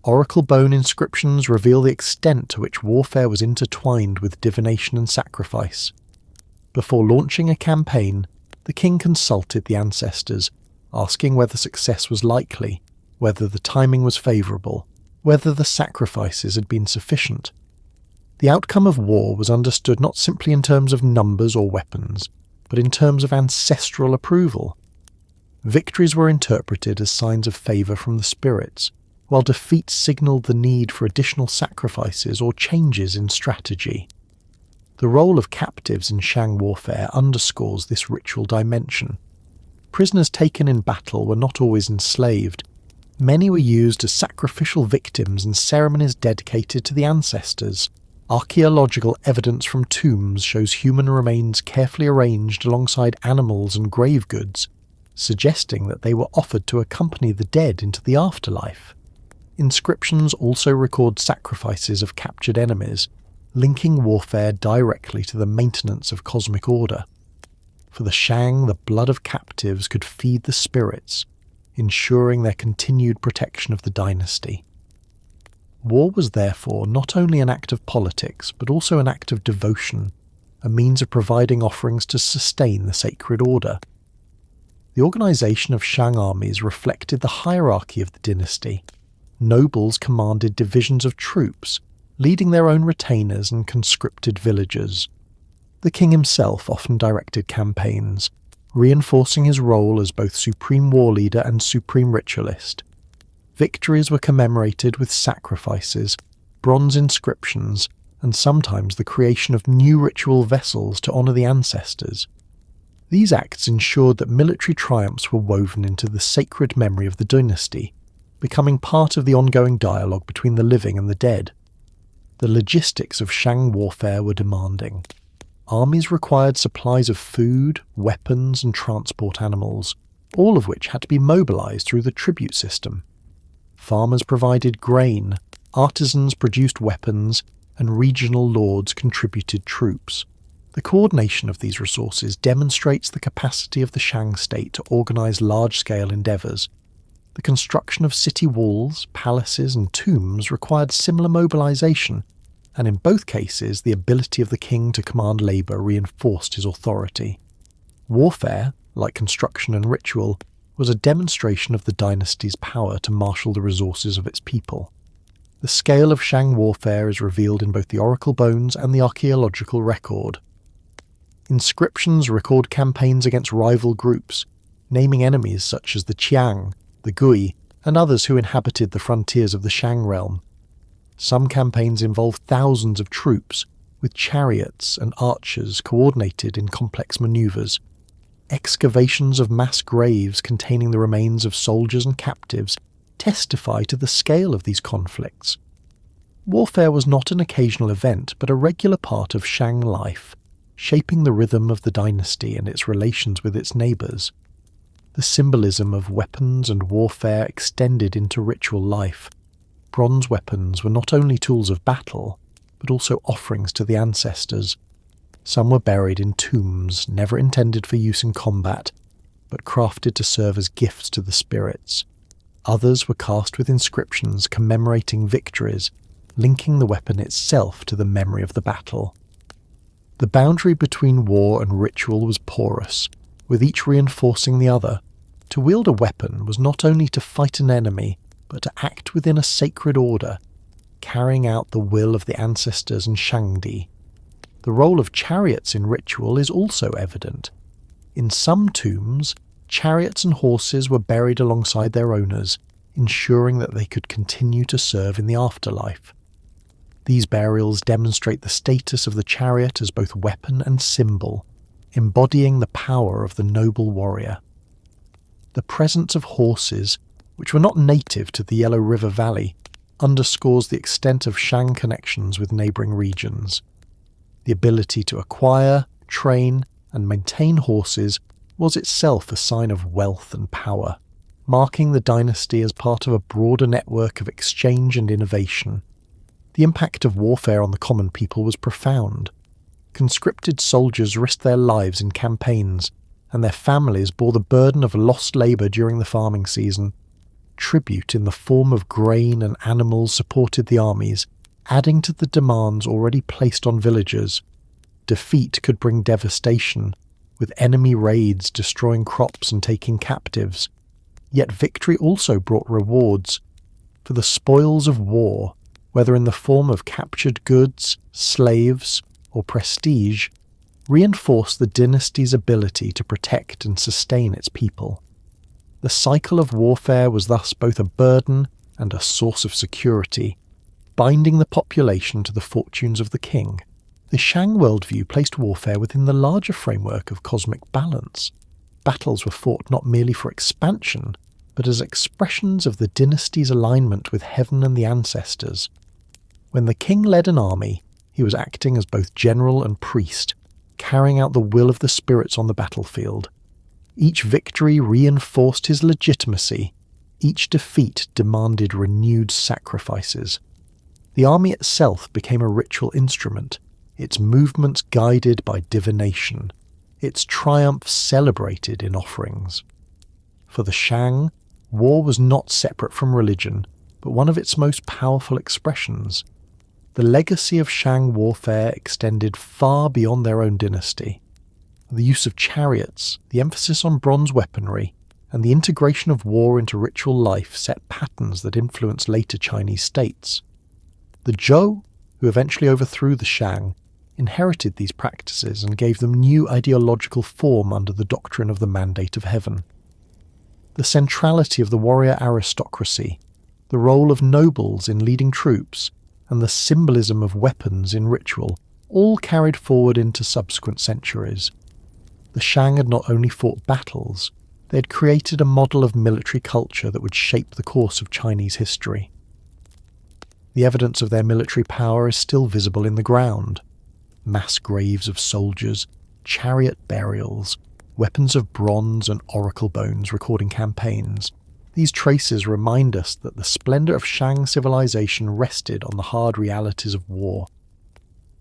Oracle bone inscriptions reveal the extent to which warfare was intertwined with divination and sacrifice. Before launching a campaign, the king consulted the ancestors, asking whether success was likely, whether the timing was favourable, whether the sacrifices had been sufficient. The outcome of war was understood not simply in terms of numbers or weapons, but in terms of ancestral approval. Victories were interpreted as signs of favour from the spirits, while defeats signalled the need for additional sacrifices or changes in strategy. The role of captives in Shang warfare underscores this ritual dimension. Prisoners taken in battle were not always enslaved. Many were used as sacrificial victims in ceremonies dedicated to the ancestors. Archaeological evidence from tombs shows human remains carefully arranged alongside animals and grave goods, suggesting that they were offered to accompany the dead into the afterlife. Inscriptions also record sacrifices of captured enemies, linking warfare directly to the maintenance of cosmic order. For the Shang, the blood of captives could feed the spirits, ensuring their continued protection of the dynasty. War was therefore not only an act of politics, but also an act of devotion, a means of providing offerings to sustain the sacred order. The organisation of Shang armies reflected the hierarchy of the dynasty. Nobles commanded divisions of troops, leading their own retainers and conscripted villagers. The king himself often directed campaigns, reinforcing his role as both supreme war leader and supreme ritualist. Victories were commemorated with sacrifices, bronze inscriptions, and sometimes the creation of new ritual vessels to honour the ancestors. These acts ensured that military triumphs were woven into the sacred memory of the dynasty, becoming part of the ongoing dialogue between the living and the dead. The logistics of Shang warfare were demanding. Armies required supplies of food, weapons, and transport animals, all of which had to be mobilized through the tribute system. Farmers provided grain, artisans produced weapons, and regional lords contributed troops. The coordination of these resources demonstrates the capacity of the Shang state to organize large-scale endeavors. The construction of city walls, palaces, and tombs required similar mobilization, and in both cases the ability of the king to command labor reinforced his authority. Warfare, like construction and ritual, was a demonstration of the dynasty's power to marshal the resources of its people. The scale of Shang warfare is revealed in both the oracle bones and the archaeological record. Inscriptions record campaigns against rival groups, naming enemies such as the Qiang, the Gui, and others who inhabited the frontiers of the Shang realm. Some campaigns involved thousands of troops, with chariots and archers coordinated in complex maneuvers. Excavations of mass graves containing the remains of soldiers and captives testify to the scale of these conflicts. Warfare was not an occasional event, but a regular part of Shang life, shaping the rhythm of the dynasty and its relations with its neighbours. The symbolism of weapons and warfare extended into ritual life. Bronze weapons were not only tools of battle, but also offerings to the ancestors. Some were buried in tombs, never intended for use in combat, but crafted to serve as gifts to the spirits. Others were cast with inscriptions commemorating victories, linking the weapon itself to the memory of the battle. The boundary between war and ritual was porous, with each reinforcing the other. To wield a weapon was not only to fight an enemy, but to act within a sacred order, carrying out the will of the ancestors and Shangdi. The role of chariots in ritual is also evident. In some tombs, chariots and horses were buried alongside their owners, ensuring that they could continue to serve in the afterlife. These burials demonstrate the status of the chariot as both weapon and symbol, embodying the power of the noble warrior. The presence of horses, which were not native to the Yellow River Valley, underscores the extent of Shang connections with neighbouring regions. The ability to acquire, train, and maintain horses was itself a sign of wealth and power, marking the dynasty as part of a broader network of exchange and innovation. The impact of warfare on the common people was profound. Conscripted soldiers risked their lives in campaigns, and their families bore the burden of lost labour during the farming season. Tribute in the form of grain and animals supported the armies, adding to the demands already placed on villagers. Defeat could bring devastation, with enemy raids destroying crops and taking captives. Yet victory also brought rewards. For the spoils of war, whether in the form of captured goods, slaves, or prestige, reinforced the dynasty's ability to protect and sustain its people. The cycle of warfare was thus both a burden and a source of security, binding the population to the fortunes of the king. The Shang worldview placed warfare within the larger framework of cosmic balance. Battles were fought not merely for expansion, but as expressions of the dynasty's alignment with heaven and the ancestors. When the king led an army, He was acting as both general and priest, carrying out the will of the spirits on the battlefield. Each victory reinforced his legitimacy. Each defeat demanded renewed sacrifices. The army itself became a ritual instrument, its movements guided by divination, its triumphs celebrated in offerings. For the Shang, war was not separate from religion, but one of its most powerful expressions. The legacy of Shang warfare extended far beyond their own dynasty. The use of chariots, the emphasis on bronze weaponry, and the integration of war into ritual life set patterns that influenced later Chinese states. The Zhou, who eventually overthrew the Shang, inherited these practices and gave them new ideological form under the doctrine of the Mandate of Heaven. The centrality of the warrior aristocracy, the role of nobles in leading troops, and the symbolism of weapons in ritual all carried forward into subsequent centuries. The Shang had not only fought battles, they had created a model of military culture that would shape the course of Chinese history. The evidence of their military power is still visible in the ground. Mass graves of soldiers, chariot burials, weapons of bronze and oracle bones recording campaigns. These traces remind us that the splendor of Shang civilization rested on the hard realities of war.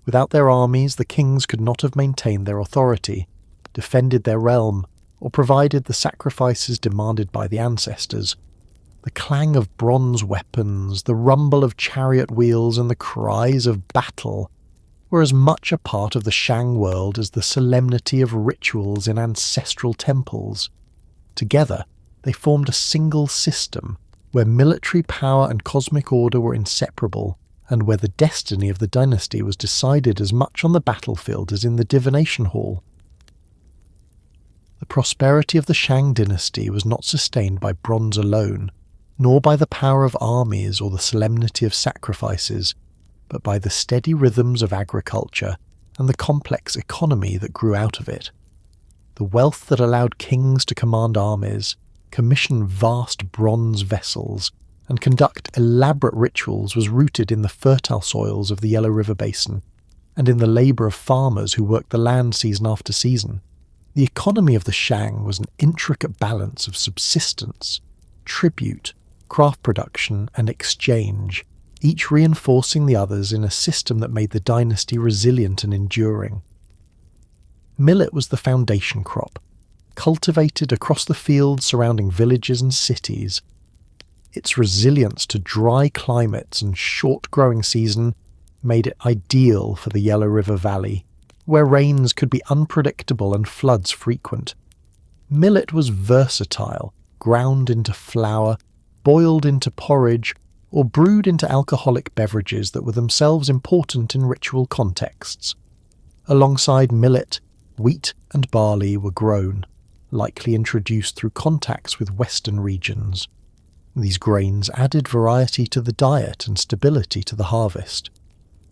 Without their armies, the kings could not have maintained their authority, defended their realm, or provided the sacrifices demanded by the ancestors. The clang of bronze weapons, the rumble of chariot wheels, and the cries of battle were as much a part of the Shang world as the solemnity of rituals in ancestral temples. Together, they formed a single system where military power and cosmic order were inseparable, and where the destiny of the dynasty was decided as much on the battlefield as in the divination hall. The prosperity of the Shang dynasty was not sustained by bronze alone, nor by the power of armies or the solemnity of sacrifices, but by the steady rhythms of agriculture and the complex economy that grew out of it. The wealth that allowed kings to command armies, commission vast bronze vessels, and conduct elaborate rituals was rooted in the fertile soils of the Yellow River Basin, and in the labour of farmers who worked the land season after season. The economy of the Shang was an intricate balance of subsistence, tribute, craft production, and exchange, each reinforcing the others in a system that made the dynasty resilient and enduring. Millet was the foundation crop, cultivated across the fields surrounding villages and cities. Its resilience to dry climates and short growing season made it ideal for the Yellow River Valley, where rains could be unpredictable and floods frequent. Millet was versatile, ground into flour, boiled into porridge, or brewed into alcoholic beverages that were themselves important in ritual contexts. Alongside millet, wheat and barley were grown, likely introduced through contacts with western regions. These grains added variety to the diet and stability to the harvest.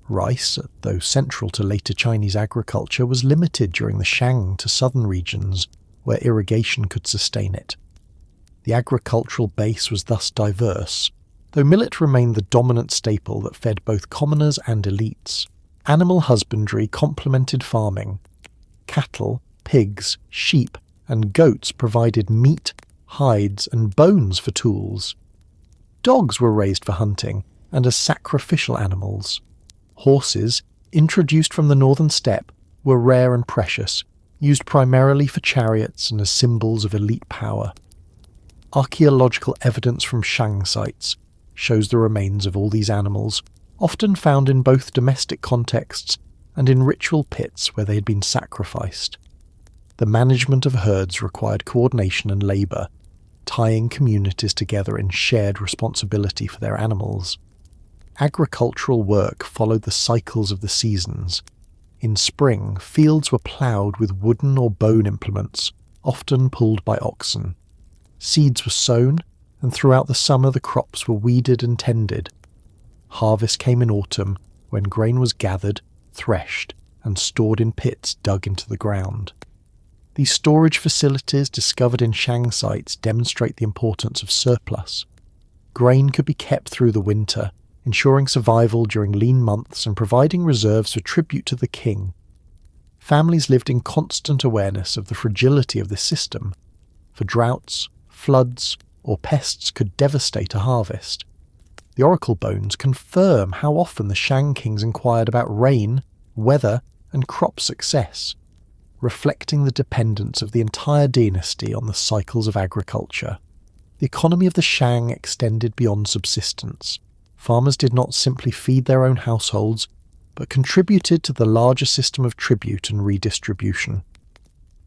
Rice, though central to later Chinese agriculture, was limited during the Shang to southern regions, where irrigation could sustain it. The agricultural base was thus diverse, though millet remained the dominant staple that fed both commoners and elites. Animal husbandry complemented farming. Cattle, pigs, sheep, and goats provided meat, hides, and bones for tools. Dogs were raised for hunting and as sacrificial animals. Horses, introduced from the northern steppe, were rare and precious, used primarily for chariots and as symbols of elite power. Archaeological evidence from Shang sites shows the remains of all these animals, often found in both domestic contexts and in ritual pits where they had been sacrificed. The management of herds required coordination and labour, tying communities together in shared responsibility for their animals. Agricultural work followed the cycles of the seasons. In spring, fields were ploughed with wooden or bone implements, often pulled by oxen. Seeds were sown, and throughout the summer the crops were weeded and tended. Harvest came in autumn, when grain was gathered, threshed, and stored in pits dug into the ground. These storage facilities discovered in Shang sites demonstrate the importance of surplus. Grain could be kept through the winter, ensuring survival during lean months and providing reserves for tribute to the king. Families lived in constant awareness of the fragility of this system, for droughts, floods, or pests could devastate a harvest. The oracle bones confirm how often the Shang kings inquired about rain, weather, and crop success, reflecting the dependence of the entire dynasty on the cycles of agriculture. The economy of the Shang extended beyond subsistence. Farmers did not simply feed their own households, but contributed to the larger system of tribute and redistribution.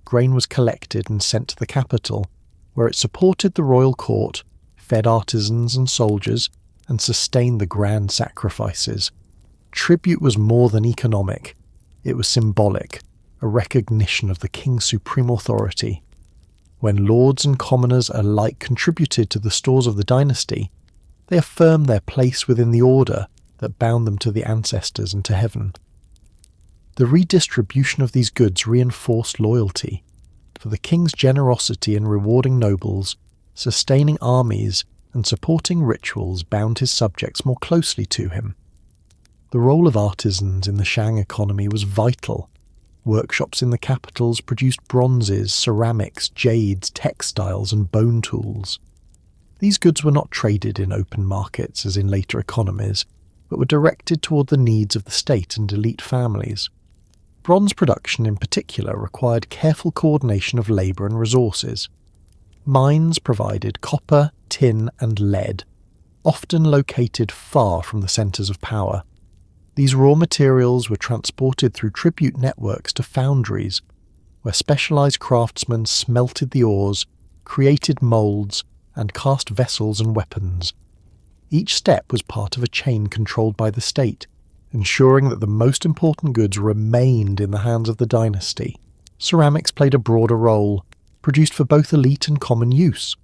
Grain was collected and sent to the capital, where it supported the royal court, fed artisans and soldiers, and sustained the grand sacrifices. Tribute was more than economic. It was symbolic, a recognition of the king's supreme authority. When lords and commoners alike contributed to the stores of the dynasty, they affirmed their place within the order that bound them to the ancestors and to heaven. The redistribution of these goods reinforced loyalty, for the king's generosity in rewarding nobles, sustaining armies, and supporting rituals bound his subjects more closely to him. The role of artisans in the Shang economy was vital. Workshops in the capitals produced bronzes, ceramics, jades, textiles, and bone tools. These goods were not traded in open markets as in later economies, but were directed toward the needs of the state and elite families. Bronze production in particular required careful coordination of labour and resources. Mines provided copper, tin, and lead, often located far from the centres of power. These raw materials were transported through tribute networks to foundries, where specialised craftsmen smelted the ores, created moulds, and cast vessels and weapons. Each step was part of a chain controlled by the state, ensuring that the most important goods remained in the hands of the dynasty. Ceramics played a broader role, produced for both elite and common use.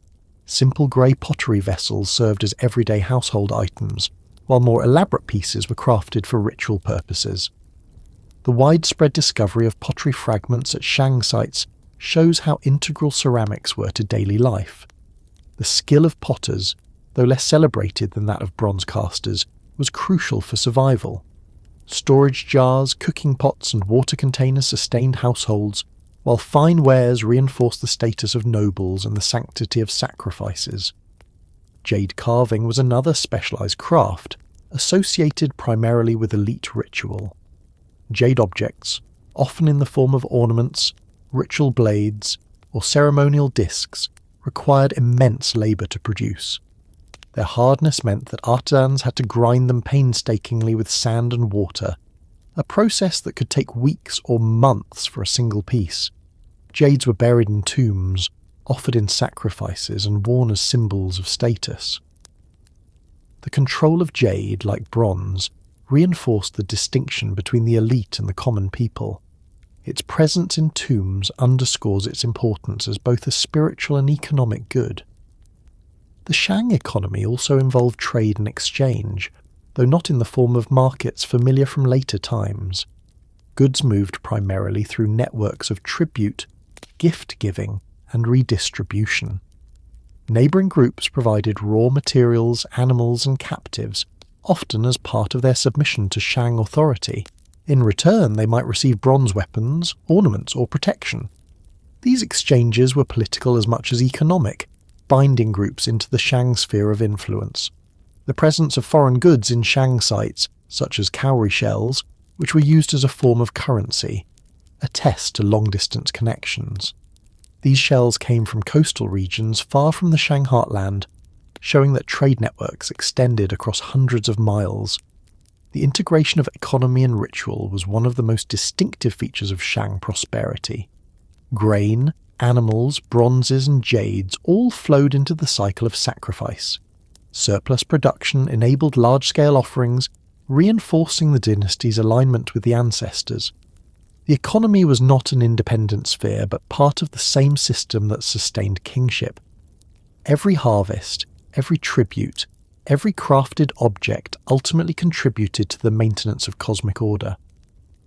Simple grey pottery vessels served as everyday household items, while more elaborate pieces were crafted for ritual purposes. The widespread discovery of pottery fragments at Shang sites shows how integral ceramics were to daily life. The skill of potters, though less celebrated than that of bronze casters, was crucial for survival. Storage jars, cooking pots, and water containers sustained households, while fine wares reinforced the status of nobles and the sanctity of sacrifices. Jade carving was another specialised craft, associated primarily with elite ritual. Jade objects, often in the form of ornaments, ritual blades, or ceremonial discs, required immense labour to produce. Their hardness meant that artisans had to grind them painstakingly with sand and water, a process that could take weeks or months for a single piece. Jades were buried in tombs, offered in sacrifices, and worn as symbols of status. The control of jade, like bronze, reinforced the distinction between the elite and the common people. Its presence in tombs underscores its importance as both a spiritual and economic good. The Shang economy also involved trade and exchange, though not in the form of markets familiar from later times. Goods moved primarily through networks of tribute, gift-giving, and redistribution. Neighbouring groups provided raw materials, animals, and captives, often as part of their submission to Shang authority. In return, they might receive bronze weapons, ornaments, or protection. These exchanges were political as much as economic, binding groups into the Shang sphere of influence. The presence of foreign goods in Shang sites, such as cowrie shells, which were used as a form of currency, attest to long-distance connections. These shells came from coastal regions far from the Shang heartland, showing that trade networks extended across hundreds of miles. The integration of economy and ritual was one of the most distinctive features of Shang prosperity. Grain, animals, bronzes, and jades all flowed into the cycle of sacrifice. Surplus production enabled large-scale offerings, reinforcing the dynasty's alignment with the ancestors. The economy was not an independent sphere, but part of the same system that sustained kingship. Every harvest, every tribute, every crafted object ultimately contributed to the maintenance of cosmic order.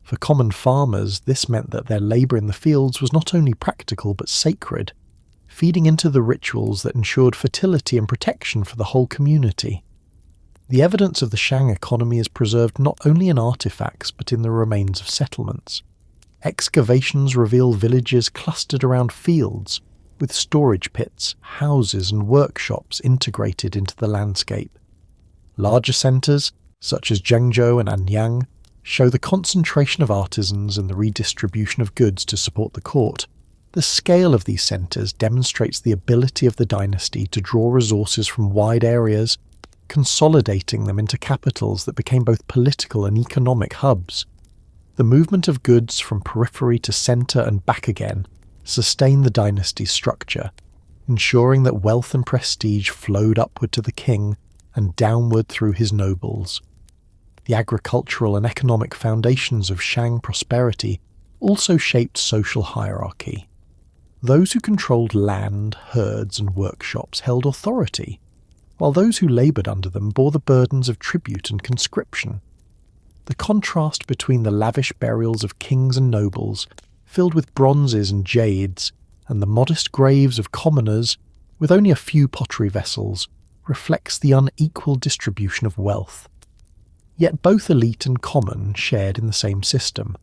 For common farmers, this meant that their labour in the fields was not only practical but sacred, feeding into the rituals that ensured fertility and protection for the whole community. The evidence of the Shang economy is preserved not only in artifacts but in the remains of settlements. Excavations reveal villages clustered around fields, with storage pits, houses and workshops integrated into the landscape. Larger centres, such as Zhengzhou and Anyang, show the concentration of artisans and the redistribution of goods to support the court. The scale of these centres demonstrates the ability of the dynasty to draw resources from wide areas, consolidating them into capitals that became both political and economic hubs. The movement of goods from periphery to centre and back again sustained the dynasty's structure, ensuring that wealth and prestige flowed upward to the king and downward through his nobles. The agricultural and economic foundations of Shang prosperity also shaped social hierarchy. Those who controlled land, herds and workshops held authority, while those who laboured under them bore the burdens of tribute and conscription. The contrast between the lavish burials of kings and nobles, filled with bronzes and jades, and the modest graves of commoners, with only a few pottery vessels, reflects the unequal distribution of wealth. Yet both elite and common shared in the same system,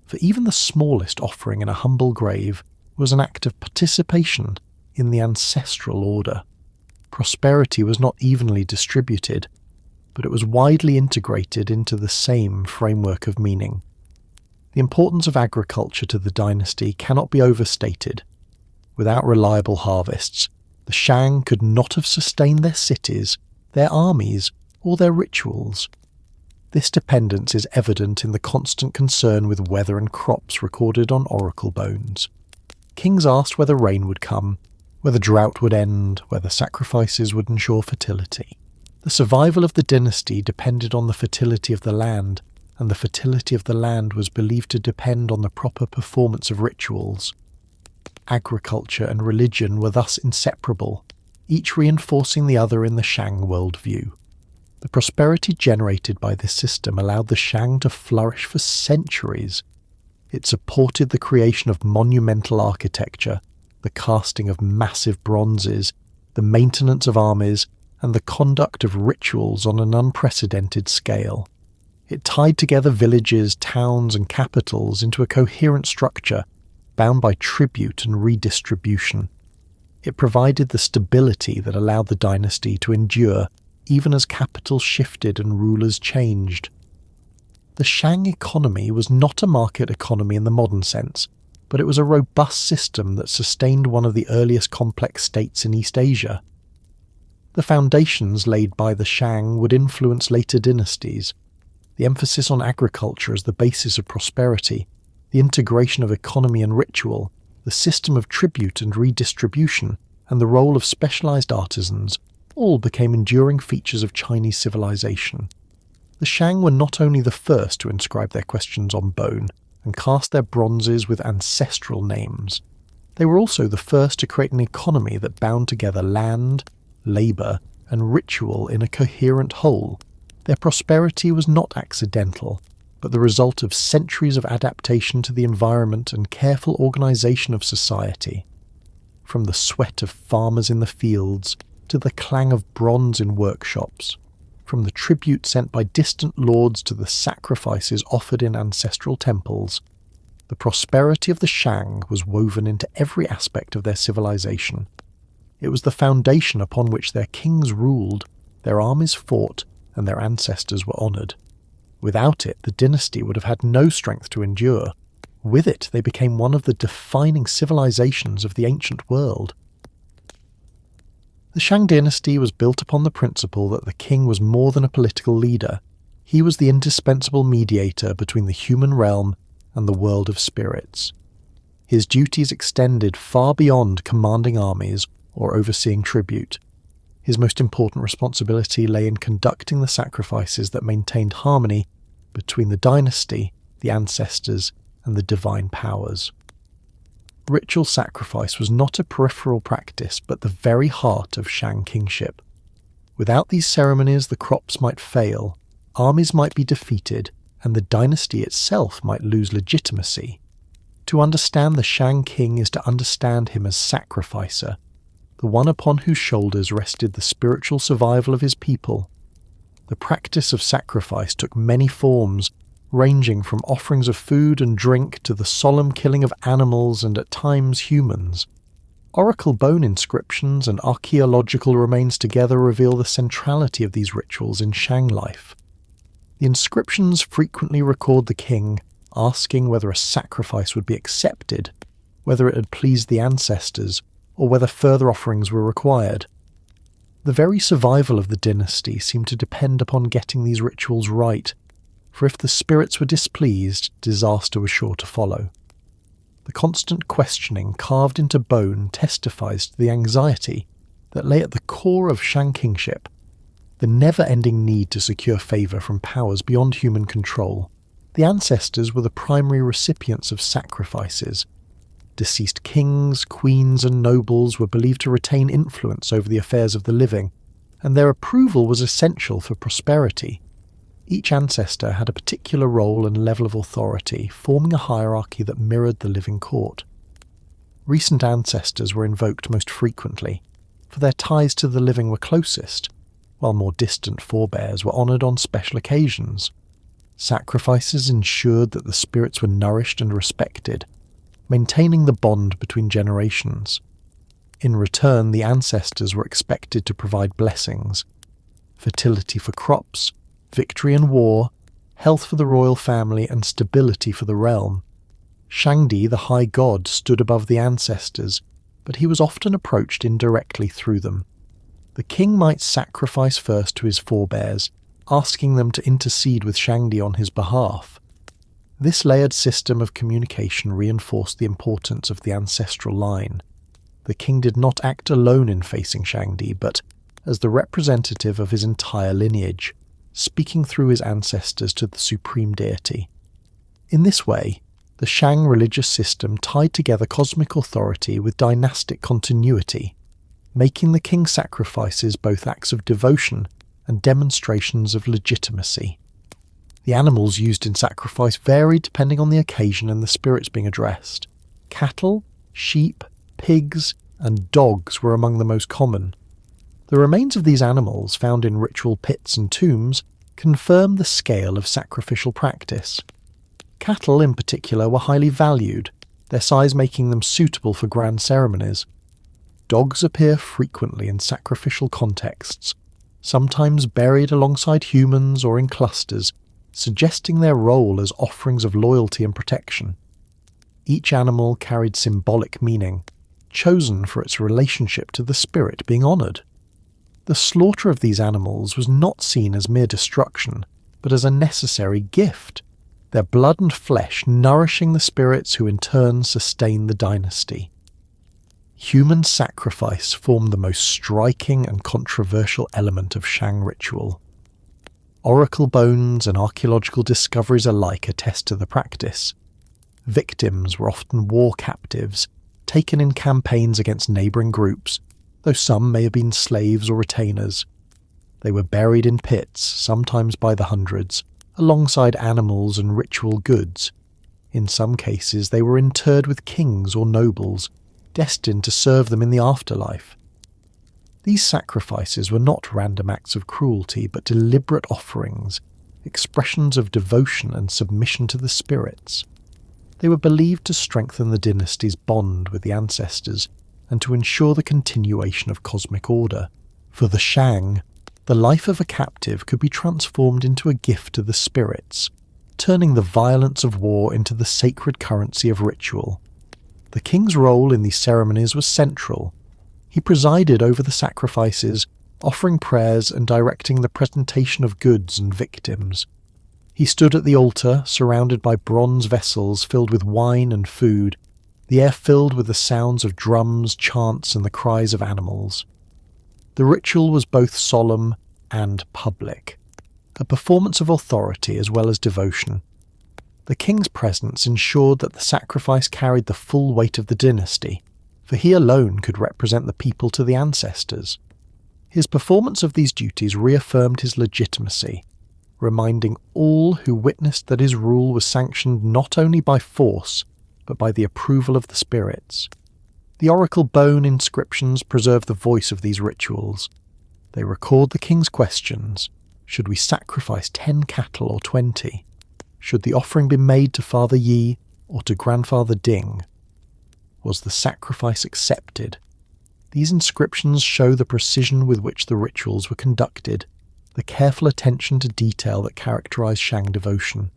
for even the smallest offering in a humble grave was an act of participation in the ancestral order. Prosperity was not evenly distributed, but it was widely integrated into the same framework of meaning. The importance of agriculture to the dynasty cannot be overstated. Without reliable harvests, the Shang could not have sustained their cities, their armies, or their rituals. This dependence is evident in the constant concern with weather and crops recorded on oracle bones. Kings asked whether rain would come, whether drought would end, whether sacrifices would ensure fertility. The survival of the dynasty depended on the fertility of the land, and the fertility of the land was believed to depend on the proper performance of rituals. Agriculture and religion were thus inseparable, each reinforcing the other in the Shang worldview. The prosperity generated by this system allowed the Shang to flourish for centuries. It supported the creation of monumental architecture, the casting of massive bronzes, the maintenance of armies, and the conduct of rituals on an unprecedented scale. It tied together villages, towns, and capitals into a coherent structure bound by tribute and redistribution. It provided the stability that allowed the dynasty to endure even as capitals shifted and rulers changed. The Shang economy was not a market economy in the modern sense, but it was a robust system that sustained one of the earliest complex states in East Asia. The foundations laid by the Shang would influence later dynasties. The emphasis on agriculture as the basis of prosperity, the integration of economy and ritual, the system of tribute and redistribution, and the role of specialized artisans all became enduring features of Chinese civilization. The Shang were not only the first to inscribe their questions on bone and cast their bronzes with ancestral names, they were also the first to create an economy that bound together land, labour, and ritual in a coherent whole. Their prosperity was not accidental, but the result of centuries of adaptation to the environment and careful organisation of society. From the sweat of farmers in the fields to the clang of bronze in workshops, from the tribute sent by distant lords to the sacrifices offered in ancestral temples, the prosperity of the Shang was woven into every aspect of their civilization. It was the foundation upon which their kings ruled, their armies fought, and their ancestors were honoured. Without it, the dynasty would have had no strength to endure. With it, they became one of the defining civilizations of the ancient world. The Shang dynasty was built upon the principle that the king was more than a political leader. He was the indispensable mediator between the human realm and the world of spirits. His duties extended far beyond commanding armies or overseeing tribute. His most important responsibility lay in conducting the sacrifices that maintained harmony between the dynasty, the ancestors, and the divine powers. Ritual sacrifice was not a peripheral practice, but the very heart of Shang kingship. Without these ceremonies, the crops might fail, armies might be defeated, and the dynasty itself might lose legitimacy. To understand the Shang king is to understand him as sacrificer, the one upon whose shoulders rested the spiritual survival of his people. The practice of sacrifice took many forms, ranging from offerings of food and drink to the solemn killing of animals and at times humans. Oracle bone inscriptions and archaeological remains together reveal the centrality of these rituals in Shang life. The inscriptions frequently record the king asking whether a sacrifice would be accepted, whether it had pleased the ancestors, or whether further offerings were required. The very survival of the dynasty seemed to depend upon getting these rituals right, for if the spirits were displeased, disaster was sure to follow. The constant questioning carved into bone testifies to the anxiety that lay at the core of Shang kingship, the never-ending need to secure favour from powers beyond human control. The ancestors were the primary recipients of sacrifices. Deceased kings, queens and nobles were believed to retain influence over the affairs of the living, and their approval was essential for prosperity. Each ancestor had a particular role and level of authority, forming a hierarchy that mirrored the living court. Recent ancestors were invoked most frequently, for their ties to the living were closest, while more distant forebears were honoured on special occasions. Sacrifices ensured that the spirits were nourished and respected, maintaining the bond between generations. In return, the ancestors were expected to provide blessings: fertility for crops, victory in war, health for the royal family, and stability for the realm. Shangdi, the high god, stood above the ancestors, but he was often approached indirectly through them. The king might sacrifice first to his forebears, asking them to intercede with Shangdi on his behalf. This layered system of communication reinforced the importance of the ancestral line. The king did not act alone in facing Shangdi, but as the representative of his entire lineage, speaking through his ancestors to the supreme deity. In this way, the Shang religious system tied together cosmic authority with dynastic continuity, making the king's sacrifices both acts of devotion and demonstrations of legitimacy. The animals used in sacrifice varied depending on the occasion and the spirits being addressed. Cattle, sheep, pigs, and dogs were among the most common. The remains of these animals, found in ritual pits and tombs, confirm the scale of sacrificial practice. Cattle, in particular, were highly valued, their size making them suitable for grand ceremonies. Dogs appear frequently in sacrificial contexts, sometimes buried alongside humans or in clusters, suggesting their role as offerings of loyalty and protection. Each animal carried symbolic meaning, chosen for its relationship to the spirit being honoured. The slaughter of these animals was not seen as mere destruction, but as a necessary gift, their blood and flesh nourishing the spirits who in turn sustain the dynasty. Human sacrifice formed the most striking and controversial element of Shang ritual. Oracle bones and archaeological discoveries alike attest to the practice. Victims were often war captives, taken in campaigns against neighbouring groups, though some may have been slaves or retainers. They were buried in pits, sometimes by the hundreds, alongside animals and ritual goods. In some cases they were interred with kings or nobles, destined to serve them in the afterlife. These sacrifices were not random acts of cruelty, but deliberate offerings, expressions of devotion and submission to the spirits. They were believed to strengthen the dynasty's bond with the ancestors and to ensure the continuation of cosmic order. For the Shang, the life of a captive could be transformed into a gift to the spirits, turning the violence of war into the sacred currency of ritual. The king's role in these ceremonies was central. He presided over the sacrifices, offering prayers and directing the presentation of goods and victims. He stood at the altar, surrounded by bronze vessels filled with wine and food, the air filled with the sounds of drums, chants, and the cries of animals. The ritual was both solemn and public, a performance of authority as well as devotion. The king's presence ensured that the sacrifice carried the full weight of the dynasty, for he alone could represent the people to the ancestors. His performance of these duties reaffirmed his legitimacy, reminding all who witnessed that his rule was sanctioned not only by force, but by the approval of the spirits. The oracle bone inscriptions preserve the voice of these rituals. They record the king's questions, Should we sacrifice 10 cattle or 20? Should the offering be made to Father Yi or to Grandfather Ding? Was the sacrifice accepted? These inscriptions show the precision with which the rituals were conducted, the careful attention to detail that characterized Shang devotion.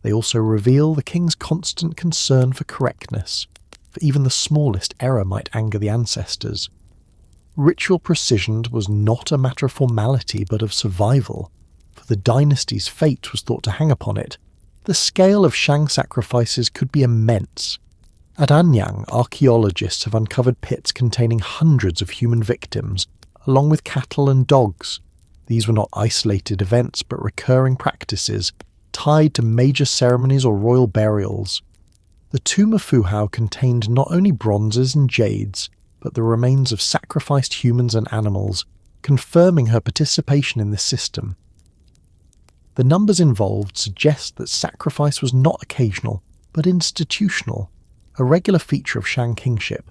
They also reveal the king's constant concern for correctness, for even the smallest error might anger the ancestors. Ritual precision was not a matter of formality but of survival, for the dynasty's fate was thought to hang upon it. The scale of Shang sacrifices could be immense. At Anyang, archaeologists have uncovered pits containing hundreds of human victims, along with cattle and dogs. These were not isolated events but recurring practices, tied to major ceremonies or royal burials. The tomb of Fu Hao contained not only bronzes and jades, but the remains of sacrificed humans and animals, confirming her participation in this system. The numbers involved suggest that sacrifice was not occasional, but institutional, a regular feature of Shang kingship.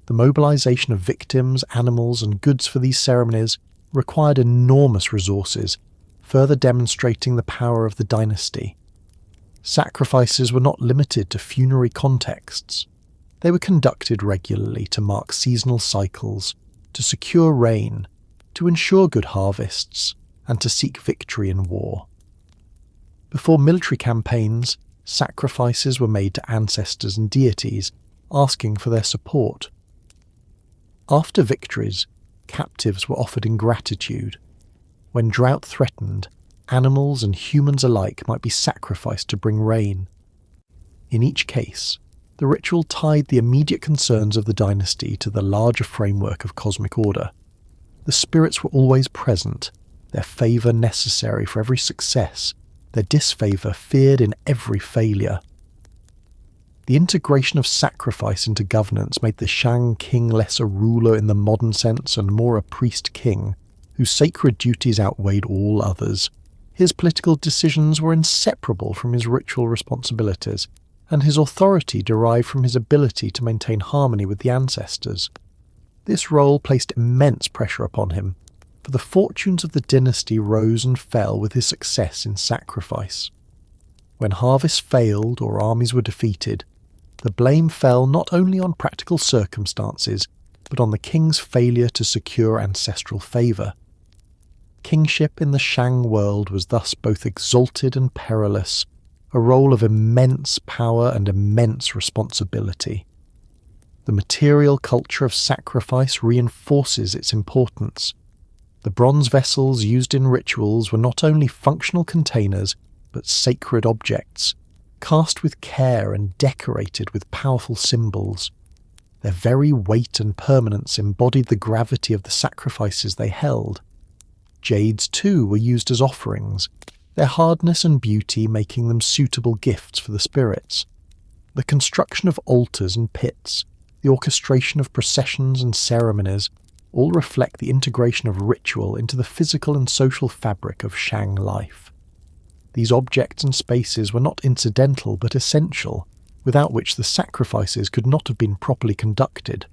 The mobilization of victims, animals, and goods for these ceremonies required enormous resources, further demonstrating the power of the dynasty. Sacrifices were not limited to funerary contexts. They were conducted regularly to mark seasonal cycles, to secure rain, to ensure good harvests, and to seek victory in war. Before military campaigns, sacrifices were made to ancestors and deities, asking for their support. After victories, captives were offered in gratitude. When drought threatened, animals and humans alike might be sacrificed to bring rain. In each case, the ritual tied the immediate concerns of the dynasty to the larger framework of cosmic order. The spirits were always present, their favour necessary for every success, their disfavour feared in every failure. The integration of sacrifice into governance made the Shang king less a ruler in the modern sense and more a priest-king, whose sacred duties outweighed all others. His political decisions were inseparable from his ritual responsibilities, and his authority derived from his ability to maintain harmony with the ancestors. This role placed immense pressure upon him, for the fortunes of the dynasty rose and fell with his success in sacrifice. When harvests failed or armies were defeated, the blame fell not only on practical circumstances, but on the king's failure to secure ancestral favour. Kingship in the Shang world was thus both exalted and perilous, a role of immense power and immense responsibility. The material culture of sacrifice reinforces its importance. The bronze vessels used in rituals were not only functional containers, but sacred objects, cast with care and decorated with powerful symbols. Their very weight and permanence embodied the gravity of the sacrifices they held. Jades, too, were used as offerings, their hardness and beauty making them suitable gifts for the spirits. The construction of altars and pits, the orchestration of processions and ceremonies, all reflect the integration of ritual into the physical and social fabric of Shang life. These objects and spaces were not incidental but essential, without which the sacrifices could not have been properly conducted.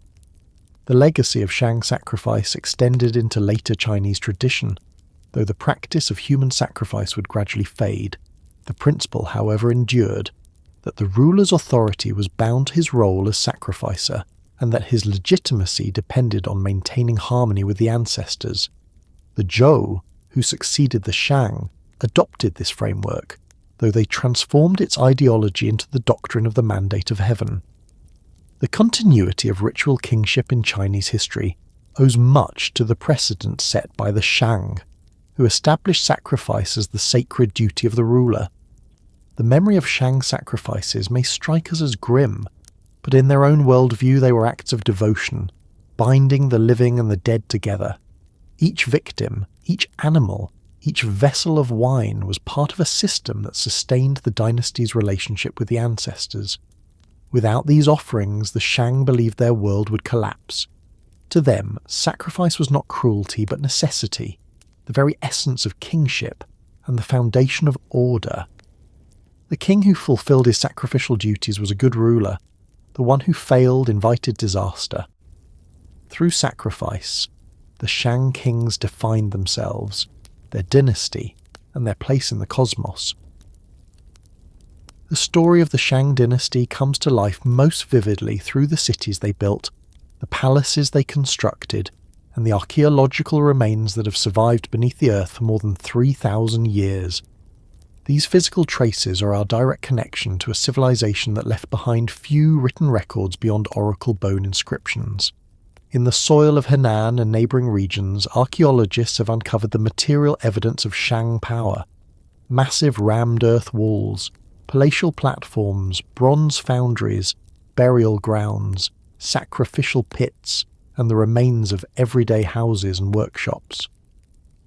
The legacy of Shang sacrifice extended into later Chinese tradition. Though the practice of human sacrifice would gradually fade, the principle, however, endured, that the ruler's authority was bound to his role as sacrificer, and that his legitimacy depended on maintaining harmony with the ancestors. The Zhou, who succeeded the Shang, adopted this framework, though they transformed its ideology into the doctrine of the mandate of heaven. The continuity of ritual kingship in Chinese history owes much to the precedent set by the Shang, who established sacrifice as the sacred duty of the ruler. The memory of Shang sacrifices may strike us as grim, but in their own worldview they were acts of devotion, binding the living and the dead together. Each victim, each animal, each vessel of wine was part of a system that sustained the dynasty's relationship with the ancestors. Without these offerings, the Shang believed their world would collapse. To them, sacrifice was not cruelty but necessity, the very essence of kingship and the foundation of order. The king who fulfilled his sacrificial duties was a good ruler. The one who failed invited disaster. Through sacrifice, the Shang kings defined themselves, their dynasty, and their place in the cosmos. The story of the Shang Dynasty comes to life most vividly through the cities they built, the palaces they constructed, and the archaeological remains that have survived beneath the earth for more than 3,000 years. These physical traces are our direct connection to a civilization that left behind few written records beyond oracle bone inscriptions. In the soil of Henan and neighbouring regions, archaeologists have uncovered the material evidence of Shang power. Massive rammed earth walls, palatial platforms, bronze foundries, burial grounds, sacrificial pits, and the remains of everyday houses and workshops.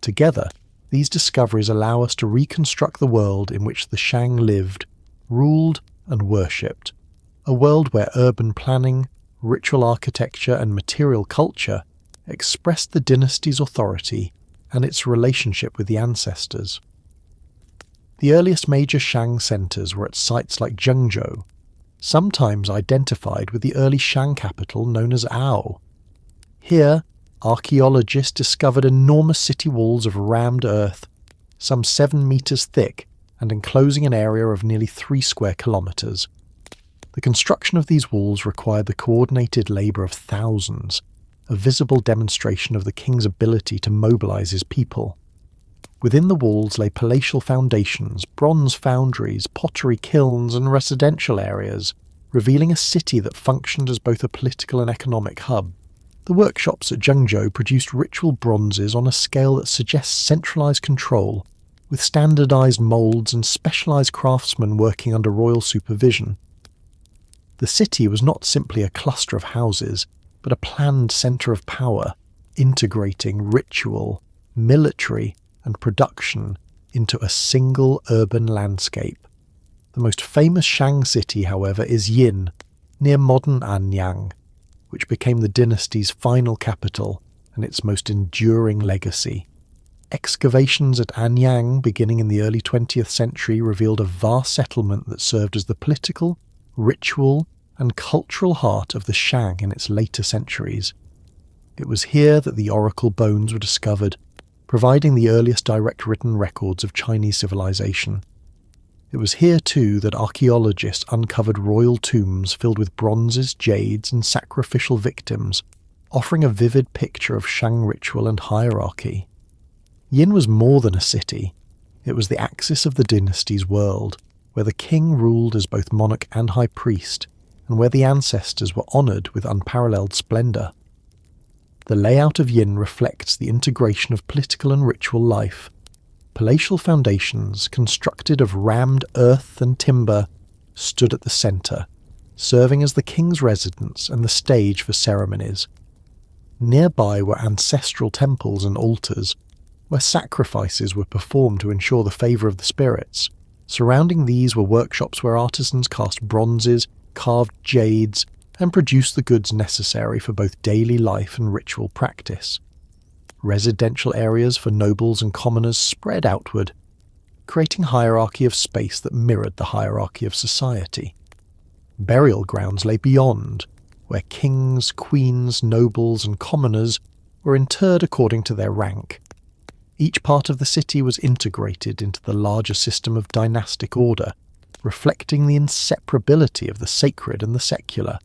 Together, these discoveries allow us to reconstruct the world in which the Shang lived, ruled, and worshipped. A world where urban planning, ritual architecture, and material culture expressed the dynasty's authority and its relationship with the ancestors. The earliest major Shang centres were at sites like Zhengzhou, sometimes identified with the early Shang capital known as Ao. Here, archaeologists discovered enormous city walls of rammed earth, some 7 metres thick and enclosing an area of nearly 3 square kilometres. The construction of these walls required the coordinated labour of thousands, a visible demonstration of the king's ability to mobilise his people. Within the walls lay palatial foundations, bronze foundries, pottery kilns, and residential areas, revealing a city that functioned as both a political and economic hub. The workshops at Zhengzhou produced ritual bronzes on a scale that suggests centralised control, with standardised moulds and specialised craftsmen working under royal supervision. The city was not simply a cluster of houses, but a planned centre of power, integrating ritual, military, and production into a single urban landscape. The most famous Shang city, however, is Yin, near modern Anyang, which became the dynasty's final capital and its most enduring legacy. Excavations at Anyang beginning in the early 20th century revealed a vast settlement that served as the political, ritual, and cultural heart of the Shang in its later centuries. It was here that the oracle bones were discovered, providing the earliest direct written records of Chinese civilization. It was here too that archaeologists uncovered royal tombs filled with bronzes, jades, and sacrificial victims, offering a vivid picture of Shang ritual and hierarchy. Yin was more than a city. It was the axis of the dynasty's world, where the king ruled as both monarch and high priest, and where the ancestors were honoured with unparalleled splendour. The layout of Yin reflects the integration of political and ritual life. Palatial foundations, constructed of rammed earth and timber, stood at the centre, serving as the king's residence and the stage for ceremonies. Nearby were ancestral temples and altars, where sacrifices were performed to ensure the favour of the spirits. Surrounding these were workshops where artisans cast bronzes, carved jades, and produced the goods necessary for both daily life and ritual practice. Residential areas for nobles and commoners spread outward, creating a hierarchy of space that mirrored the hierarchy of society. Burial grounds lay beyond, where kings, queens, nobles, and commoners were interred according to their rank. Each part of the city was integrated into the larger system of dynastic order, reflecting the inseparability of the sacred and the secular.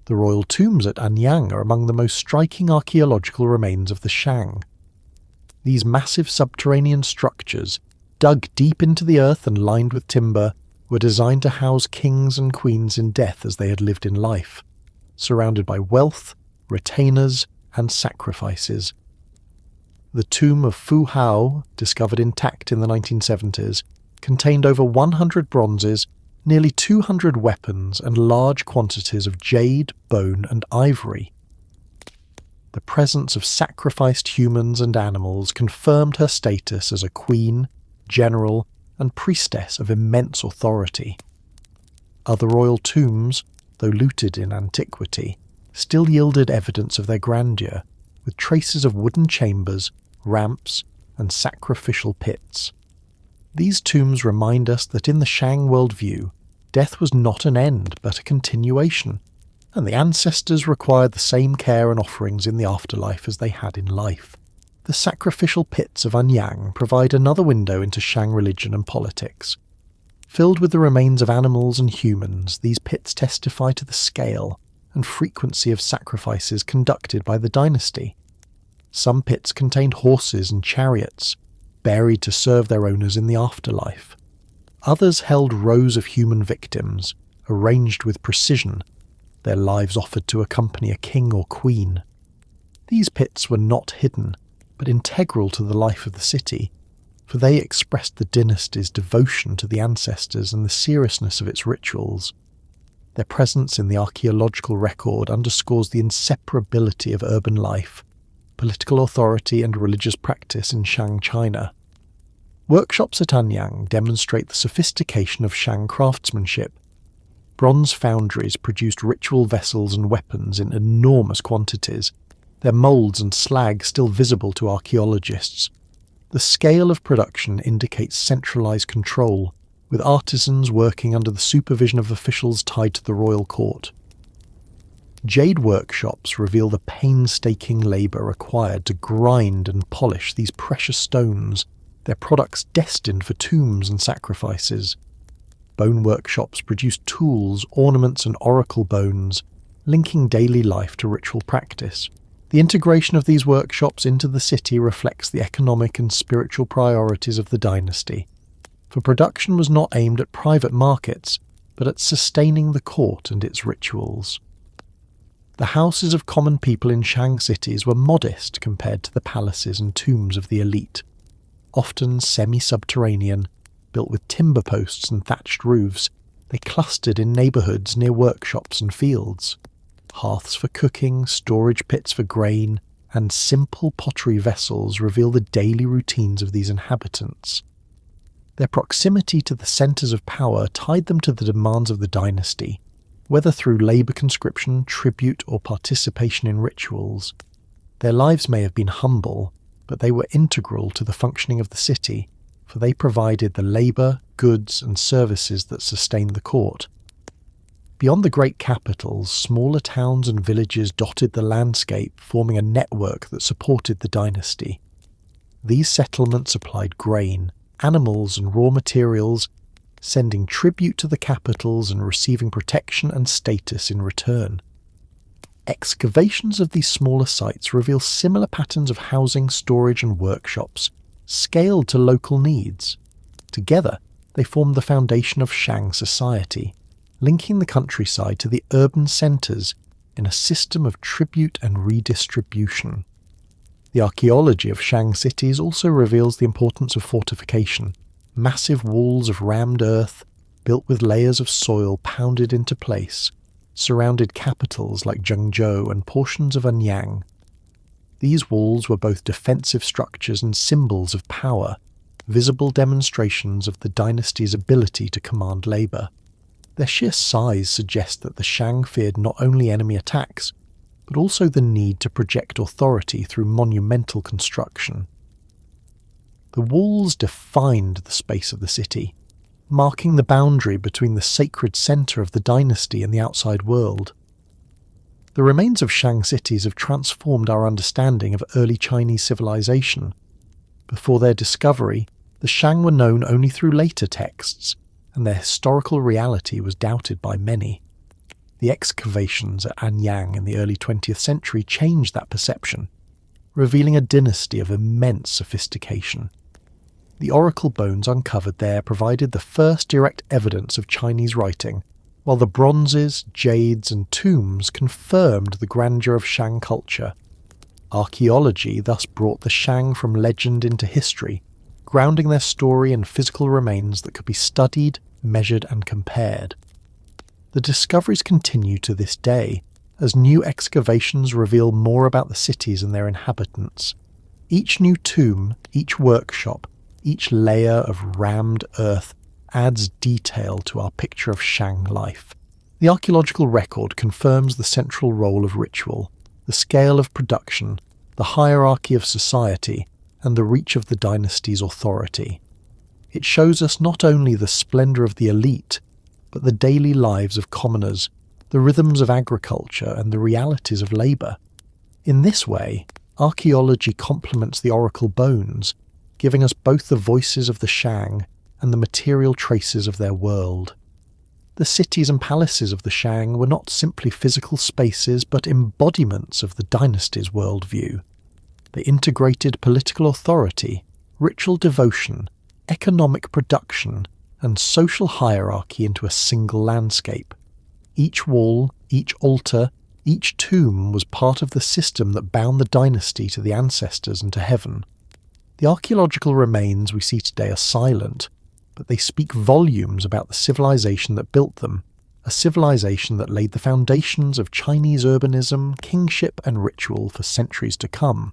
The royal tombs at Anyang are among the most striking archaeological remains of the Shang. These massive subterranean structures, dug deep into the earth and lined with timber, were designed to house kings and queens in death as they had lived in life, surrounded by wealth, retainers, and sacrifices. The tomb of Fu Hao, discovered intact in the 1970s, contained over 100 bronzes, nearly 200 weapons, and large quantities of jade, bone, and ivory. The presence of sacrificed humans and animals confirmed her status as a queen, general, and priestess of immense authority. Other royal tombs, though looted in antiquity, still yielded evidence of their grandeur, with traces of wooden chambers, ramps, and sacrificial pits. These tombs remind us that in the Shang worldview, death was not an end but a continuation, and the ancestors required the same care and offerings in the afterlife as they had in life. The sacrificial pits of Anyang provide another window into Shang religion and politics. Filled with the remains of animals and humans, these pits testify to the scale and frequency of sacrifices conducted by the dynasty. Some pits contained horses and chariots, buried to serve their owners in the afterlife. Others held rows of human victims, arranged with precision, their lives offered to accompany a king or queen. These pits were not hidden, but integral to the life of the city, for they expressed the dynasty's devotion to the ancestors and the seriousness of its rituals. Their presence in the archaeological record underscores the inseparability of urban life, political authority and religious practice in Shang China. Workshops at Anyang demonstrate the sophistication of Shang craftsmanship. Bronze foundries produced ritual vessels and weapons in enormous quantities, their moulds and slag still visible to archaeologists. The scale of production indicates centralized control, with artisans working under the supervision of officials tied to the royal court. Jade workshops reveal the painstaking labour required to grind and polish these precious stones, their products destined for tombs and sacrifices. Bone workshops produce tools, ornaments and oracle bones, linking daily life to ritual practice. The integration of these workshops into the city reflects the economic and spiritual priorities of the dynasty, for production was not aimed at private markets, but at sustaining the court and its rituals. The houses of common people in Shang cities were modest compared to the palaces and tombs of the elite, often semi-subterranean, built with timber posts and thatched roofs. They clustered in neighbourhoods near workshops and fields. Hearths for cooking, storage pits for grain, and simple pottery vessels reveal the daily routines of these inhabitants. Their proximity to the centres of power tied them to the demands of the dynasty, whether through labour conscription, tribute, or participation in rituals. Their lives may have been humble, but they were integral to the functioning of the city, for they provided the labour, goods, and services that sustained the court. Beyond the great capitals, smaller towns and villages dotted the landscape, forming a network that supported the dynasty. These settlements supplied grain, animals and raw materials, sending tribute to the capitals and receiving protection and status in return. Excavations of these smaller sites reveal similar patterns of housing, storage and workshops, scaled to local needs. Together, they formed the foundation of Shang society, linking the countryside to the urban centres in a system of tribute and redistribution. The archaeology of Shang cities also reveals the importance of fortification. Massive walls of rammed earth, built with layers of soil pounded into place, surrounded capitals like Zhengzhou and portions of Anyang. These walls were both defensive structures and symbols of power, visible demonstrations of the dynasty's ability to command labour. Their sheer size suggests that the Shang feared not only enemy attacks, but also the need to project authority through monumental construction. The walls defined the space of the city, marking the boundary between the sacred centre of the dynasty and the outside world. The remains of Shang cities have transformed our understanding of early Chinese civilization. Before their discovery, the Shang were known only through later texts, and their historical reality was doubted by many. The excavations at Anyang in the early 20th century changed that perception, revealing a dynasty of immense sophistication. The oracle bones uncovered there provided the first direct evidence of Chinese writing, while the bronzes, jades and tombs confirmed the grandeur of Shang culture. Archaeology thus brought the Shang from legend into history, grounding their story in physical remains that could be studied, measured and compared. The discoveries continue to this day, as new excavations reveal more about the cities and their inhabitants. Each new tomb, each workshop, each layer of rammed earth adds detail to our picture of Shang life. The archaeological record confirms the central role of ritual, the scale of production, the hierarchy of society, and the reach of the dynasty's authority. It shows us not only the splendour of the elite, but the daily lives of commoners, the rhythms of agriculture and the realities of labour. In this way, archaeology complements the oracle bones, giving us both the voices of the Shang and the material traces of their world. The cities and palaces of the Shang were not simply physical spaces but embodiments of the dynasty's worldview. They integrated political authority, ritual devotion, economic production, and social hierarchy into a single landscape. Each wall, each altar, each tomb was part of the system that bound the dynasty to the ancestors and to heaven. The archaeological remains we see today are silent, but they speak volumes about the civilization that built them, a civilization that laid the foundations of Chinese urbanism, kingship, and ritual for centuries to come.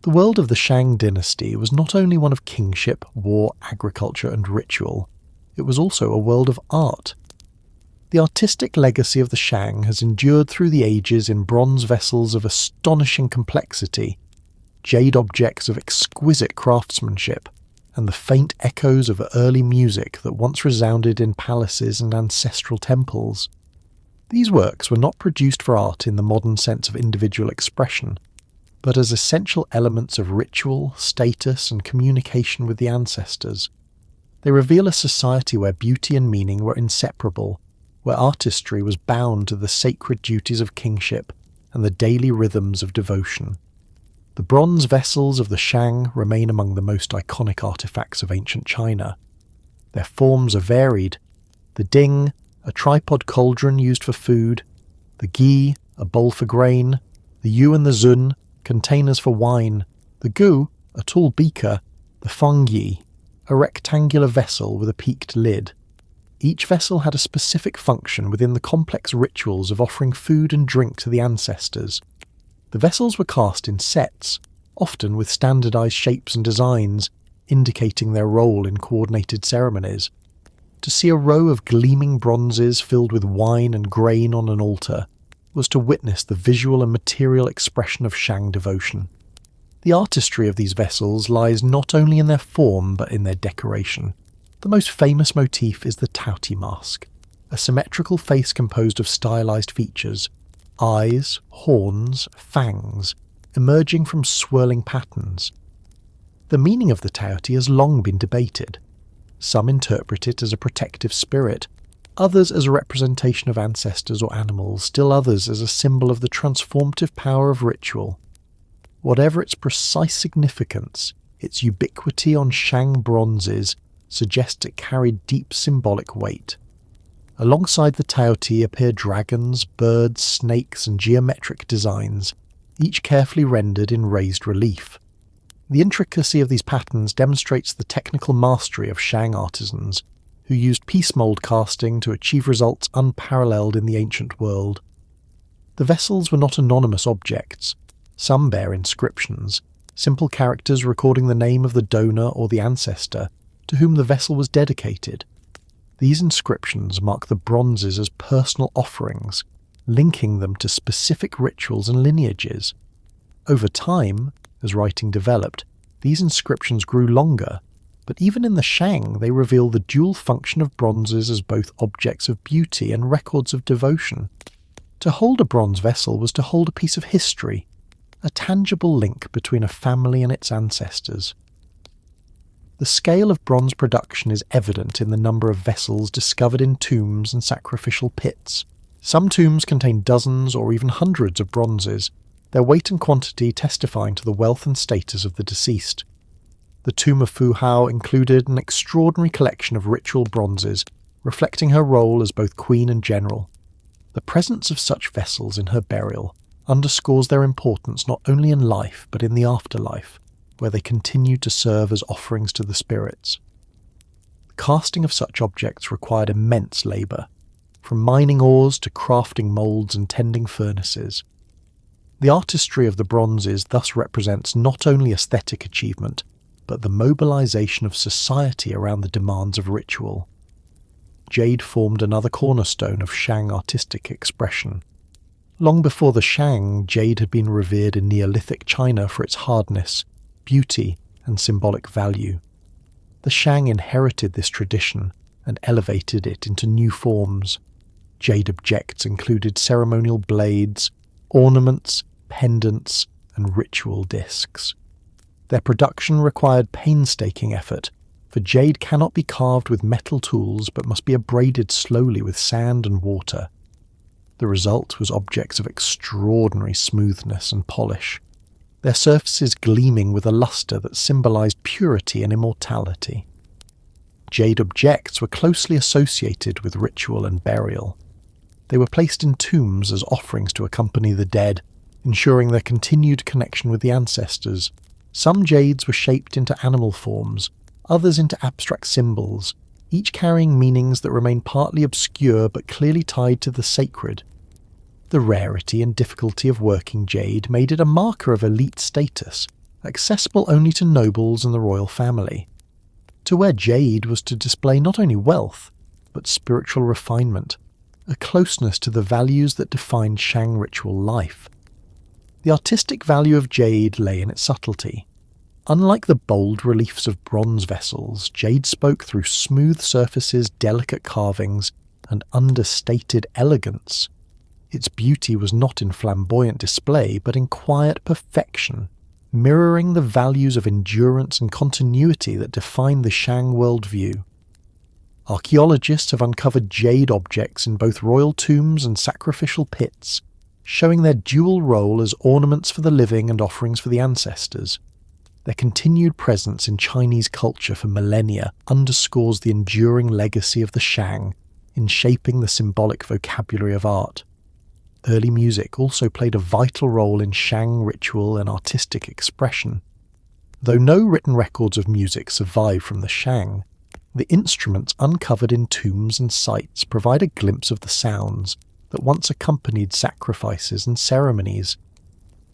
The world of the Shang Dynasty was not only one of kingship, war, agriculture, and ritual, it was also a world of art. The artistic legacy of the Shang has endured through the ages in bronze vessels of astonishing complexity, jade objects of exquisite craftsmanship, and the faint echoes of early music that once resounded in palaces and ancestral temples. These works were not produced for art in the modern sense of individual expression, but as essential elements of ritual, status, and communication with the ancestors. They reveal a society where beauty and meaning were inseparable, where artistry was bound to the sacred duties of kingship and the daily rhythms of devotion. The bronze vessels of the Shang remain among the most iconic artifacts of ancient China. Their forms are varied. The ding, a tripod cauldron used for food, the gi, a bowl for grain, the yu and the zun, containers for wine, the gu, a tall beaker, the fengyi, a rectangular vessel with a peaked lid. Each vessel had a specific function within the complex rituals of offering food and drink to the ancestors. The vessels were cast in sets, often with standardized shapes and designs, indicating their role in coordinated ceremonies. To see a row of gleaming bronzes filled with wine and grain on an altar was to witness the visual and material expression of Shang devotion. The artistry of these vessels lies not only in their form but in their decoration. The most famous motif is the Taoti mask, a symmetrical face composed of stylized features, eyes, horns, fangs, emerging from swirling patterns. The meaning of the Taoti has long been debated. Some interpret it as a protective spirit, others as a representation of ancestors or animals, still others as a symbol of the transformative power of ritual. Whatever its precise significance, its ubiquity on Shang bronzes suggests it carried deep symbolic weight. Alongside the Taoti appear dragons, birds, snakes, and geometric designs, each carefully rendered in raised relief. The intricacy of these patterns demonstrates the technical mastery of Shang artisans, who used piece mold casting to achieve results unparalleled in the ancient world. The vessels were not anonymous objects. Some bear inscriptions, simple characters recording the name of the donor or the ancestor to whom the vessel was dedicated. These inscriptions mark the bronzes as personal offerings, linking them to specific rituals and lineages. Over time, as writing developed, these inscriptions grew longer, but even in the Shang they reveal the dual function of bronzes as both objects of beauty and records of devotion. To hold a bronze vessel was to hold a piece of history, a tangible link between a family and its ancestors. The scale of bronze production is evident in the number of vessels discovered in tombs and sacrificial pits. Some tombs contain dozens or even hundreds of bronzes, their weight and quantity testifying to the wealth and status of the deceased. The tomb of Fu Hao included an extraordinary collection of ritual bronzes, reflecting her role as both queen and general. The presence of such vessels in her burial underscores their importance not only in life but in the afterlife, where they continued to serve as offerings to the spirits. The casting of such objects required immense labour, from mining ores to crafting moulds and tending furnaces. The artistry of the bronzes thus represents not only aesthetic achievement, but the mobilization of society around the demands of ritual. Jade formed another cornerstone of Shang artistic expression. Long before the Shang, jade had been revered in Neolithic China for its hardness, beauty, and symbolic value. The Shang inherited this tradition and elevated it into new forms. Jade objects included ceremonial blades, ornaments, pendants, and ritual discs. Their production required painstaking effort, for jade cannot be carved with metal tools but must be abraded slowly with sand and water. The result was objects of extraordinary smoothness and polish, their surfaces gleaming with a luster that symbolized purity and immortality. Jade objects were closely associated with ritual and burial. They were placed in tombs as offerings to accompany the dead, ensuring their continued connection with the ancestors. Some jades were shaped into animal forms, others into abstract symbols, each carrying meanings that remain partly obscure but clearly tied to the sacred. The rarity and difficulty of working jade made it a marker of elite status, accessible only to nobles and the royal family. To wear jade was to display not only wealth, but spiritual refinement, a closeness to the values that defined Shang ritual life. The artistic value of jade lay in its subtlety. Unlike the bold reliefs of bronze vessels, jade spoke through smooth surfaces, delicate carvings, and understated elegance. Its beauty was not in flamboyant display, but in quiet perfection, mirroring the values of endurance and continuity that defined the Shang worldview. Archaeologists have uncovered jade objects in both royal tombs and sacrificial pits, showing their dual role as ornaments for the living and offerings for the ancestors. Their continued presence in Chinese culture for millennia underscores the enduring legacy of the Shang in shaping the symbolic vocabulary of art. Early music also played a vital role in Shang ritual and artistic expression. Though no written records of music survive from the Shang, the instruments uncovered in tombs and sites provide a glimpse of the sounds that once accompanied sacrifices and ceremonies.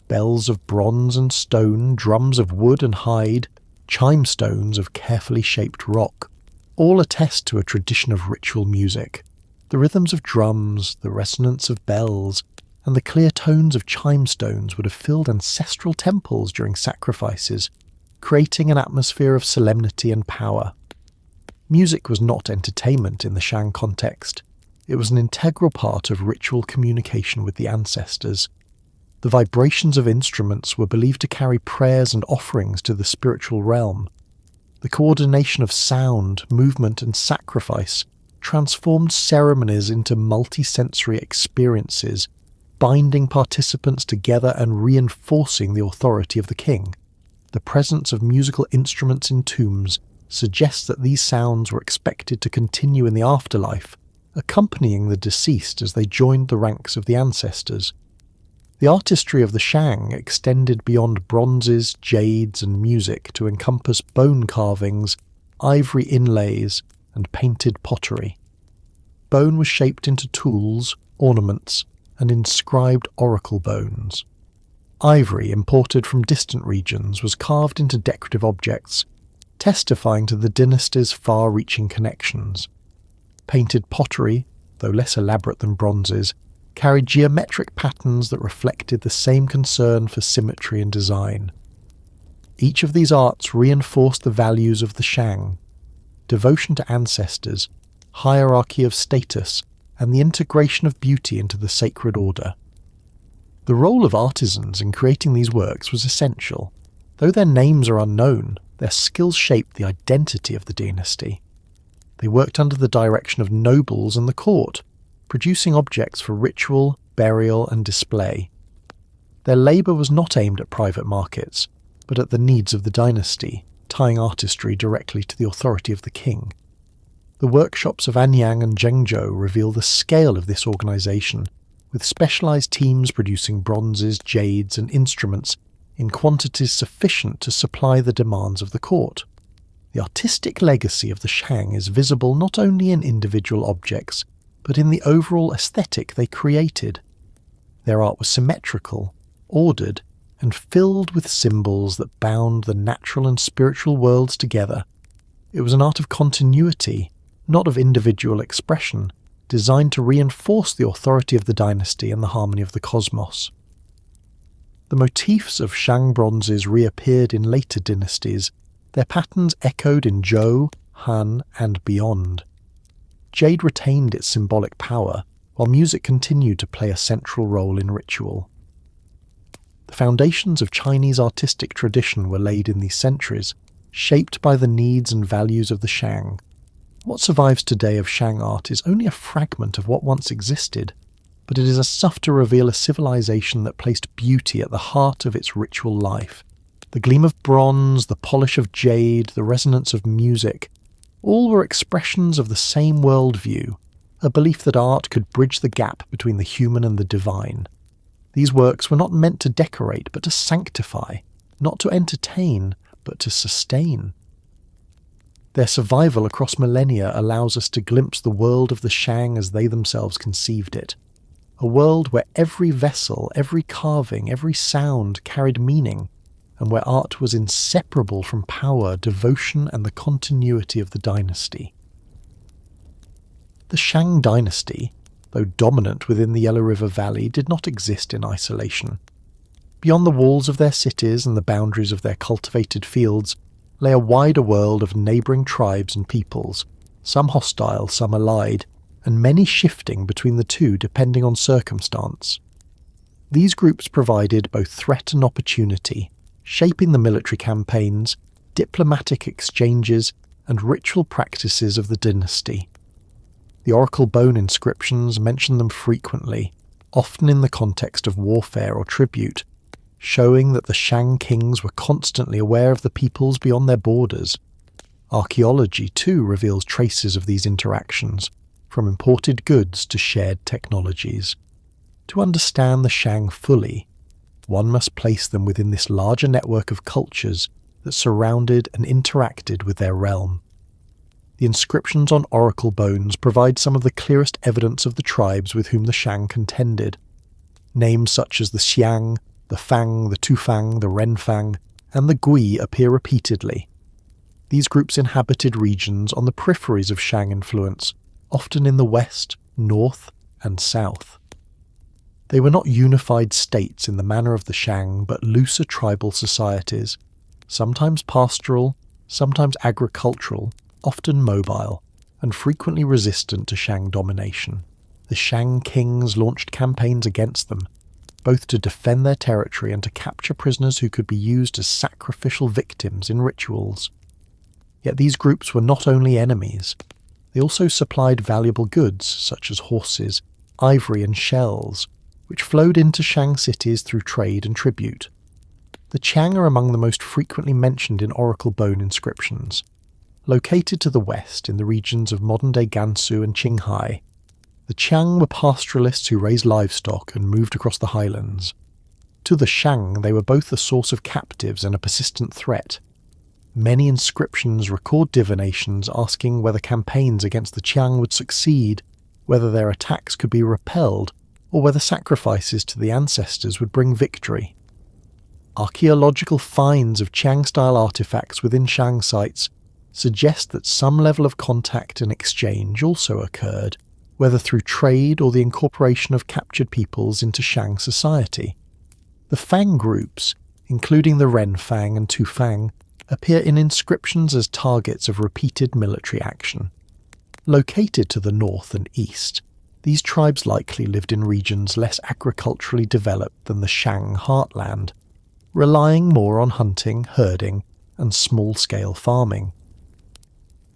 Bells of bronze and stone, drums of wood and hide, chime stones of carefully shaped rock, all attest to a tradition of ritual music. The rhythms of drums, the resonance of bells, and the clear tones of chime stones would have filled ancestral temples during sacrifices, creating an atmosphere of solemnity and power. Music was not entertainment in the Shang context. It was an integral part of ritual communication with the ancestors. The vibrations of instruments were believed to carry prayers and offerings to the spiritual realm. The coordination of sound, movement, and sacrifice transformed ceremonies into multi-sensory experiences, binding participants together and reinforcing the authority of the king. The presence of musical instruments in tombs suggests that these sounds were expected to continue in the afterlife, accompanying the deceased as they joined the ranks of the ancestors. The artistry of the Shang extended beyond bronzes, jades, and music to encompass bone carvings, ivory inlays, and painted pottery. Bone was shaped into tools, ornaments, and inscribed oracle bones. Ivory, imported from distant regions, was carved into decorative objects, testifying to the dynasty's far-reaching connections. Painted pottery, though less elaborate than bronzes, carried geometric patterns that reflected the same concern for symmetry and design. Each of these arts reinforced the values of the Shang: devotion to ancestors, hierarchy of status, and the integration of beauty into the sacred order. The role of artisans in creating these works was essential. Though their names are unknown, their skills shaped the identity of the dynasty. They worked under the direction of nobles and the court, producing objects for ritual, burial, and display. Their labour was not aimed at private markets, but at the needs of the dynasty, tying artistry directly to the authority of the king. The workshops of Anyang and Zhengzhou reveal the scale of this organisation, with specialised teams producing bronzes, jades, and instruments in quantities sufficient to supply the demands of the court. The artistic legacy of the Shang is visible not only in individual objects, but in the overall aesthetic they created. Their art was symmetrical, ordered, and filled with symbols that bound the natural and spiritual worlds together. It was an art of continuity, not of individual expression, designed to reinforce the authority of the dynasty and the harmony of the cosmos. The motifs of Shang bronzes reappeared in later dynasties, their patterns echoed in Zhou, Han, and beyond. Jade retained its symbolic power, while music continued to play a central role in ritual. The foundations of Chinese artistic tradition were laid in these centuries, shaped by the needs and values of the Shang. What survives today of Shang art is only a fragment of what once existed, but it is enough to reveal a civilization that placed beauty at the heart of its ritual life. The gleam of bronze, the polish of jade, the resonance of music, all were expressions of the same worldview, a belief that art could bridge the gap between the human and the divine. These works were not meant to decorate, but to sanctify, not to entertain, but to sustain. Their survival across millennia allows us to glimpse the world of the Shang as they themselves conceived it. A world where every vessel, every carving, every sound carried meaning, and where art was inseparable from power, devotion, and the continuity of the dynasty. The Shang Dynasty, though dominant within the Yellow River Valley, did not exist in isolation. Beyond the walls of their cities and the boundaries of their cultivated fields lay a wider world of neighbouring tribes and peoples, some hostile, some allied, and many shifting between the two depending on circumstance. These groups provided both threat and opportunity, shaping the military campaigns, diplomatic exchanges, and ritual practices of the dynasty. The oracle bone inscriptions mention them frequently, often in the context of warfare or tribute, showing that the Shang kings were constantly aware of the peoples beyond their borders. Archaeology, too, reveals traces of these interactions, from imported goods to shared technologies. To understand the Shang fully, one must place them within this larger network of cultures that surrounded and interacted with their realm. The inscriptions on oracle bones provide some of the clearest evidence of the tribes with whom the Shang contended. Names such as the Xiang, the Fang, the Tufang, the Renfang, and the Gui appear repeatedly. These groups inhabited regions on the peripheries of Shang influence, often in the west, north, and south. They were not unified states in the manner of the Shang, but looser tribal societies, sometimes pastoral, sometimes agricultural, often mobile, and frequently resistant to Shang domination. The Shang kings launched campaigns against them, both to defend their territory and to capture prisoners who could be used as sacrificial victims in rituals. Yet these groups were not only enemies, they also supplied valuable goods such as horses, ivory, and shells, which flowed into Shang cities through trade and tribute. The Qiang are among the most frequently mentioned in oracle bone inscriptions. Located to the west in the regions of modern-day Gansu and Qinghai, the Qiang were pastoralists who raised livestock and moved across the highlands. To the Shang, they were both a source of captives and a persistent threat. Many inscriptions record divinations asking whether campaigns against the Qiang would succeed, whether their attacks could be repelled, or whether sacrifices to the ancestors would bring victory. Archaeological finds of Qiang-style artifacts within Shang sites suggest that some level of contact and exchange also occurred, whether through trade or the incorporation of captured peoples into Shang society. The Fang groups, including the Renfang and Tufang, appear in inscriptions as targets of repeated military action. Located to the north and east, these tribes likely lived in regions less agriculturally developed than the Shang heartland, relying more on hunting, herding, and small-scale farming.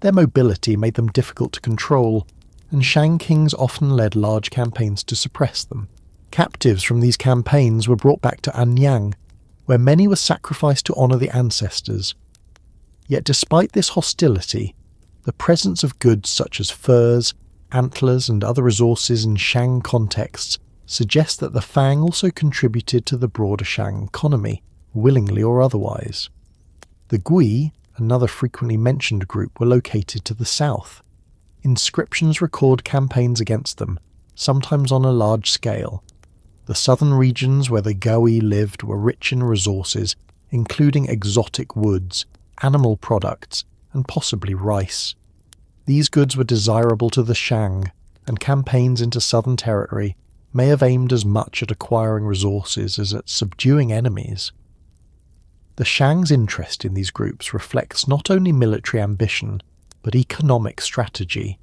Their mobility made them difficult to control, and Shang kings often led large campaigns to suppress them. Captives from these campaigns were brought back to Anyang, where many were sacrificed to honour the ancestors. Yet despite this hostility, the presence of goods such as furs, antlers, and other resources in Shang contexts suggests that the Fang also contributed to the broader Shang economy, willingly or otherwise. The Gui, another frequently mentioned group, were located to the south. Inscriptions record campaigns against them, sometimes on a large scale. The southern regions where the Gui lived were rich in resources, including exotic woods, animal products, and possibly rice. These goods were desirable to the Shang, and campaigns into southern territory may have aimed as much at acquiring resources as at subduing enemies. The Shang's interest in these groups reflects not only military ambition, but economic strategy,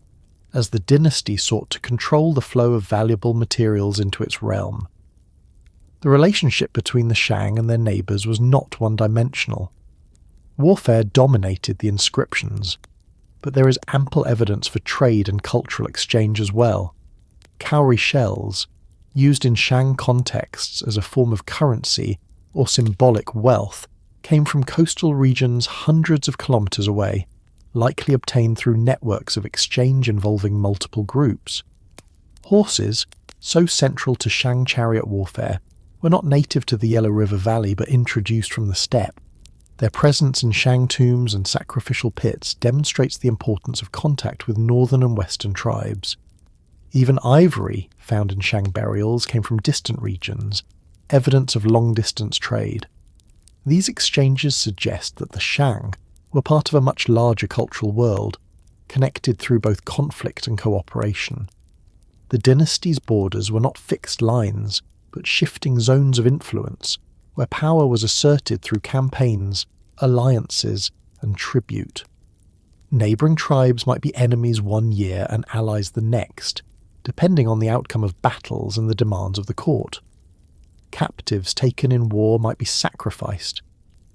as the dynasty sought to control the flow of valuable materials into its realm. The relationship between the Shang and their neighbours was not one-dimensional. Warfare dominated the inscriptions, but there is ample evidence for trade and cultural exchange as well. Cowrie shells, used in Shang contexts as a form of currency or symbolic wealth, came from coastal regions hundreds of kilometres away, likely obtained through networks of exchange involving multiple groups. Horses, so central to Shang chariot warfare, were not native to the Yellow River Valley but introduced from the steppe. Their presence in Shang tombs and sacrificial pits demonstrates the importance of contact with northern and western tribes. Even ivory found in Shang burials came from distant regions, evidence of long-distance trade. These exchanges suggest that the Shang were part of a much larger cultural world, connected through both conflict and cooperation. The dynasty's borders were not fixed lines, but shifting zones of influence, where power was asserted through campaigns, alliances, and tribute. Neighbouring tribes might be enemies one year and allies the next, depending on the outcome of battles and the demands of the court. Captives taken in war might be sacrificed,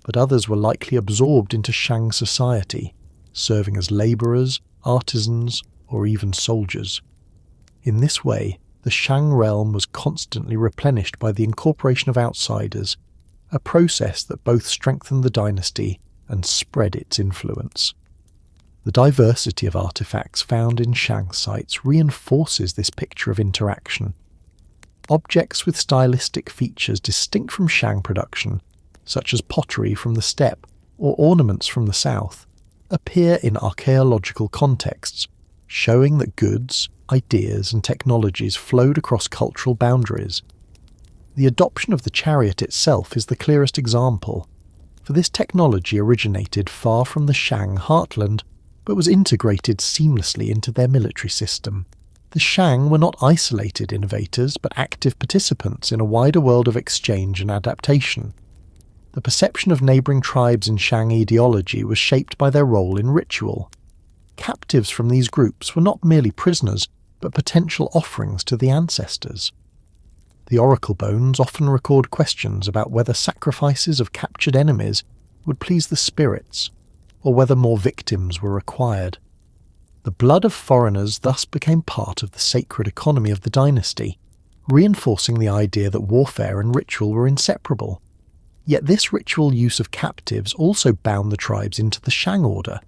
but others were likely absorbed into Shang society, serving as labourers, artisans, or even soldiers. In this way, the Shang realm was constantly replenished by the incorporation of outsiders, a process that both strengthened the dynasty and spread its influence. The diversity of artifacts found in Shang sites reinforces this picture of interaction. Objects with stylistic features distinct from Shang production, such as pottery from the steppe or ornaments from the south, appear in archaeological contexts, showing that goods, ideas and technologies flowed across cultural boundaries. The adoption of the chariot itself is the clearest example, for this technology originated far from the Shang heartland, but was integrated seamlessly into their military system. The Shang were not isolated innovators, but active participants in a wider world of exchange and adaptation. The perception of neighbouring tribes in Shang ideology was shaped by their role in ritual. Captives from these groups were not merely prisoners, but potential offerings to the ancestors. The oracle bones often record questions about whether sacrifices of captured enemies would please the spirits, or whether more victims were required. The blood of foreigners thus became part of the sacred economy of the dynasty, reinforcing the idea that warfare and ritual were inseparable. Yet this ritual use of captives also bound the tribes into the Shang order,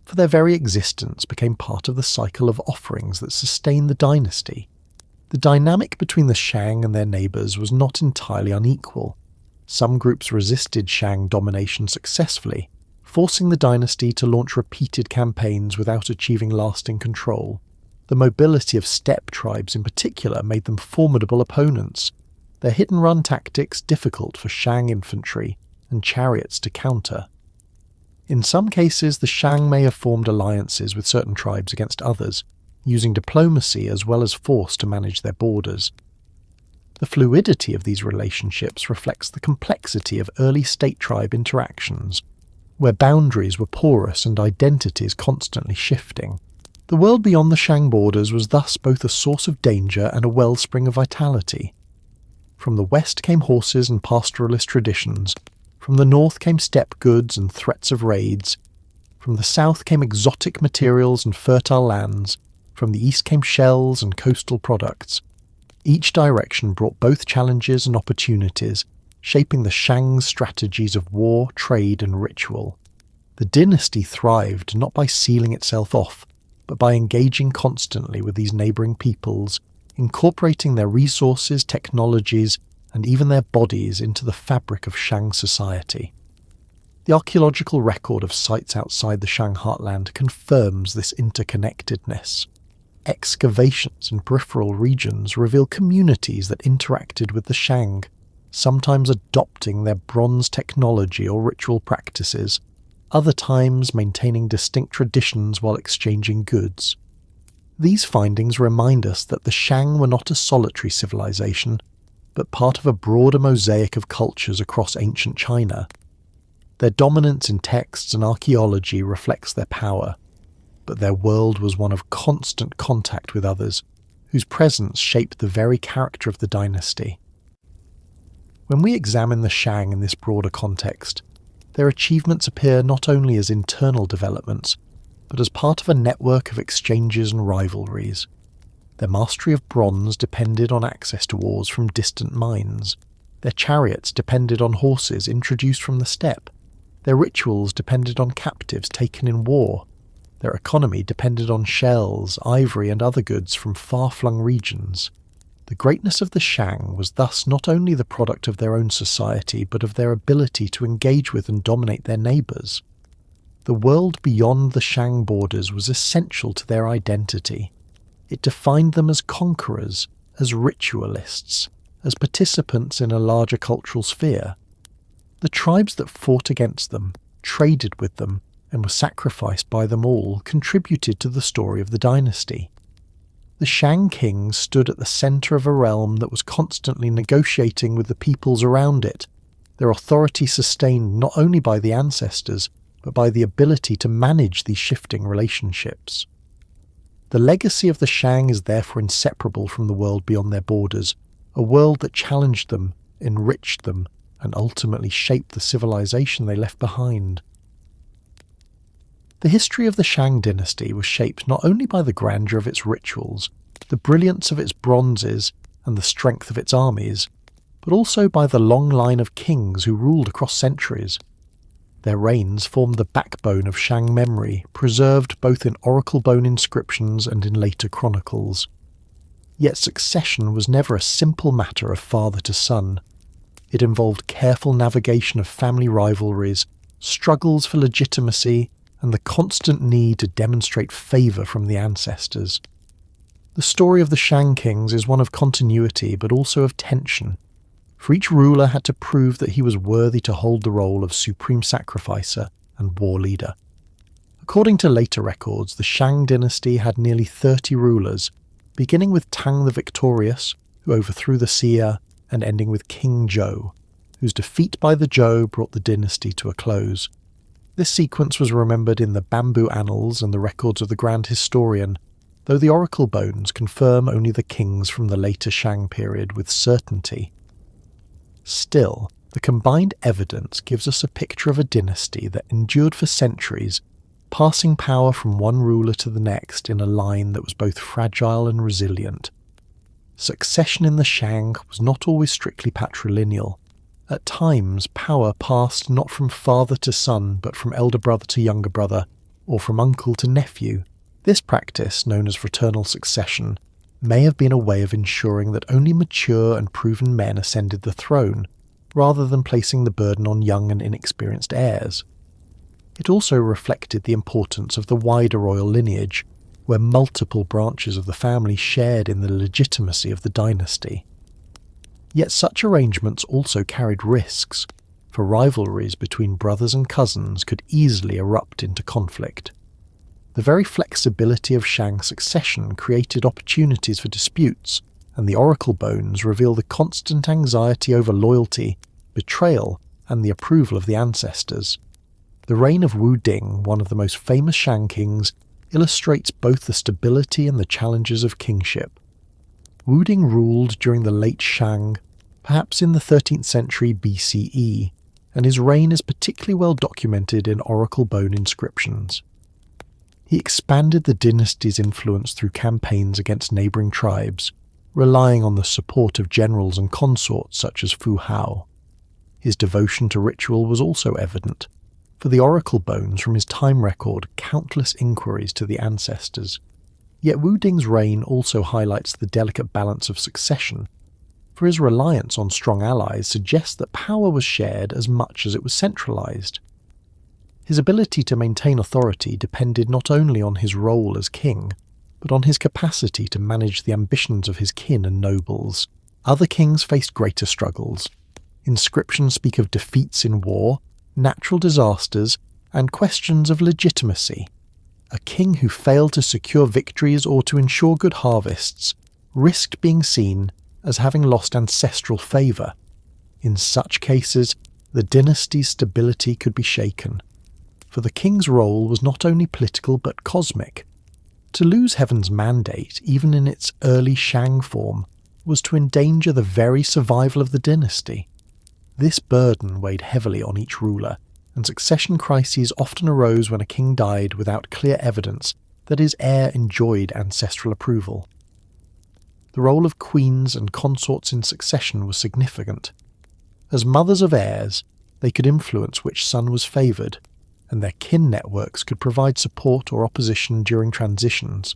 for their very existence became part of the cycle of offerings that sustained the dynasty. The dynamic between the Shang and their neighbours was not entirely unequal. Some groups resisted Shang domination successfully, forcing the dynasty to launch repeated campaigns without achieving lasting control. The mobility of steppe tribes in particular made them formidable opponents, their hit-and-run tactics difficult for Shang infantry and chariots to counter. In some cases, the Shang may have formed alliances with certain tribes against others, using diplomacy as well as force to manage their borders. The fluidity of these relationships reflects the complexity of early state-tribe interactions, where boundaries were porous and identities constantly shifting. The world beyond the Shang borders was thus both a source of danger and a wellspring of vitality. From the west came horses and pastoralist traditions, from the north came steppe goods and threats of raids, from the south came exotic materials and fertile lands, from the east came shells and coastal products. Each direction brought both challenges and opportunities, shaping the Shang's strategies of war, trade and ritual. The dynasty thrived not by sealing itself off, but by engaging constantly with these neighbouring peoples, incorporating their resources, technologies, and even their bodies into the fabric of Shang society. The archaeological record of sites outside the Shang heartland confirms this interconnectedness. Excavations in peripheral regions reveal communities that interacted with the Shang, sometimes adopting their bronze technology or ritual practices, other times maintaining distinct traditions while exchanging goods. These findings remind us that the Shang were not a solitary civilization, but part of a broader mosaic of cultures across ancient China. Their dominance in texts and archaeology reflects their power, but their world was one of constant contact with others, whose presence shaped the very character of the dynasty. When we examine the Shang in this broader context, their achievements appear not only as internal developments, but as part of a network of exchanges and rivalries. Their mastery of bronze depended on access to ores from distant mines. Their chariots depended on horses introduced from the steppe. Their rituals depended on captives taken in war. Their economy depended on shells, ivory, and other goods from far-flung regions. The greatness of the Shang was thus not only the product of their own society, but of their ability to engage with and dominate their neighbours. The world beyond the Shang borders was essential to their identity. It defined them as conquerors, as ritualists, as participants in a larger cultural sphere. The tribes that fought against them, traded with them, and were sacrificed by them all contributed to the story of the dynasty. The Shang kings stood at the centre of a realm that was constantly negotiating with the peoples around it, their authority sustained not only by the ancestors, but by the ability to manage these shifting relationships. The legacy of the Shang is therefore inseparable from the world beyond their borders, a world that challenged them, enriched them, and ultimately shaped the civilization they left behind. The history of the Shang dynasty was shaped not only by the grandeur of its rituals, the brilliance of its bronzes, and the strength of its armies, but also by the long line of kings who ruled across centuries. Their reigns formed the backbone of Shang memory, preserved both in oracle bone inscriptions and in later chronicles. Yet succession was never a simple matter of father to son. It involved careful navigation of family rivalries, struggles for legitimacy, and the constant need to demonstrate favour from the ancestors. The story of the Shang kings is one of continuity but also of tension, for each ruler had to prove that he was worthy to hold the role of supreme sacrificer and war leader. According to later records, the Shang dynasty had nearly 30 rulers, beginning with Tang the Victorious, who overthrew the Xia, and ending with King Zhou, whose defeat by the Zhou brought the dynasty to a close. This sequence was remembered in the Bamboo Annals and the records of the Grand Historian, though the oracle bones confirm only the kings from the later Shang period with certainty. Still, the combined evidence gives us a picture of a dynasty that endured for centuries, passing power from one ruler to the next in a line that was both fragile and resilient. Succession in the Shang was not always strictly patrilineal. At times, power passed not from father to son, but from elder brother to younger brother, or from uncle to nephew. This practice, known as fraternal succession, may have been a way of ensuring that only mature and proven men ascended the throne, rather than placing the burden on young and inexperienced heirs. It also reflected the importance of the wider royal lineage, where multiple branches of the family shared in the legitimacy of the dynasty. Yet such arrangements also carried risks, for rivalries between brothers and cousins could easily erupt into conflict. The very flexibility of Shang succession created opportunities for disputes, and the oracle bones reveal the constant anxiety over loyalty, betrayal, and the approval of the ancestors. The reign of Wu Ding, one of the most famous Shang kings, illustrates both the stability and the challenges of kingship. Wu Ding ruled during the late Shang, perhaps in the 13th century BCE, and his reign is particularly well documented in oracle bone inscriptions. He expanded the dynasty's influence through campaigns against neighbouring tribes, relying on the support of generals and consorts such as Fu Hao. His devotion to ritual was also evident, for the oracle bones from his time record countless inquiries to the ancestors. Yet Wu Ding's reign also highlights the delicate balance of succession, for his reliance on strong allies suggests that power was shared as much as it was centralized. His ability to maintain authority depended not only on his role as king, but on his capacity to manage the ambitions of his kin and nobles. Other kings faced greater struggles. Inscriptions speak of defeats in war, natural disasters, and questions of legitimacy. A king who failed to secure victories or to ensure good harvests risked being seen as having lost ancestral favour. In such cases, the dynasty's stability could be shaken, for the king's role was not only political but cosmic. To lose heaven's mandate, even in its early Shang form, was to endanger the very survival of the dynasty. This burden weighed heavily on each ruler, and succession crises often arose when a king died without clear evidence that his heir enjoyed ancestral approval. The role of queens and consorts in succession was significant. As mothers of heirs, they could influence which son was favoured, and their kin networks could provide support or opposition during transitions.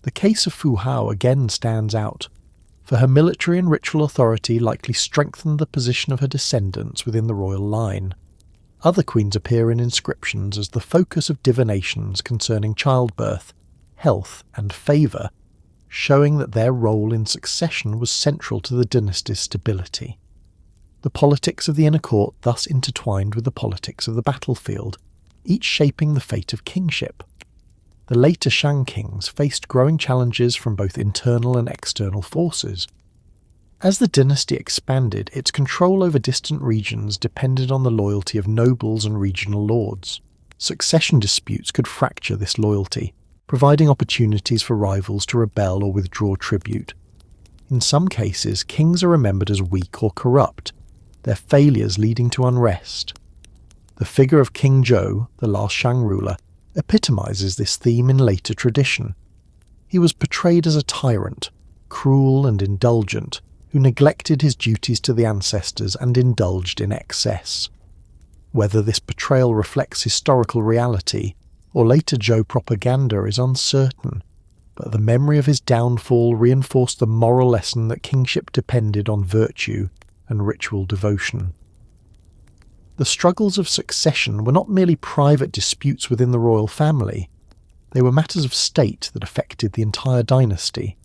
The case of Fu Hao again stands out, for her military and ritual authority likely strengthened the position of her descendants within the royal line. Other queens appear in inscriptions as the focus of divinations concerning childbirth, health, and favour, showing that their role in succession was central to the dynasty's stability. The politics of the inner court thus intertwined with the politics of the battlefield, each shaping the fate of kingship. The later Shang kings faced growing challenges from both internal and external forces. As the dynasty expanded, its control over distant regions depended on the loyalty of nobles and regional lords. Succession disputes could fracture this loyalty, providing opportunities for rivals to rebel or withdraw tribute. In some cases, kings are remembered as weak or corrupt, their failures leading to unrest. The figure of King Zhou, the last Shang ruler, epitomizes this theme in later tradition. He was portrayed as a tyrant, cruel and indulgent, who neglected his duties to the ancestors and indulged in excess. Whether this portrayal reflects historical reality or later Zhou propaganda is uncertain, but the memory of his downfall reinforced the moral lesson that kingship depended on virtue and ritual devotion. The struggles of succession were not merely private disputes within the royal family. They were matters of state that affected the entire dynasty.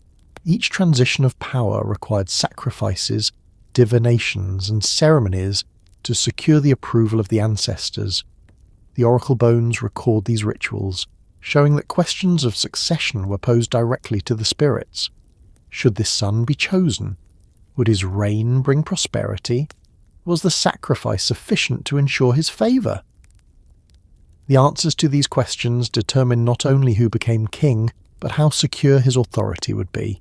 Each transition of power required sacrifices, divinations, and ceremonies to secure the approval of the ancestors. The oracle bones record these rituals, showing that questions of succession were posed directly to the spirits. Should this son be chosen? Would his reign bring prosperity? Was the sacrifice sufficient to ensure his favour? The answers to these questions determined not only who became king, but how secure his authority would be.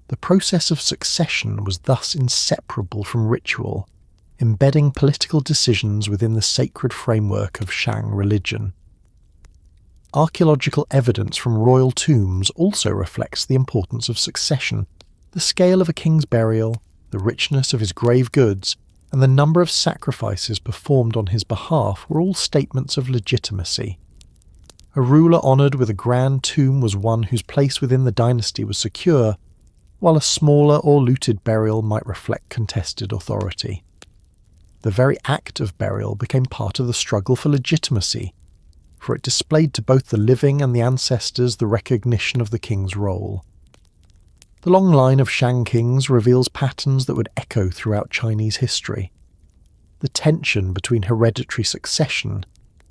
The process of succession was thus inseparable from ritual, embedding political decisions within the sacred framework of Shang religion. Archaeological evidence from royal tombs also reflects the importance of succession. The scale of a king's burial, the richness of his grave goods, and the number of sacrifices performed on his behalf were all statements of legitimacy. A ruler honoured with a grand tomb was one whose place within the dynasty was secure, while a smaller or looted burial might reflect contested authority. The very act of burial became part of the struggle for legitimacy, for it displayed to both the living and the ancestors the recognition of the king's role. The long line of Shang kings reveals patterns that would echo throughout Chinese history. The tension between hereditary succession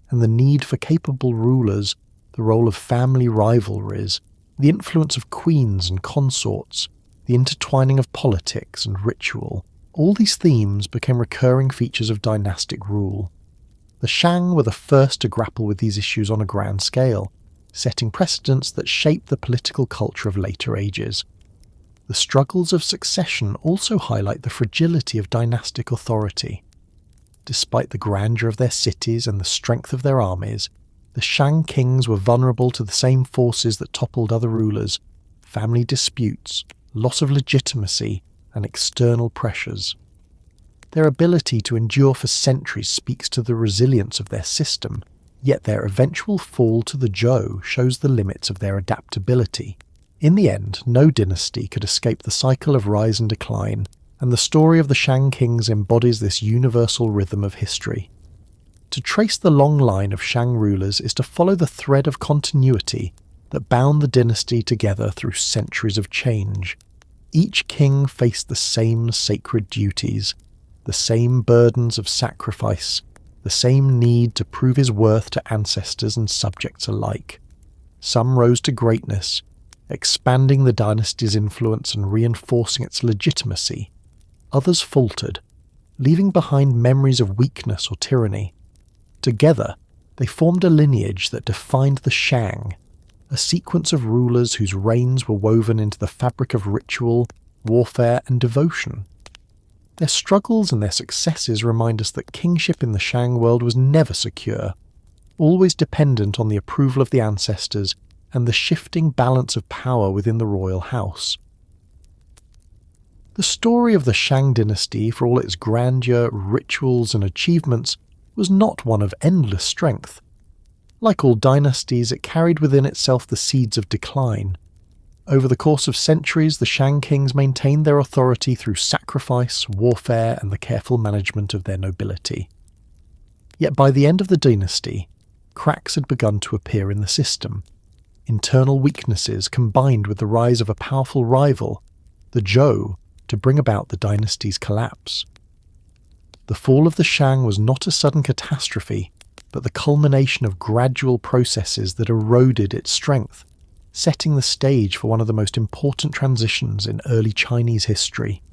and the need for capable rulers, the role of family rivalries, the influence of queens and consorts, the intertwining of politics and ritual, all these themes became recurring features of dynastic rule. The Shang were the first to grapple with these issues on a grand scale, setting precedents that shaped the political culture of later ages. The struggles of succession also highlight the fragility of dynastic authority. Despite the grandeur of their cities and the strength of their armies, the Shang kings were vulnerable to the same forces that toppled other rulers: family disputes, loss of legitimacy, and external pressures. Their ability to endure for centuries speaks to the resilience of their system, yet their eventual fall to the Zhou shows the limits of their adaptability. In the end, no dynasty could escape the cycle of rise and decline, and the story of the Shang kings embodies this universal rhythm of history. To trace the long line of Shang rulers is to follow the thread of continuity that bound the dynasty together through centuries of change. Each king faced the same sacred duties, the same burdens of sacrifice, the same need to prove his worth to ancestors and subjects alike. Some rose to greatness, expanding the dynasty's influence and reinforcing its legitimacy. Others faltered, leaving behind memories of weakness or tyranny. Together, they formed a lineage that defined the Shang, a sequence of rulers whose reigns were woven into the fabric of ritual, warfare, and devotion. Their struggles and their successes remind us that kingship in the Shang world was never secure, always dependent on the approval of the ancestors and the shifting balance of power within the royal house. The story of the Shang dynasty, for all its grandeur, rituals and achievements, was not one of endless strength. Like all dynasties, it carried within itself the seeds of decline. Over the course of centuries, the Shang kings maintained their authority through sacrifice, warfare, and the careful management of their nobility. Yet by the end of the dynasty, cracks had begun to appear in the system. Internal weaknesses combined with the rise of a powerful rival, the Zhou, to bring about the dynasty's collapse. The fall of the Shang was not a sudden catastrophe, but the culmination of gradual processes that eroded its strength, setting the stage for one of the most important transitions in early Chinese history.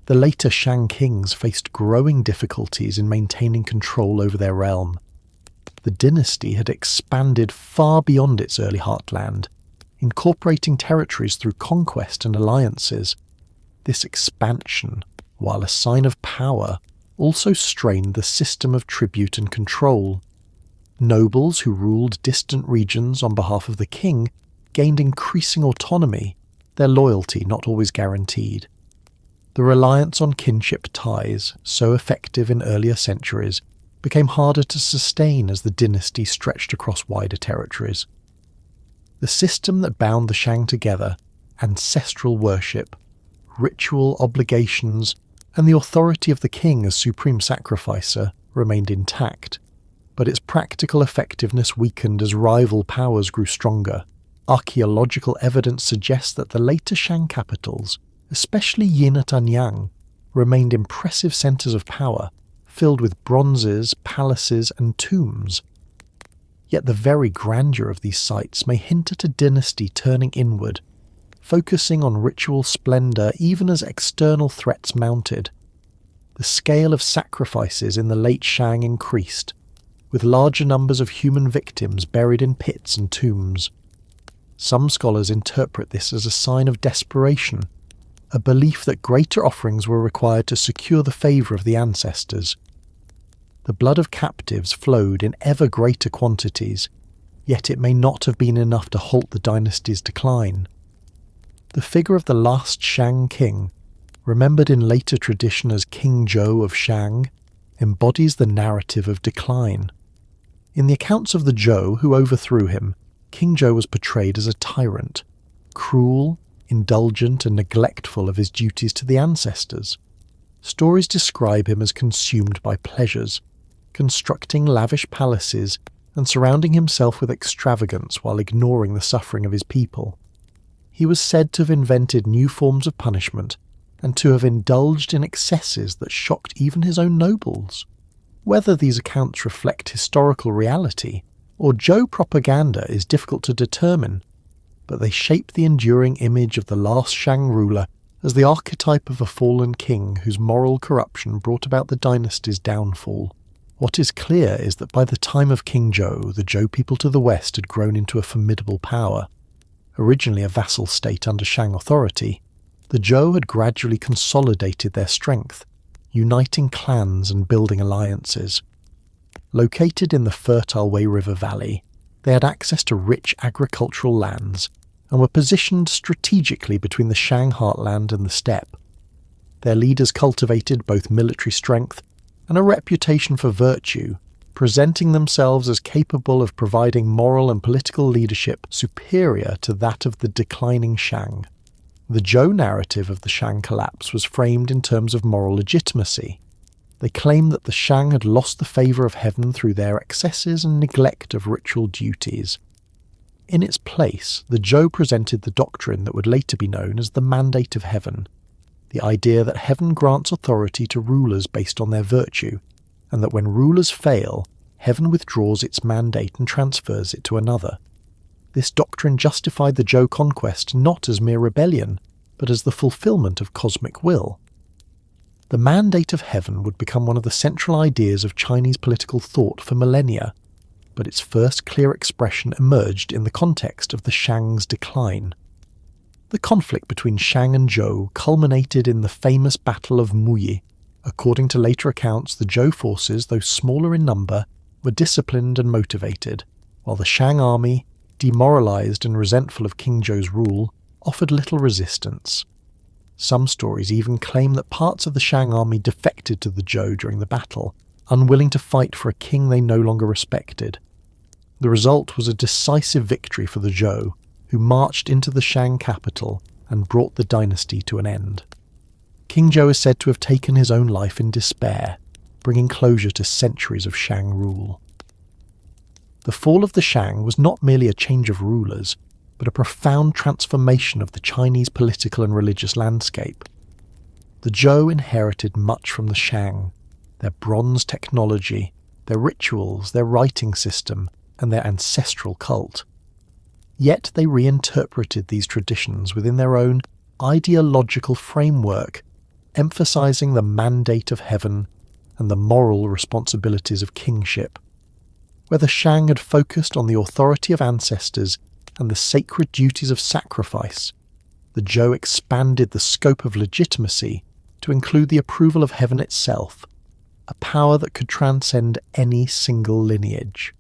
The later Shang kings faced growing difficulties in maintaining control over their realm. The dynasty had expanded far beyond its early heartland, incorporating territories through conquest and alliances. This expansion, while a sign of power, also strained the system of tribute and control. Nobles who ruled distant regions on behalf of the king gained increasing autonomy, their loyalty not always guaranteed. The reliance on kinship ties, so effective in earlier centuries, became harder to sustain as the dynasty stretched across wider territories. The system that bound the Shang together, ancestral worship, ritual obligations, and the authority of the king as supreme sacrificer, remained intact, but its practical effectiveness weakened as rival powers grew stronger. Archaeological evidence suggests that the later Shang capitals, especially Yin at Anyang, remained impressive centres of power, filled with bronzes, palaces and tombs. Yet the very grandeur of these sites may hint at a dynasty turning inward, focusing on ritual splendour even as external threats mounted. The scale of sacrifices in the late Shang increased, with larger numbers of human victims buried in pits and tombs. Some scholars interpret this as a sign of desperation, a belief that greater offerings were required to secure the favour of the ancestors. The blood of captives flowed in ever greater quantities, yet it may not have been enough to halt the dynasty's decline. The figure of the last Shang king, remembered in later tradition as King Zhou of Shang, embodies the narrative of decline. In the accounts of the Zhou who overthrew him, King Zhou was portrayed as a tyrant, cruel, indulgent and neglectful of his duties to the ancestors. Stories describe him as consumed by pleasures, constructing lavish palaces and surrounding himself with extravagance while ignoring the suffering of his people. He was said to have invented new forms of punishment and to have indulged in excesses that shocked even his own nobles. Whether these accounts reflect historical reality or Zhou propaganda is difficult to determine, but they shape the enduring image of the last Shang ruler as the archetype of a fallen king whose moral corruption brought about the dynasty's downfall. What is clear is that by the time of King Zhou, the Zhou people to the west had grown into a formidable power. Originally a vassal state under Shang authority, the Zhou had gradually consolidated their strength, uniting clans and building alliances. Located in the fertile Wei River Valley, they had access to rich agricultural lands and were positioned strategically between the Shang heartland and the steppe. Their leaders cultivated both military strength and a reputation for virtue, presenting themselves as capable of providing moral and political leadership superior to that of the declining Shang. The Zhou narrative of the Shang collapse was framed in terms of moral legitimacy. They claimed that the Shang had lost the favour of heaven through their excesses and neglect of ritual duties. In its place, the Zhou presented the doctrine that would later be known as the mandate of heaven, the idea that heaven grants authority to rulers based on their virtue, and that when rulers fail, heaven withdraws its mandate and transfers it to another. This doctrine justified the Zhou conquest not as mere rebellion, but as the fulfillment of cosmic will. The mandate of heaven would become one of the central ideas of Chinese political thought for millennia, but its first clear expression emerged in the context of the Shang's decline. The conflict between Shang and Zhou culminated in the famous Battle of Muyi, According to later accounts, the Zhou forces, though smaller in number, were disciplined and motivated, while the Shang army, demoralized and resentful of King Zhou's rule, offered little resistance. Some stories even claim that parts of the Shang army defected to the Zhou during the battle, unwilling to fight for a king they no longer respected. The result was a decisive victory for the Zhou, who marched into the Shang capital and brought the dynasty to an end. King Zhou is said to have taken his own life in despair, bringing closure to centuries of Shang rule. The fall of the Shang was not merely a change of rulers, but a profound transformation of the Chinese political and religious landscape. The Zhou inherited much from the Shang: their bronze technology, their rituals, their writing system, and their ancestral cult. Yet they reinterpreted these traditions within their own ideological framework, emphasizing the mandate of heaven and the moral responsibilities of kingship. Where the Shang had focused on the authority of ancestors and the sacred duties of sacrifice, the Zhou expanded the scope of legitimacy to include the approval of heaven itself, a power that could transcend any single lineage.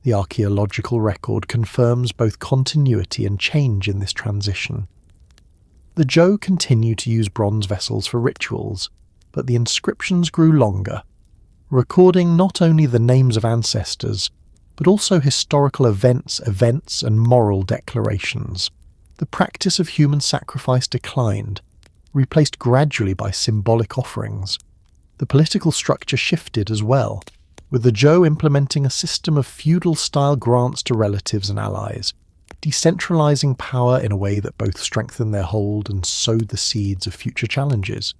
The archaeological record confirms both continuity and change in this transition. The Zhou continued to use bronze vessels for rituals, but the inscriptions grew longer, recording not only the names of ancestors, but also historical events, and moral declarations. The practice of human sacrifice declined, replaced gradually by symbolic offerings. The political structure shifted as well, with the Zhou implementing a system of feudal-style grants to relatives and allies, decentralizing power in a way that both strengthened their hold and sowed the seeds of future challenges.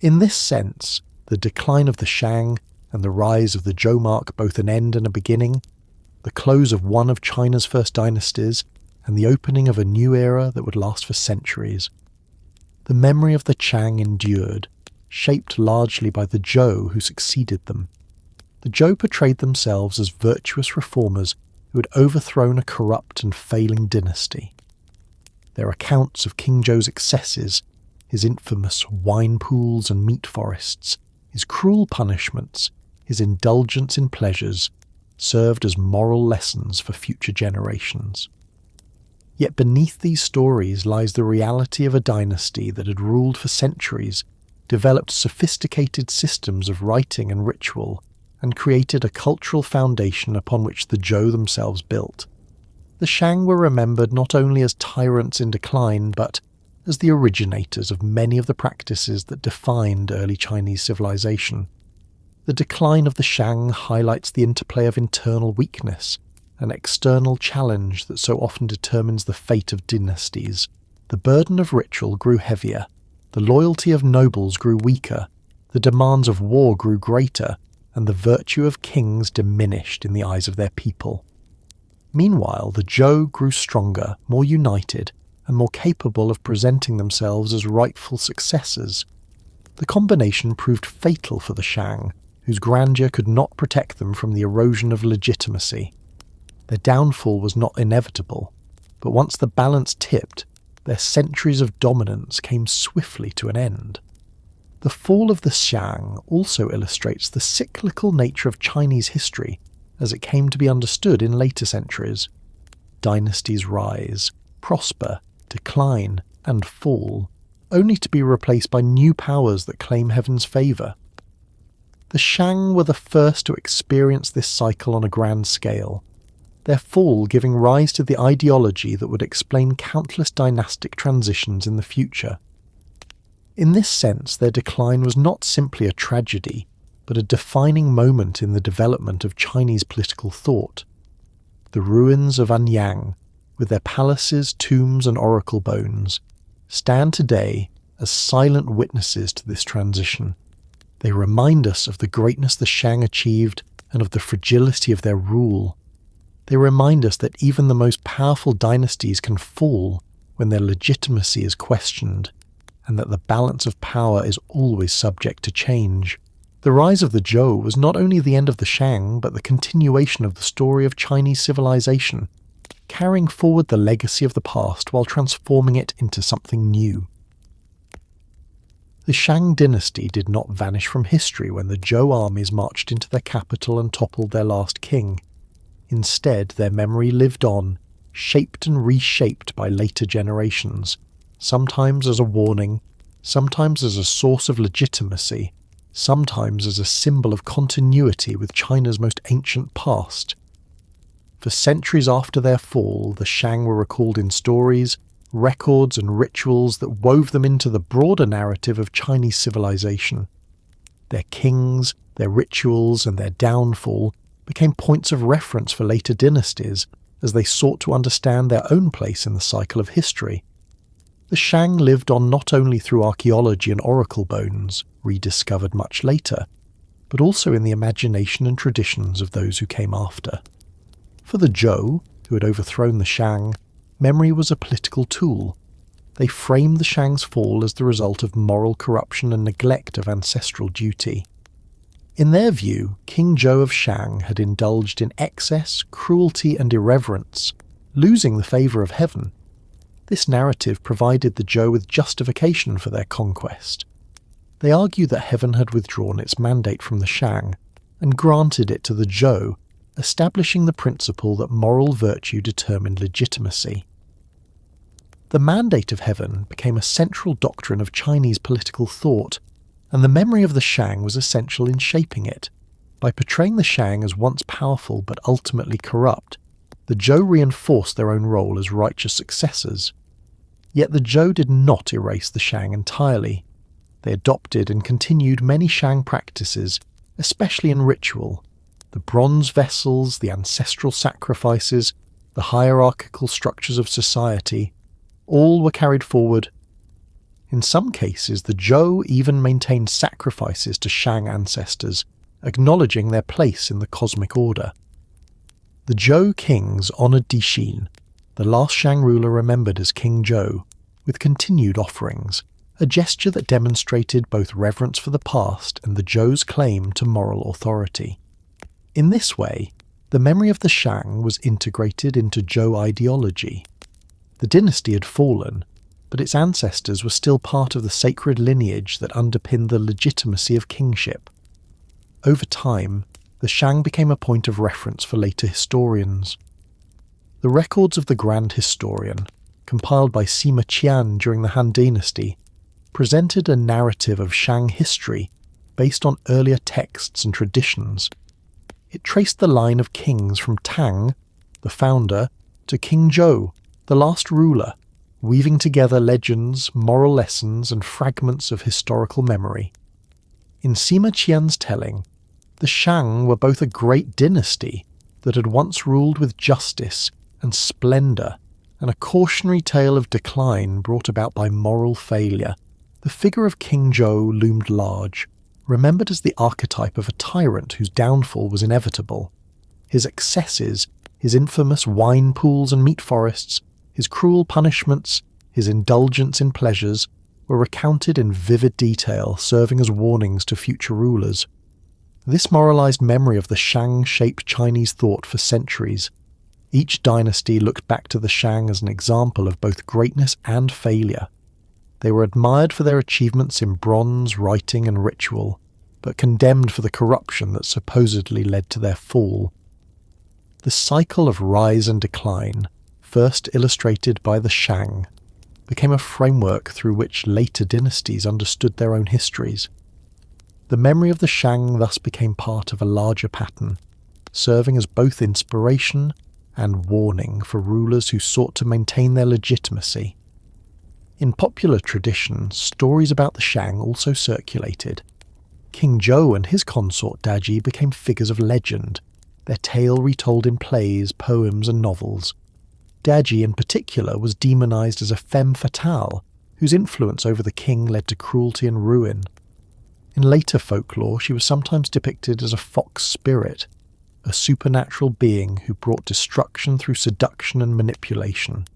In this sense, the decline of the Shang and the rise of the Zhou mark both an end and a beginning, the close of one of China's first dynasties, and the opening of a new era that would last for centuries. The memory of the Shang endured, shaped largely by the Zhou who succeeded them. The Zhou portrayed themselves as virtuous reformers who had overthrown a corrupt and failing dynasty. Their accounts of King Zhou's excesses, his infamous wine pools and meat forests, his cruel punishments, his indulgence in pleasures, served as moral lessons for future generations. Yet beneath these stories lies the reality of a dynasty that had ruled for centuries, developed sophisticated systems of writing and ritual, and created a cultural foundation upon which the Zhou themselves built. The Shang were remembered not only as tyrants in decline, but as the originators of many of the practices that defined early Chinese civilization. The decline of the Shang highlights the interplay of internal weakness and external challenge that so often determines the fate of dynasties. The burden of ritual grew heavier, the loyalty of nobles grew weaker, the demands of war grew greater, and the virtue of kings diminished in the eyes of their people. Meanwhile, the Zhou grew stronger, more united, and more capable of presenting themselves as rightful successors. The combination proved fatal for the Shang, whose grandeur could not protect them from the erosion of legitimacy. Their downfall was not inevitable, but once the balance tipped, their centuries of dominance came swiftly to an end. The fall of the Shang also illustrates the cyclical nature of Chinese history as it came to be understood in later centuries. Dynasties rise, prosper, decline, and fall, only to be replaced by new powers that claim heaven's favour. The Shang were the first to experience this cycle on a grand scale, their fall giving rise to the ideology that would explain countless dynastic transitions in the future. In this sense, their decline was not simply a tragedy, but a defining moment in the development of Chinese political thought. The ruins of Anyang, with their palaces, tombs, and oracle bones, stand today as silent witnesses to this transition. They remind us of the greatness the Shang achieved and of the fragility of their rule. They remind us that even the most powerful dynasties can fall when their legitimacy is questioned, and that the balance of power is always subject to change. The rise of the Zhou was not only the end of the Shang, but the continuation of the story of Chinese civilization, carrying forward the legacy of the past while transforming it into something new. The The Shang Dynasty did not vanish from history when the Zhou armies marched into their capital and toppled their last king. Instead, their memory lived on, shaped and reshaped by later generations, sometimes as a warning, sometimes as a source of legitimacy, sometimes as a symbol of continuity with China's most ancient past. For centuries after their fall, the Shang were recalled in stories, records and rituals that wove them into the broader narrative of Chinese civilization. Their kings, their rituals and their downfall became points of reference for later dynasties as they sought to understand their own place in the cycle of history. The Shang lived on not only through archaeology and oracle bones, rediscovered much later, but also in the imagination and traditions of those who came after. For the Zhou, who had overthrown the Shang, memory was a political tool. They framed the Shang's fall as the result of moral corruption and neglect of ancestral duty. In their view, King Zhou of Shang had indulged in excess, cruelty and irreverence, losing the favour of heaven. This narrative provided the Zhou with justification for their conquest. They argue that heaven had withdrawn its mandate from the Shang and granted it to the Zhou, establishing the principle that moral virtue determined legitimacy. The mandate of heaven became a central doctrine of Chinese political thought, and the memory of the Shang was essential in shaping it. By portraying the Shang as once powerful but ultimately corrupt, the Zhou reinforced their own role as righteous successors. Yet the Zhou did not erase the Shang entirely. They adopted and continued many Shang practices, especially in ritual. The bronze vessels, the ancestral sacrifices, the hierarchical structures of society, all were carried forward. In some cases, the Zhou even maintained sacrifices to Shang ancestors, acknowledging their place in the cosmic order. The Zhou kings honoured Dixin, the last Shang ruler remembered as King Zhou, with continued offerings, a gesture that demonstrated both reverence for the past and the Zhou's claim to moral authority. In this way, the memory of the Shang was integrated into Zhou ideology. The dynasty had fallen, but its ancestors were still part of the sacred lineage that underpinned the legitimacy of kingship. Over time, the Shang became a point of reference for later historians. The records of the Grand Historian, compiled by Sima Qian during the Han Dynasty, presented a narrative of Shang history based on earlier texts and traditions. It traced the line of kings from Tang, the founder, to King Zhou, the last ruler, weaving together legends, moral lessons, and fragments of historical memory. In Sima Qian's telling, the Shang were both a great dynasty that had once ruled with justice and splendour, and a cautionary tale of decline brought about by moral failure. The figure of King Zhou loomed large, remembered as the archetype of a tyrant whose downfall was inevitable. His excesses, his infamous wine pools and meat forests, his cruel punishments, his indulgence in pleasures, were recounted in vivid detail, serving as warnings to future rulers. This moralized memory of the Shang shaped Chinese thought for centuries. Each dynasty looked back to the Shang as an example of both greatness and failure. They were admired for their achievements in bronze, writing and ritual, but condemned for the corruption that supposedly led to their fall. The cycle of rise and decline, first illustrated by the Shang, became a framework through which later dynasties understood their own histories. The memory of the Shang thus became part of a larger pattern, serving as both inspiration and warning for rulers who sought to maintain their legitimacy. In popular tradition, stories about the Shang also circulated. King Zhou and his consort Daji became figures of legend, their tale retold in plays, poems and novels. Daji in particular was demonized as a femme fatale, whose influence over the king led to cruelty and ruin. In later folklore, she was sometimes depicted as a fox spirit, a supernatural being who brought destruction through seduction and manipulation.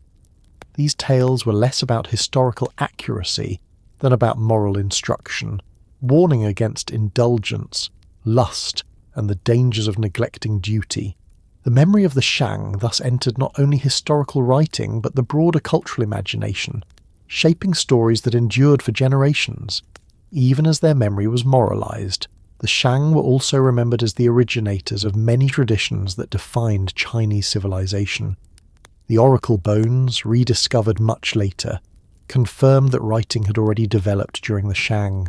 These tales were less about historical accuracy than about moral instruction, warning against indulgence, lust, and the dangers of neglecting duty. The memory of the Shang thus entered not only historical writing but the broader cultural imagination, shaping stories that endured for generations. even as their memory was moralized. The Shang were also remembered as the originators of many traditions that defined Chinese civilization. The oracle bones, rediscovered much later, confirmed that writing had already developed during the Shang.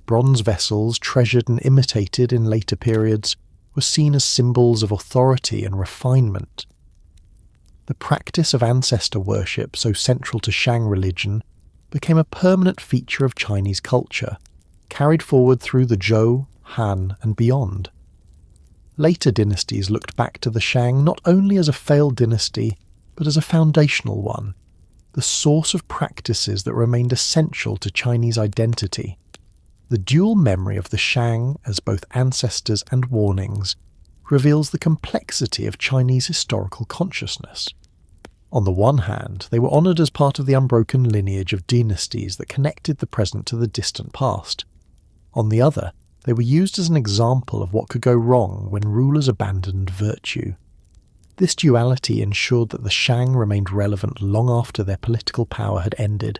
Bronze vessels, treasured and imitated in later periods, were seen as symbols of authority and refinement. The practice of ancestor worship, so central to Shang religion, became a permanent feature of Chinese culture, carried forward through the Zhou, Han, and beyond. Later dynasties looked back to the Shang not only as a failed dynasty, but as a foundational one, the source of practices that remained essential to Chinese identity. The dual memory of the Shang as both ancestors and warnings reveals the complexity of Chinese historical consciousness. On the one hand, they were honoured as part of the unbroken lineage of dynasties that connected the present to the distant past. On the other, they were used as an example of what could go wrong when rulers abandoned virtue. This duality ensured that the Shang remained relevant long after their political power had ended.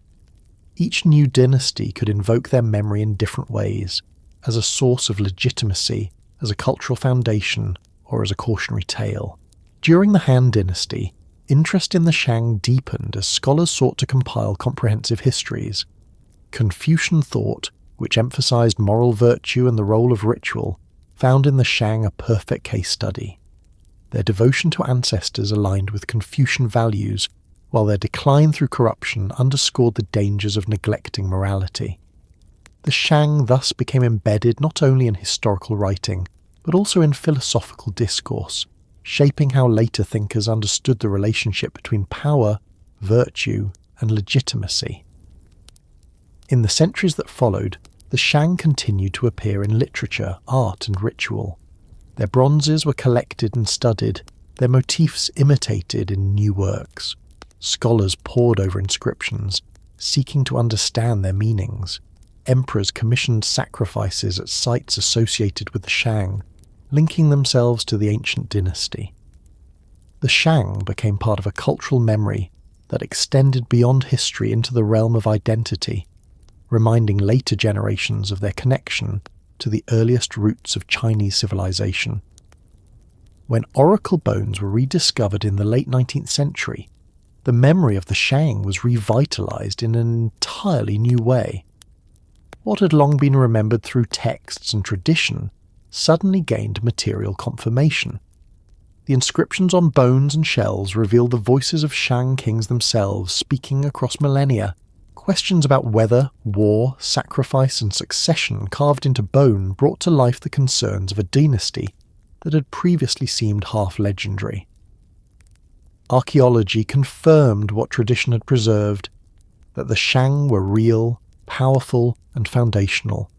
Each new dynasty could invoke their memory in different ways, as a source of legitimacy, as a cultural foundation, or as a cautionary tale. During the Han Dynasty, interest in the Shang deepened as scholars sought to compile comprehensive histories. Confucian thought, which emphasized moral virtue and the role of ritual, found in the Shang a perfect case study. Their devotion to ancestors aligned with Confucian values, while their decline through corruption underscored the dangers of neglecting morality. The Shang thus became embedded not only in historical writing, but also in philosophical discourse, shaping how later thinkers understood the relationship between power, virtue, and legitimacy. In the centuries that followed, the Shang continued to appear in literature, art, and ritual. Their bronzes were collected and studied, their motifs imitated in new works. Scholars pored over inscriptions, seeking to understand their meanings. Emperors commissioned sacrifices at sites associated with the Shang, linking themselves to the ancient dynasty. The Shang became part of a cultural memory that extended beyond history into the realm of identity, reminding later generations of their connection to the earliest roots of Chinese civilization. When oracle bones were rediscovered in the late 19th century, the memory of the Shang was revitalized in an entirely new way. What had long been remembered through texts and tradition suddenly gained material confirmation. The inscriptions on bones and shells revealed the voices of Shang kings themselves speaking across millennia. Questions about weather, war, sacrifice, and succession carved into bone brought to life the concerns of a dynasty that had previously seemed half-legendary. Archaeology confirmed what tradition had preserved, that the Shang were real, powerful, and foundational.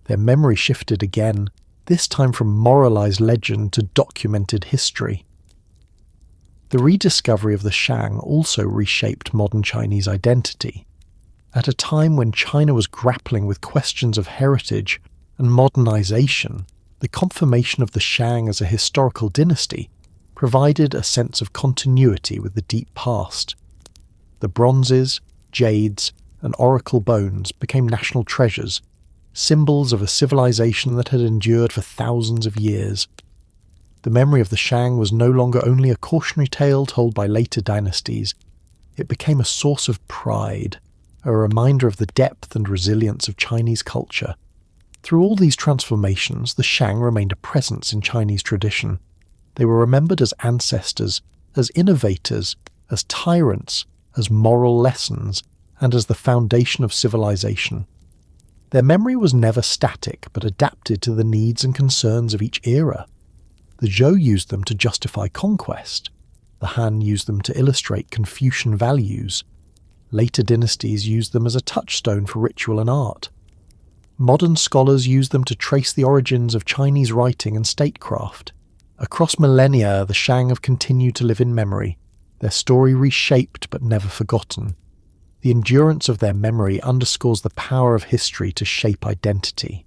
Their memory shifted again, this time from moralized legend to documented history. The rediscovery of the Shang also reshaped modern Chinese identity. At a time when China was grappling with questions of heritage and modernization, the confirmation of the Shang as a historical dynasty provided a sense of continuity with the deep past. The bronzes, jades, and oracle bones became national treasures, symbols of a civilization that had endured for thousands of years. The memory of the Shang was no longer only a cautionary tale told by later dynasties, it became a source of pride, a reminder of the depth and resilience of Chinese culture. Through all these transformations, the Shang remained a presence in Chinese tradition. They were remembered as ancestors, as innovators, as tyrants, as moral lessons, and as the foundation of civilization. Their memory was never static, but adapted to the needs and concerns of each era. The Zhou used them to justify conquest. The Han used them to illustrate Confucian values. Later dynasties used them as a touchstone for ritual and art. Modern scholars use them to trace the origins of Chinese writing and statecraft. Across millennia, the Shang have continued to live in memory, their story reshaped but never forgotten. The endurance of their memory underscores the power of history to shape identity.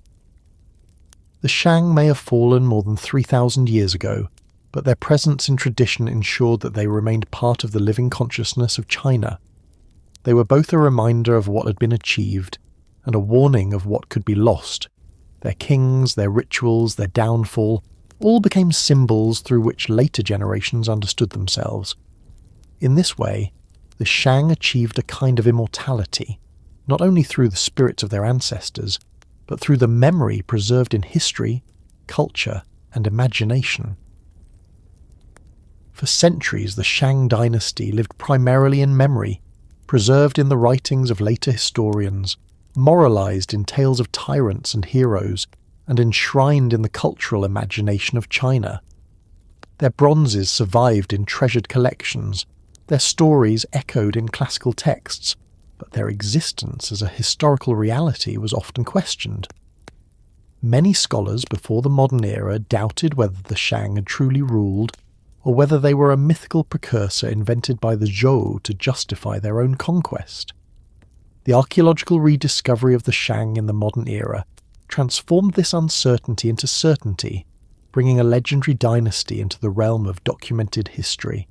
The Shang may have fallen more than 3,000 years ago, but their presence in tradition ensured that they remained part of the living consciousness of China. They were both a reminder of what had been achieved and a warning of what could be lost. Their kings, their rituals, their downfall, all became symbols through which later generations understood themselves. In this way, the Shang achieved a kind of immortality, not only through the spirits of their ancestors, but through the memory preserved in history, culture, and imagination. For centuries, the Shang Dynasty lived primarily in memory, preserved in the writings of later historians, moralized in tales of tyrants and heroes, and enshrined in the cultural imagination of China. Their bronzes survived in treasured collections, their stories echoed in classical texts, but their existence as a historical reality was often questioned. Many scholars before the modern era doubted whether the Shang had truly ruled, or whether they were a mythical precursor invented by the Zhou to justify their own conquest. The archaeological rediscovery of the Shang in the modern era transformed this uncertainty into certainty, bringing a legendary dynasty into the realm of documented history.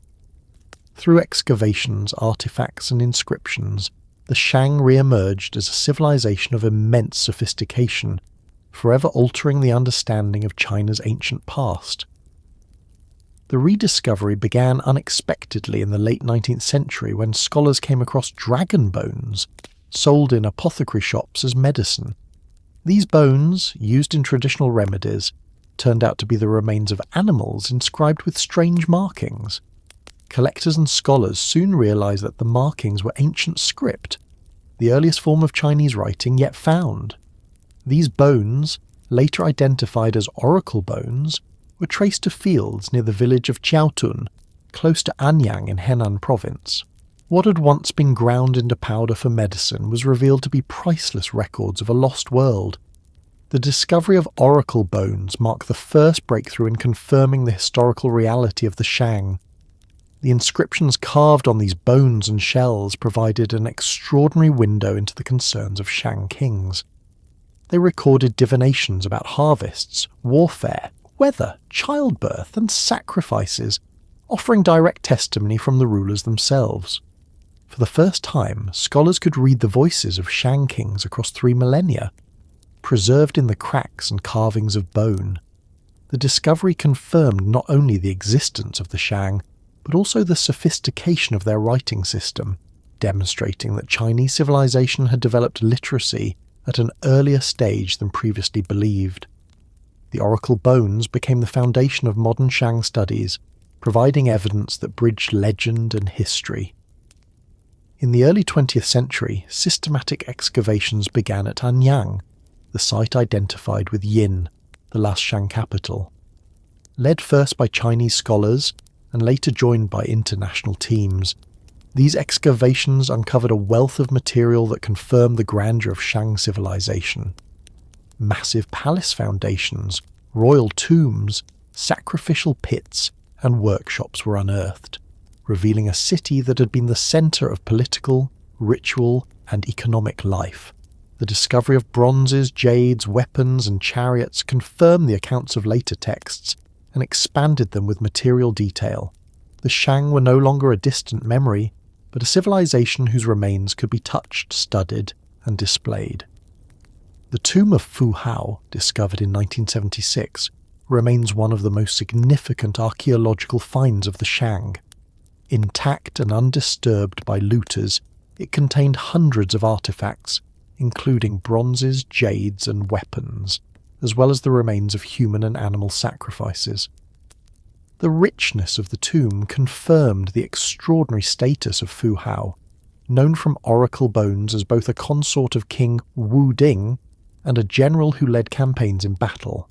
Through excavations, artifacts, and inscriptions, the Shang re-emerged as a civilization of immense sophistication, forever altering the understanding of China's ancient past. The rediscovery began unexpectedly in the late 19th century when scholars came across dragon bones, sold in apothecary shops as medicine. These bones, used in traditional remedies, turned out to be the remains of animals inscribed with strange markings. Collectors and scholars soon realized that the markings were ancient script, the earliest form of Chinese writing yet found. These bones, later identified as oracle bones, were traced to fields near the village of Jiaotun, close to Anyang in Henan province. What had once been ground into powder for medicine was revealed to be priceless records of a lost world. The discovery of oracle bones marked the first breakthrough in confirming the historical reality of the Shang. The inscriptions carved on these bones and shells provided an extraordinary window into the concerns of Shang kings. They recorded divinations about harvests, warfare, weather, childbirth, and sacrifices, offering direct testimony from the rulers themselves. For the first time, scholars could read the voices of Shang kings across 3 millennia, preserved in the cracks and carvings of bone. The discovery confirmed not only the existence of the Shang, but also the sophistication of their writing system, demonstrating that Chinese civilization had developed literacy at an earlier stage than previously believed. The oracle bones became the foundation of modern Shang studies, providing evidence that bridged legend and history. In the early 20th century, systematic excavations began at Anyang, the site identified with Yin, the last Shang capital. Led first by Chinese scholars and later joined by international teams, these excavations uncovered a wealth of material that confirmed the grandeur of Shang civilization. Massive palace foundations, royal tombs, sacrificial pits, and workshops were unearthed, revealing a city that had been the center of political, ritual, and economic life. The discovery of bronzes, jades, weapons, and chariots confirmed the accounts of later texts and expanded them with material detail. The Shang were no longer a distant memory, but a civilization whose remains could be touched, studied, and displayed. The tomb of Fu Hao, discovered in 1976, remains one of the most significant archaeological finds of the Shang. Intact and undisturbed by looters, it contained hundreds of artifacts, including bronzes, jades, and weapons, as well as the remains of human and animal sacrifices. The richness of the tomb confirmed the extraordinary status of Fu Hao, known from oracle bones as both a consort of King Wu Ding and a general who led campaigns in battle.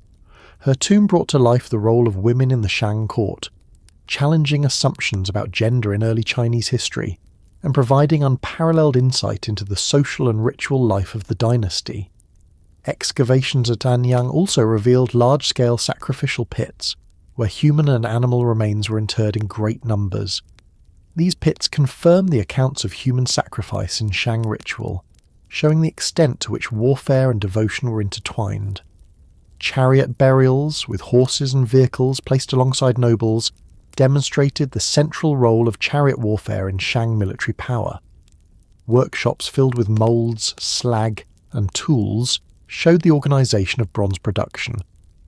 Her tomb brought to life the role of women in the Shang court, challenging assumptions about gender in early Chinese history, and providing unparalleled insight into the social and ritual life of the dynasty. Excavations at Anyang also revealed large-scale sacrificial pits, where human and animal remains were interred in great numbers. These pits confirm the accounts of human sacrifice in Shang ritual, showing the extent to which warfare and devotion were intertwined. Chariot burials, with horses and vehicles placed alongside nobles, demonstrated the central role of chariot warfare in Shang military power. Workshops filled with moulds, slag, and tools showed the organisation of bronze production,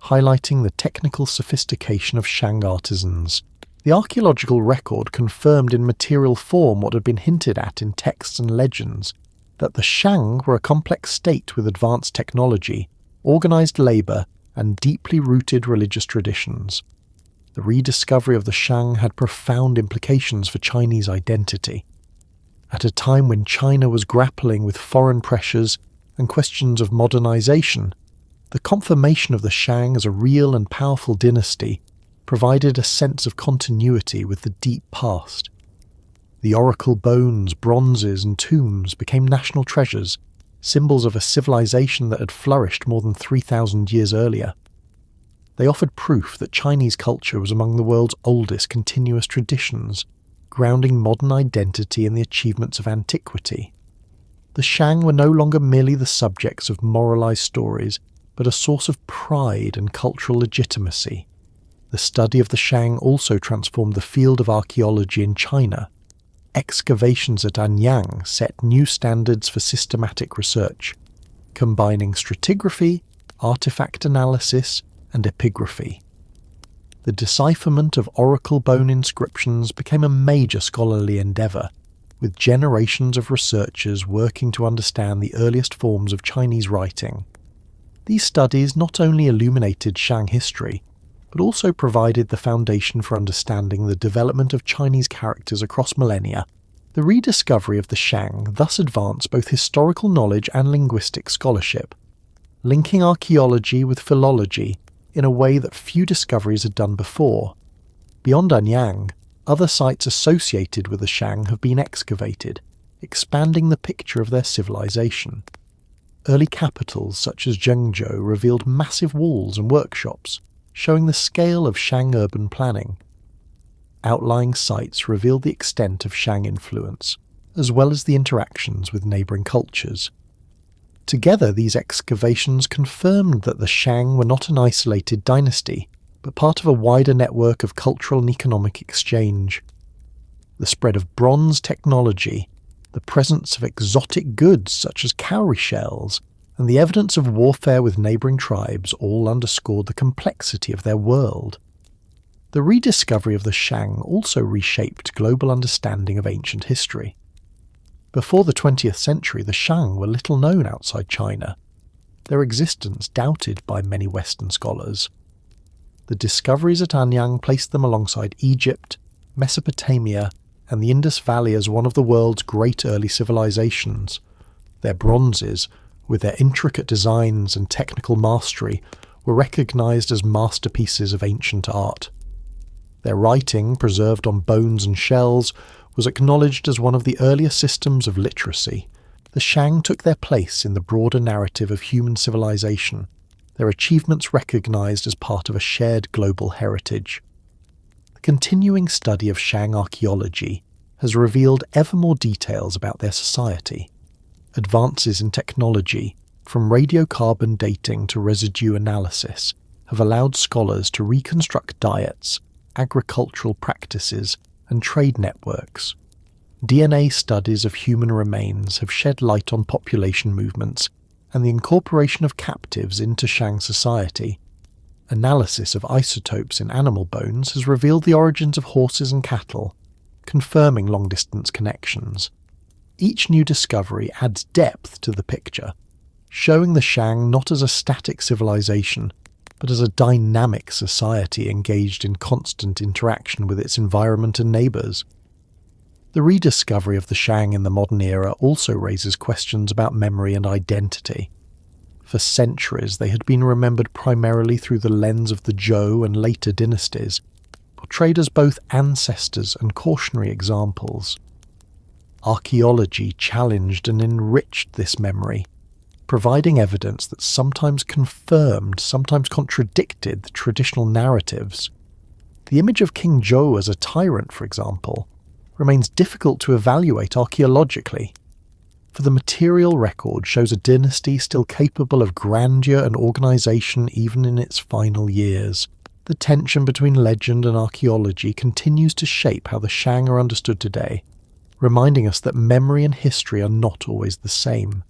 highlighting the technical sophistication of Shang artisans. The archaeological record confirmed in material form what had been hinted at in texts and legends, that the Shang were a complex state with advanced technology, organised labour, and deeply rooted religious traditions. The rediscovery of the Shang had profound implications for Chinese identity. At a time when China was grappling with foreign pressures and questions of modernisation, the confirmation of the Shang as a real and powerful dynasty provided a sense of continuity with the deep past. The oracle bones, bronzes, and tombs became national treasures, symbols of a civilization that had flourished more than 3,000 years earlier. They offered proof that Chinese culture was among the world's oldest continuous traditions, grounding modern identity in the achievements of antiquity. The Shang were no longer merely the subjects of moralized stories, but a source of pride and cultural legitimacy. The study of the Shang also transformed the field of archaeology in China. Excavations at Anyang set new standards for systematic research, combining stratigraphy, artifact analysis, and epigraphy. The decipherment of oracle bone inscriptions became a major scholarly endeavour, with generations of researchers working to understand the earliest forms of Chinese writing. These studies not only illuminated Shang history, but also provided the foundation for understanding the development of Chinese characters across millennia. The rediscovery of the Shang thus advanced both historical knowledge and linguistic scholarship, linking archaeology with philology in a way that few discoveries had done before. Beyond Anyang, other sites associated with the Shang have been excavated, expanding the picture of their civilization. Early capitals such as Zhengzhou revealed massive walls and workshops, showing the scale of Shang urban planning. Outlying sites revealed the extent of Shang influence, as well as the interactions with neighbouring cultures. Together, these excavations confirmed that the Shang were not an isolated dynasty, but part of a wider network of cultural and economic exchange. The spread of bronze technology, the presence of exotic goods such as cowrie shells, and the evidence of warfare with neighbouring tribes all underscored the complexity of their world. The rediscovery of the Shang also reshaped global understanding of ancient history. Before the 20th century, the Shang were little known outside China, their existence doubted by many Western scholars. The discoveries at Anyang placed them alongside Egypt, Mesopotamia, and the Indus Valley as one of the world's great early civilizations. Their bronzes, with their intricate designs and technical mastery, were recognized as masterpieces of ancient art. Their writing, preserved on bones and shells, was acknowledged as one of the earliest systems of literacy. The Shang took their place in the broader narrative of human civilization, their achievements recognized as part of a shared global heritage. The continuing study of Shang archaeology has revealed ever more details about their society. Advances in technology, from radiocarbon dating to residue analysis, have allowed scholars to reconstruct diets, agricultural practices, and trade networks. DNA studies of human remains have shed light on population movements and the incorporation of captives into Shang society. Analysis of isotopes in animal bones has revealed the origins of horses and cattle, confirming long-distance connections. Each new discovery adds depth to the picture, showing the Shang not as a static civilization, but as a dynamic society engaged in constant interaction with its environment and neighbours. The rediscovery of the Shang in the modern era also raises questions about memory and identity. For centuries, they had been remembered primarily through the lens of the Zhou and later dynasties, portrayed as both ancestors and cautionary examples. Archaeology challenged and enriched this memory, providing evidence that sometimes confirmed, sometimes contradicted the traditional narratives. The image of King Zhou as a tyrant, for example, remains difficult to evaluate archaeologically, for the material record shows a dynasty still capable of grandeur and organisation even in its final years. The tension between legend and archaeology continues to shape how the Shang are understood today, reminding us that memory and history are not always the same.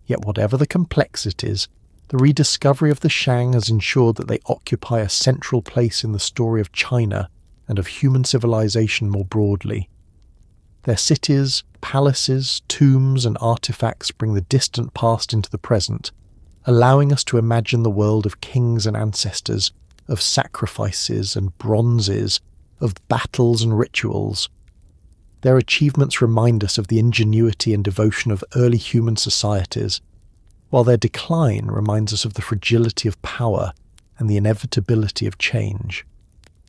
Yet whatever the complexities, the rediscovery of the Shang has ensured that they occupy a central place in the story of China and of human civilization more broadly. Their cities, palaces, tombs and artifacts bring the distant past into the present, allowing us to imagine the world of kings and ancestors, of sacrifices and bronzes, of battles and rituals. Their achievements remind us of the ingenuity and devotion of early human societies, while their decline reminds us of the fragility of power and the inevitability of change.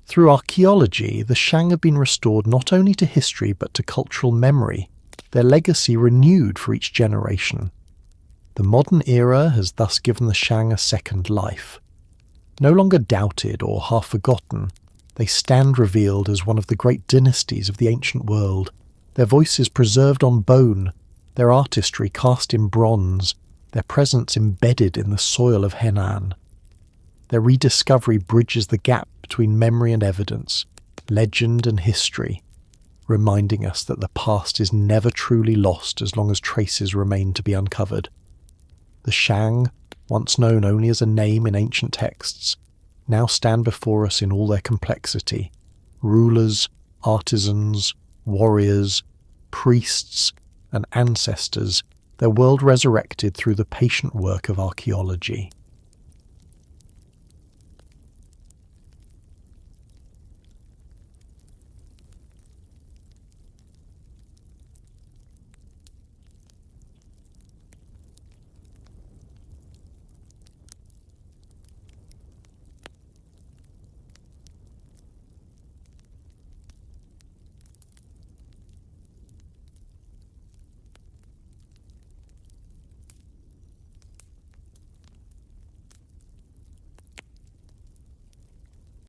Through archaeology, the Shang have been restored not only to history but to cultural memory, their legacy renewed for each generation. The modern era has thus given the Shang a second life. No longer doubted or half forgotten, they stand revealed as one of the great dynasties of the ancient world, their voices preserved on bone, their artistry cast in bronze, their presence embedded in the soil of Henan. Their rediscovery bridges the gap between memory and evidence, legend and history, reminding us that the past is never truly lost as long as traces remain to be uncovered. The Shang, once known only as a name in ancient texts, now stand before us in all their complexity. Rulers, artisans, warriors, priests, and ancestors, their world resurrected through the patient work of archaeology.